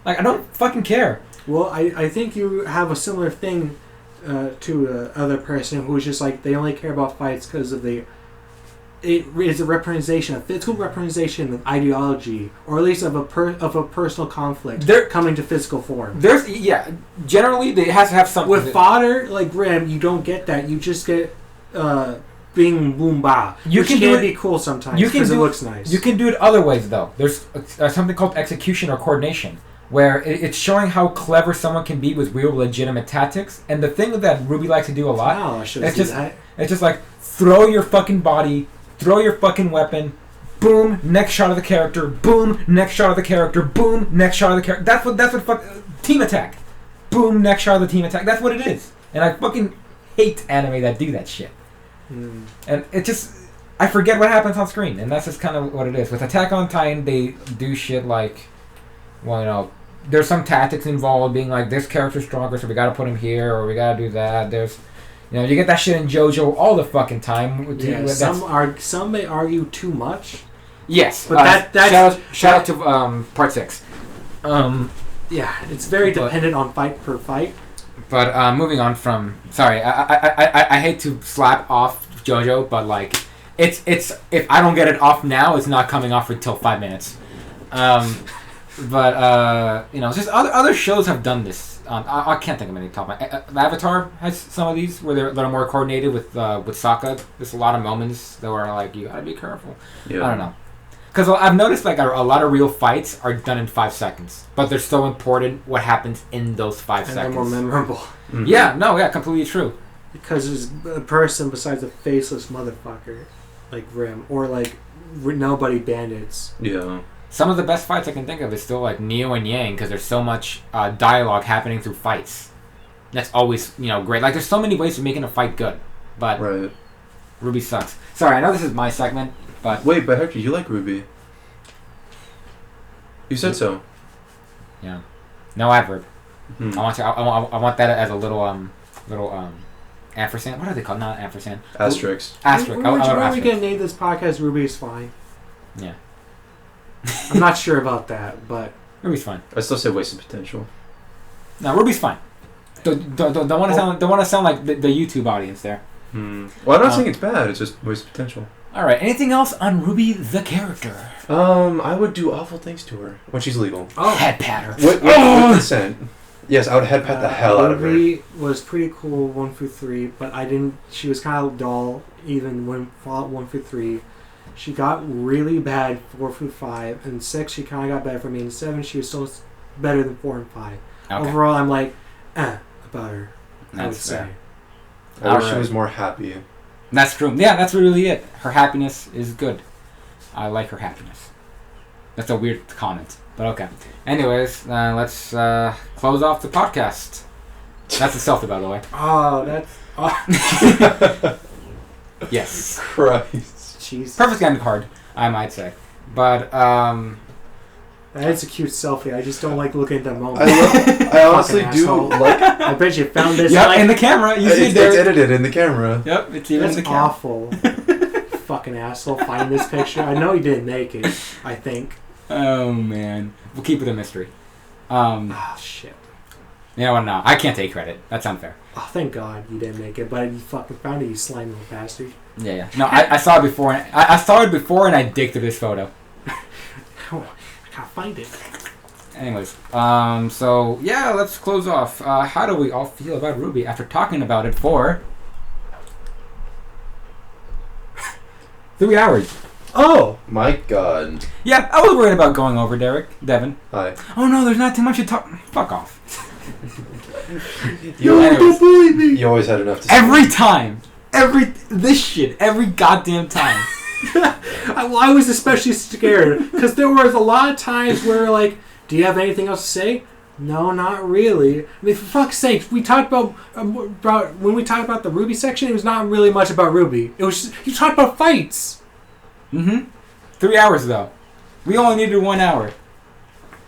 Like I don't fucking care. Well, I think you have a similar thing to the other person who's just like they only care about fights because of it is a representation, a physical representation of ideology, or at least of a personal conflict coming to physical form. Generally it has to have something. With fodder like Grim, you don't get that. You just get being boom ba. Which can be cool sometimes because it looks nice. You can do it other ways though. There's something called execution or coordination, where it's showing how clever someone can be with real legitimate tactics. And the thing that RWBY likes to do a lot, it's just like throw your fucking body, throw your fucking weapon, boom, next shot of the character, boom, next shot of the character, boom, next shot of the character. That's what team attack. Boom, next shot of the team attack. That's what it is. And I fucking hate anime that do that shit. And it just, I forget what happens on screen, and that's just kind of what it is. With Attack on Titan, they do shit like, well, you know, there's some tactics involved, being like, this character's stronger, so we gotta put him here, or we gotta do that. There's, you know, you get that shit in JoJo all the fucking time. Yeah, some may argue too much. Yes, but that's shout out to Part 6. Yeah, it's very dependent on fight per fight. But moving on from, sorry, I hate to slap off JoJo, but like, it's if I don't get it off now, it's not coming off until 5 minutes. But you know, just other shows have done this. I can't think of any top. Avatar has some of these where they're more coordinated with Sokka. There's a lot of moments that were like, you gotta be careful. Yeah. I don't know. Because I've noticed like a lot of real fights are done in 5 seconds, but they're so important what happens in those 5 seconds. And they're more memorable. Mm-hmm. Yeah, completely true. Because there's a person besides a faceless motherfucker, like Grim, or like nobody bandits. Yeah. Some of the best fights I can think of is still like Neo and Yang, because there's so much dialogue happening through fights. That's always, you know, great. Like there's so many ways of making a fight good, but right. RWBY sucks. Sorry, I know this is my segment. But wait, but Hector, you like RWBY? You said so. Yeah. No adverb. Mm-hmm. I want that as a little ampersand. What are they called? Not ampersand. Asterisk. Asterisk. We're gonna name this podcast "RWBY's Fine." Yeah. I'm not sure about that, but RWBY's fine. I still say wasted potential. No, RWBY's fine. Don't want to sound like the YouTube audience there. Well, I'm not saying it's bad. It's just wasted potential. All right. Anything else on RWBY the character? I would do awful things to her when she's legal. Oh, head pat her. With consent. Yes, I would head pat the hell out of her. RWBY was pretty cool 1 through 3, but I didn't. She was kind of dull even when Fallout 1 through 3. She got really bad 4 through 5, and 6 she kind of got better for me. And 7 she was still better than 4 and 5. Okay. Overall, I'm like, about her. I would say. I wish she was more happy. That's true. Yeah, that's really it. Her happiness is good. I like her happiness. That's a weird comment, but okay. Anyways, let's close off the podcast. That's a selfie, by the way. Oh, that's... Yes. Christ. Jesus. Perfect end card, I might say. But, That's a cute selfie. I just don't like looking at that moment. I honestly do like... I bet you found this... Yeah, in the camera. You see it's edited in the camera. Yep, it's even in the camera. That's awful. Fucking asshole. Find this picture. I know you didn't make it, I think. Oh, man. We'll keep it a mystery. Shit. You know what? No, I can't take credit. That's unfair. Oh, thank God you didn't make it, but you fucking found it, you slimy little bastard. Yeah. No, I saw it before. I saw it before, and I digged through this photo. I can't find it. Anyways, so yeah, let's close off. How do we all feel about RWBY after talking about it for 3 hours? Oh my God. Yeah, I was worried about going over, Devin. Hi. Oh no, there's not too much to talk. Fuck off. You always had enough to say. Every time. Every goddamn time. I was especially scared because there was a lot of times where like, do you have anything else to say? No, not really. I mean, for fuck's sake, we talked about when we talked about the RWBY section. It was not really much about RWBY. It was just, you talked about fights. 3 hours though. We only needed 1 hour.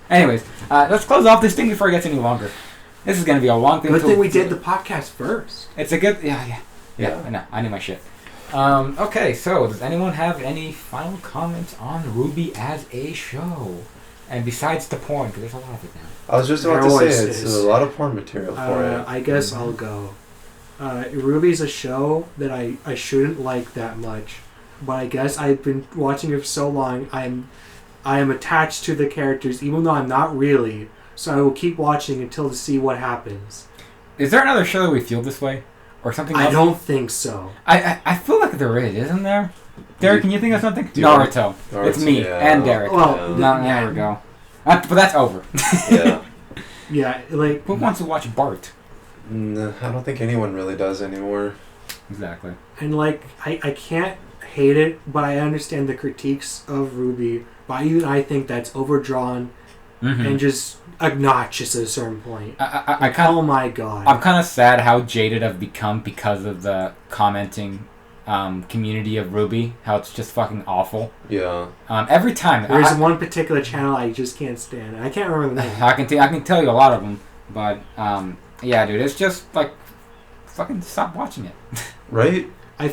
Anyways, let's close off this thing before it gets any longer. This is gonna be a long thing. Good thing we did the podcast first. It's a good yeah. I know. I knew my shit. Okay, so does anyone have any final comments on RWBY as a show? And besides the porn, because there's a lot of it now. I was just about to say it's a lot of porn material for it. I guess I'll go. RWBY's a show that I shouldn't like that much, but I guess I've been watching it for so long. I am attached to the characters, even though I'm not really. So I will keep watching until to see what happens. Is there another show that we feel this way, or something else? I don't think so. I feel like there is, isn't there? Derek, can you think of something? Naruto. It's me and Derek. Well, there we go. But that's over. Yeah. Yeah, like... Who wants to watch Bart? No, I don't think anyone really does anymore. Exactly. And, like, I can't hate it, but I understand the critiques of RWBY. But even I think that's overdrawn and just obnoxious at a certain point. Oh my god. I'm kind of sad how jaded I've become because of the commenting community of RWBY. How it's just fucking awful. Yeah. Every time. There's one particular channel I just can't stand. I can't remember the name. I can tell you a lot of them, but yeah, dude, it's just like fucking stop watching it. Right? It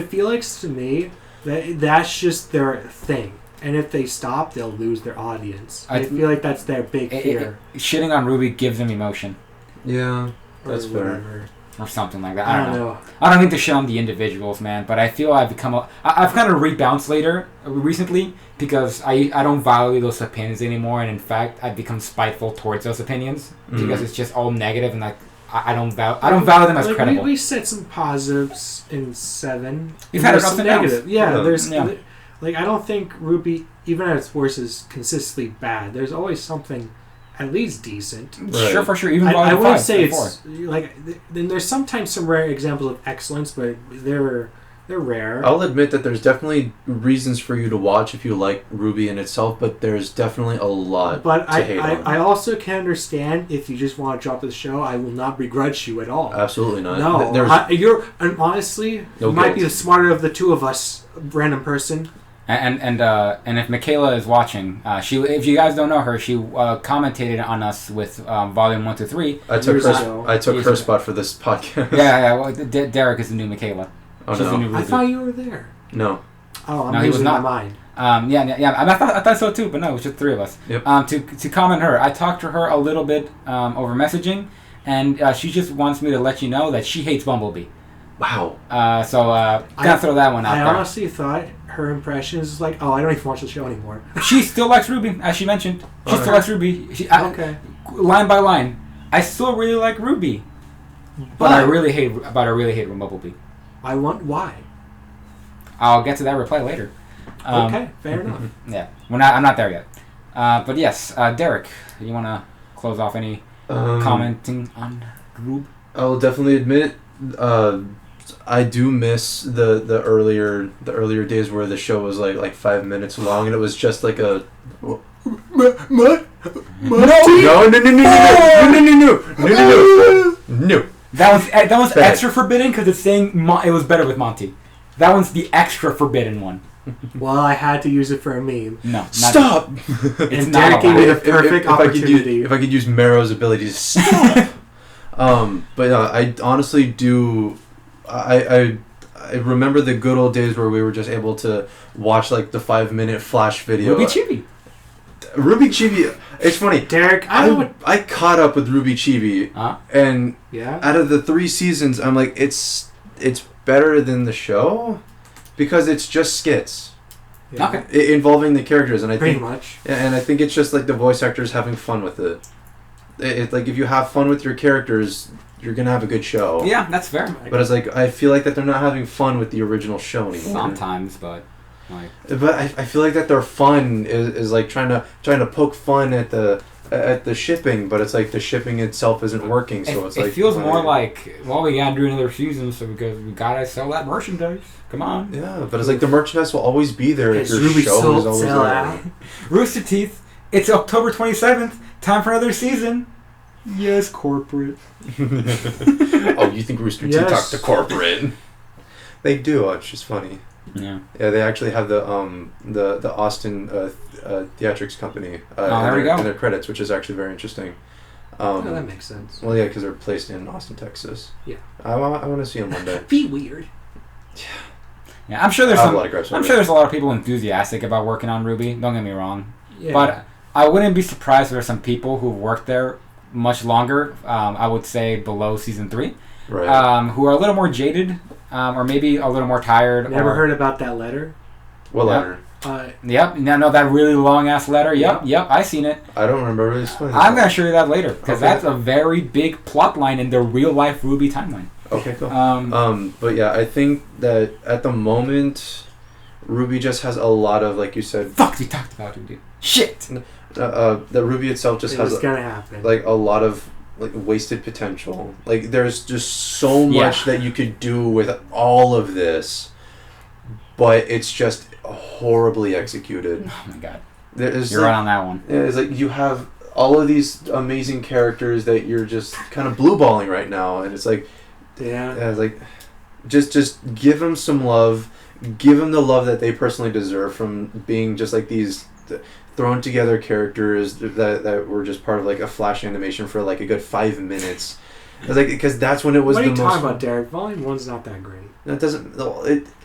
feels like to me that that's just their thing. And if they stop, they'll lose their audience. I feel like that's their big fear. Shitting on RWBY gives them emotion. Yeah, that's fair. Or something like that. I don't know. I don't think to shit on the individuals, man. But I feel I've kind of rebounced recently because I don't value those opinions anymore. And in fact, I've become spiteful towards those opinions because it's just all negative and like I don't value them as credible. We said some positives in 7. You've had some negative. Yeah, there's. Yeah. Like, I don't think RWBY, even at its worst, is consistently bad. There's always something at least decent. Right. Sure, for sure. Even I wouldn't say it's like. Then there's sometimes some rare examples of excellence, but they're rare. I'll admit that there's definitely reasons for you to watch if you like RWBY in itself, but there's definitely a lot to hate on. I also can understand if you just want to drop the show. I will not begrudge you at all. Absolutely not. No, and honestly, you might be the smarter of the two of us, random person. And if Michaela is watching, if you guys don't know her, she commentated on us with volume 1 to 3. I took her spot for this podcast. Yeah. Well, Derek is the new Michaela. Oh, no. The new I thought you were there. No. Oh, I'm losing my mind. Yeah. I thought so too, but no, it was just 3 of us. Yep. To comment her, I talked to her a little bit over messaging, and she just wants me to let you know that she hates Bumblebee. Wow. Gotta throw that one out there. I honestly thought her impression is like, I don't even watch the show anymore. She still likes RWBY, as she mentioned. She still likes RWBY. Okay. Line by line, I still really like RWBY, but I really hate Bumblebee. Why? I'll get to that reply later. Okay, fair enough. Yeah, I'm not there yet. But yes, Derek, you want to close off any commenting on RWBY? I'll definitely admit, I do miss the earlier days where the show was like 5 minutes long and it was just like a. No. That was extra forbidden because it's saying it was better with Monty. That one's the extra forbidden one. Well, I had to use it for a meme. No, stop. It's Derek gave me the perfect opportunity. If I could use Marrow's ability to stop. But I honestly do. I remember the good old days where we were just able to watch like the 5-minute flash video. RWBY Chibi. It's funny, Derek. I caught up with RWBY Chibi, and out of the 3 seasons, I'm like, it's better than the show because it's just skits. Yeah. Okay. Involving the characters, and I pretty think much. And I think it's just like the voice actors having fun with it. It's like if you have fun with your characters, you're gonna have a good show. Yeah, that's fair. But it's like I feel like that they're not having fun with the original show anymore. Sometimes, but like. But I feel like that their fun is like trying to poke fun at the shipping, but it's like the shipping itself isn't working. So it's like it feels more like we gotta do another season, so because we gotta sell that merchandise. Come on. Yeah, but it's like the merchandise will always be there if your show is always there. Rooster Teeth. It's October 27th. Time for another season. Yes, corporate. Oh, you think Rooster Teeth talk to corporate? They do. It's just funny. Yeah. Yeah, they actually have the Austin theatrics company in their credits, which is actually very interesting. That makes sense. Well, yeah, because they're placed in Austin, Texas. Yeah. I want to see them one day. Be weird. Yeah, I'm sure there's a lot of people enthusiastic about working on RWBY. Don't get me wrong. Yeah. But I wouldn't be surprised if there are some people who worked there much longer. I would say below season 3, Right. who are a little more jaded, or maybe a little more tired. Never heard about that letter. What letter? Yep. No, that really long ass letter. Yep. I seen it. I don't remember. Really explaining I'm gonna show you that later because Okay. that's a very big plot line in the real life RWBY timeline. Okay, cool. But yeah, I think that at the moment, RWBY just has a lot of, like you said. Fuck, we talked about it, dude. Shit. That RWBY itself just has gonna happen. like a lot of like wasted potential. Like there's just so much that you could do with all of this, but it's just horribly executed. Oh my god. You're right on that one. Yeah, it's like you have all of these amazing characters that you're just kind of blueballing right now, and it's like, it's like, just give them some love, give them the love that they personally deserve from being just like these thrown together characters that were just part of like a flash animation for like a good 5 minutes. It's like, because that's when it was the most. What are you talking about, Derek? Volume 1's not that great. That doesn't.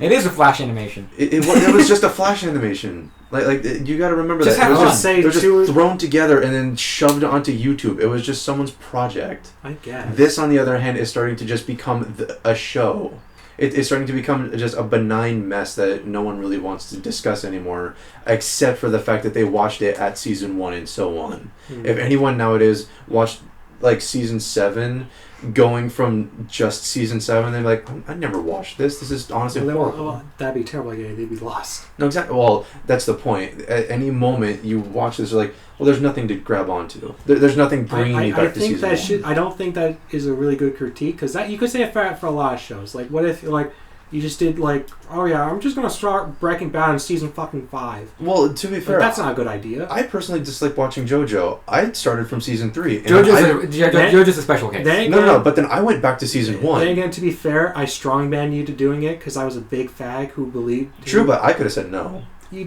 It is a flash animation. It was just a flash animation. Like you got to remember just that it was just thrown together and then shoved onto YouTube. It was just someone's project. I guess. This, on the other hand, is starting to just become a show. It's starting to become just a benign mess that no one really wants to discuss anymore, except for the fact that they watched it at season 1 and so on. Mm-hmm. If anyone nowadays watched like season 7, going from just season 7, they're like, I never watched this. This is honestly horrible. That'd be terrible. Yeah, they'd be lost. No, exactly. Well, that's the point. At any moment you watch this, you're like, well, there's nothing to grab onto. There's nothing bringing me back to season 1. I don't think that is a really good critique, because that you could say it for a lot of shows. Like, what if like you just did like, oh yeah, I'm just gonna start Breaking Bad in season fucking 5. Well, to be fair, that's not a good idea. I personally dislike watching JoJo. I started from season 3. JoJo's a special case. No. But then I went back to season 1. Then again, to be fair, I strongman you to doing it because I was a big fag who believed. True, but I could have said no. I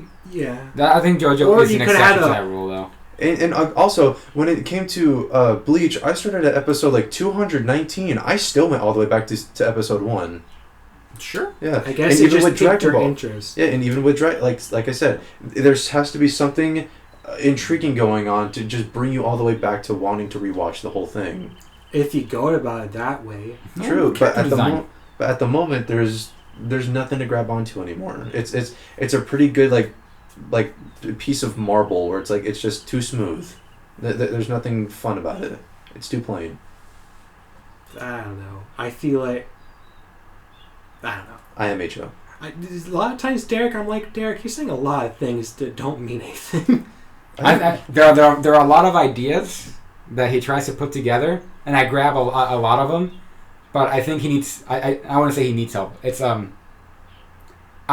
think JoJo is an exception to that rule, though. And also, when it came to Bleach, I started at episode like 219. I still went all the way back to episode 1. Sure. Yeah. I guess it just piqued your interest. Yeah, and even with like I said, there has to be something intriguing going on to just bring you all the way back to wanting to rewatch the whole thing. If you go about it that way. True, but at the moment there's nothing to grab onto anymore. It's a pretty good like piece of marble where it's just too smooth. There's nothing fun about it. It's too plain. I don't know. I feel like I don't know. IMHO. A lot of times, Derek, I'm like, Derek, you're saying a lot of things that don't mean anything. There are a lot of ideas that he tries to put together, and I grab a lot of them, but I think he needs. I want to say he needs help. It's I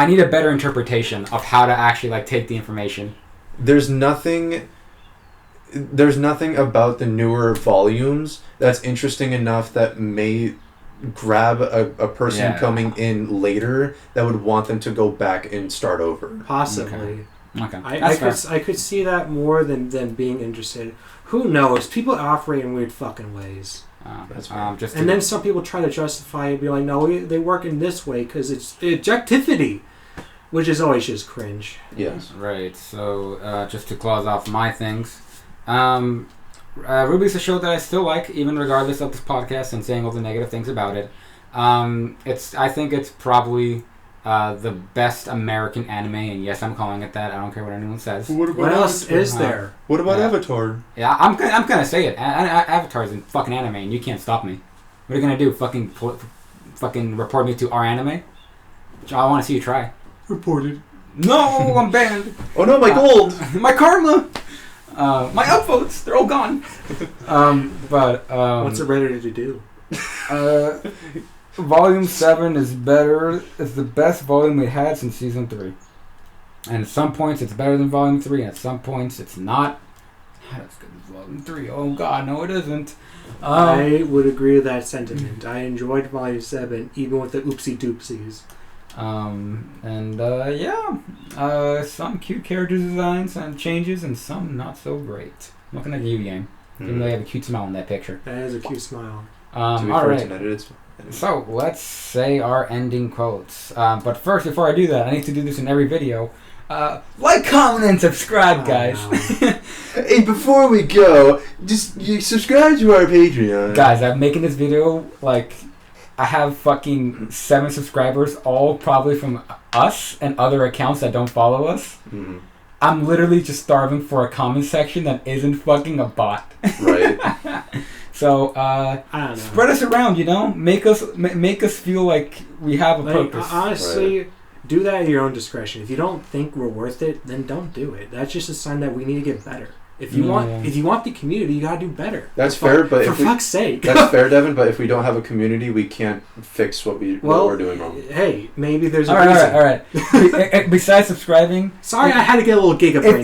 need a better interpretation of how to actually like take the information. There's nothing about the newer volumes that's interesting enough that may grab a person coming in later that would want them to go back and start over. Possibly. Okay. I could see that more than being interested. Who knows? People operate in weird fucking ways. That's right. Then some people try to justify it, be like, no, they work in this way because it's objectivity, which is always just cringe. Yes. Right. So just to close off my things, RWBY's a show that I still like, even regardless of this podcast and saying all the negative things about it. I think it's probably the best American anime, and yes, I'm calling it that. I don't care what anyone says. What else is there? What about Avatar? Yeah, I'm gonna say it. Avatar's in fucking anime, and you can't stop me. What are you gonna do? Fucking report me to our anime? I want to see you try. Reported. No, I'm banned. Oh no, my gold, my karma. My upvotes, they're all gone. What's it ready to do? Volume 7 is better. It's the best volume we had since season 3. And at some points it's better than volume 3, and at some points it's not as good as volume 3. Oh god, no it isn't. I would agree with that sentiment. I enjoyed volume 7, even with the oopsie doopsies. Some cute character designs and changes, and some not so great. I'm looking at you, Yang. Even though you have a cute smile in that picture. That is a cute smile. Alright. So, let's say our ending quotes. But first, before I do that, I need to do this in every video. Like, comment, and subscribe, guys. Hey, before we go, just you subscribe to our Patreon. Guys, I'm making this video like I have fucking 7 subscribers, all probably from us and other accounts that don't follow us. Mm-hmm. I'm literally just starving for a comment section that isn't fucking a bot. Right. So I don't know. spread us around, you know, make us feel like we have a purpose. Honestly, do that at your own discretion. If you don't think we're worth it, then don't do it. That's just a sign that we need to get better. If you want the community, you gotta do better. That's fair, but for fuck's sake. That's fair, Devin. But if we don't have a community, we can't fix what we're doing wrong. Hey, maybe there's a reason. All right. Besides subscribing, sorry, I had to get a little gigabrain.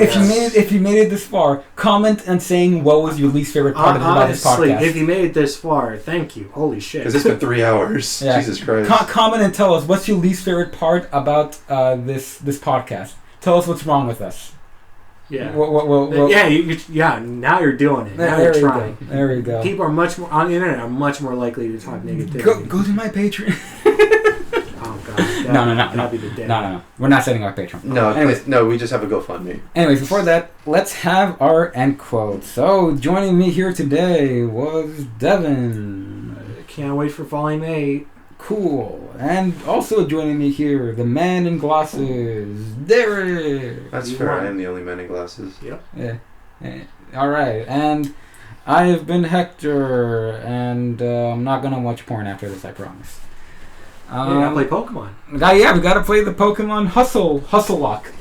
If you made it this far, comment and saying what was your least favorite part of this podcast. If you made it this far, thank you. Holy shit! Because it's been 3 hours. Yeah. Jesus Christ. Comment and tell us what's your least favorite part about this podcast. Tell us what's wrong with us. Yeah. Yeah. Now you're doing it. Now you're trying. There we go. People are much more on the internet. Are much more likely to talk negativity. Go to my Patreon. Oh god. That'd be the day. No. We're not setting our Patreon. No. Anyways, no. We just have a GoFundMe. Anyways, before that, let's have our end quote. So joining me here today was Devin. Can't wait for Volume 8. Cool. And also joining me here, the man in glasses, Derek. That's fair. I am the only man in glasses. Yep. Yeah. All right. And I have been Hector, and I'm not gonna watch porn after this. I promise. I play Pokemon. Yeah, we gotta play the Pokemon Hustle Lock.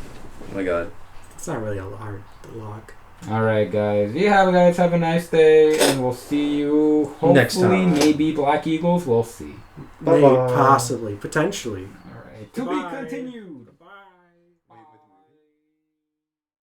Oh my god. It's not really a hard lock. All right, guys. Guys, have a nice day, and we'll see you hopefully next time. Maybe Black Eagles. We'll see. Maybe, possibly, potentially. All right. To be continued.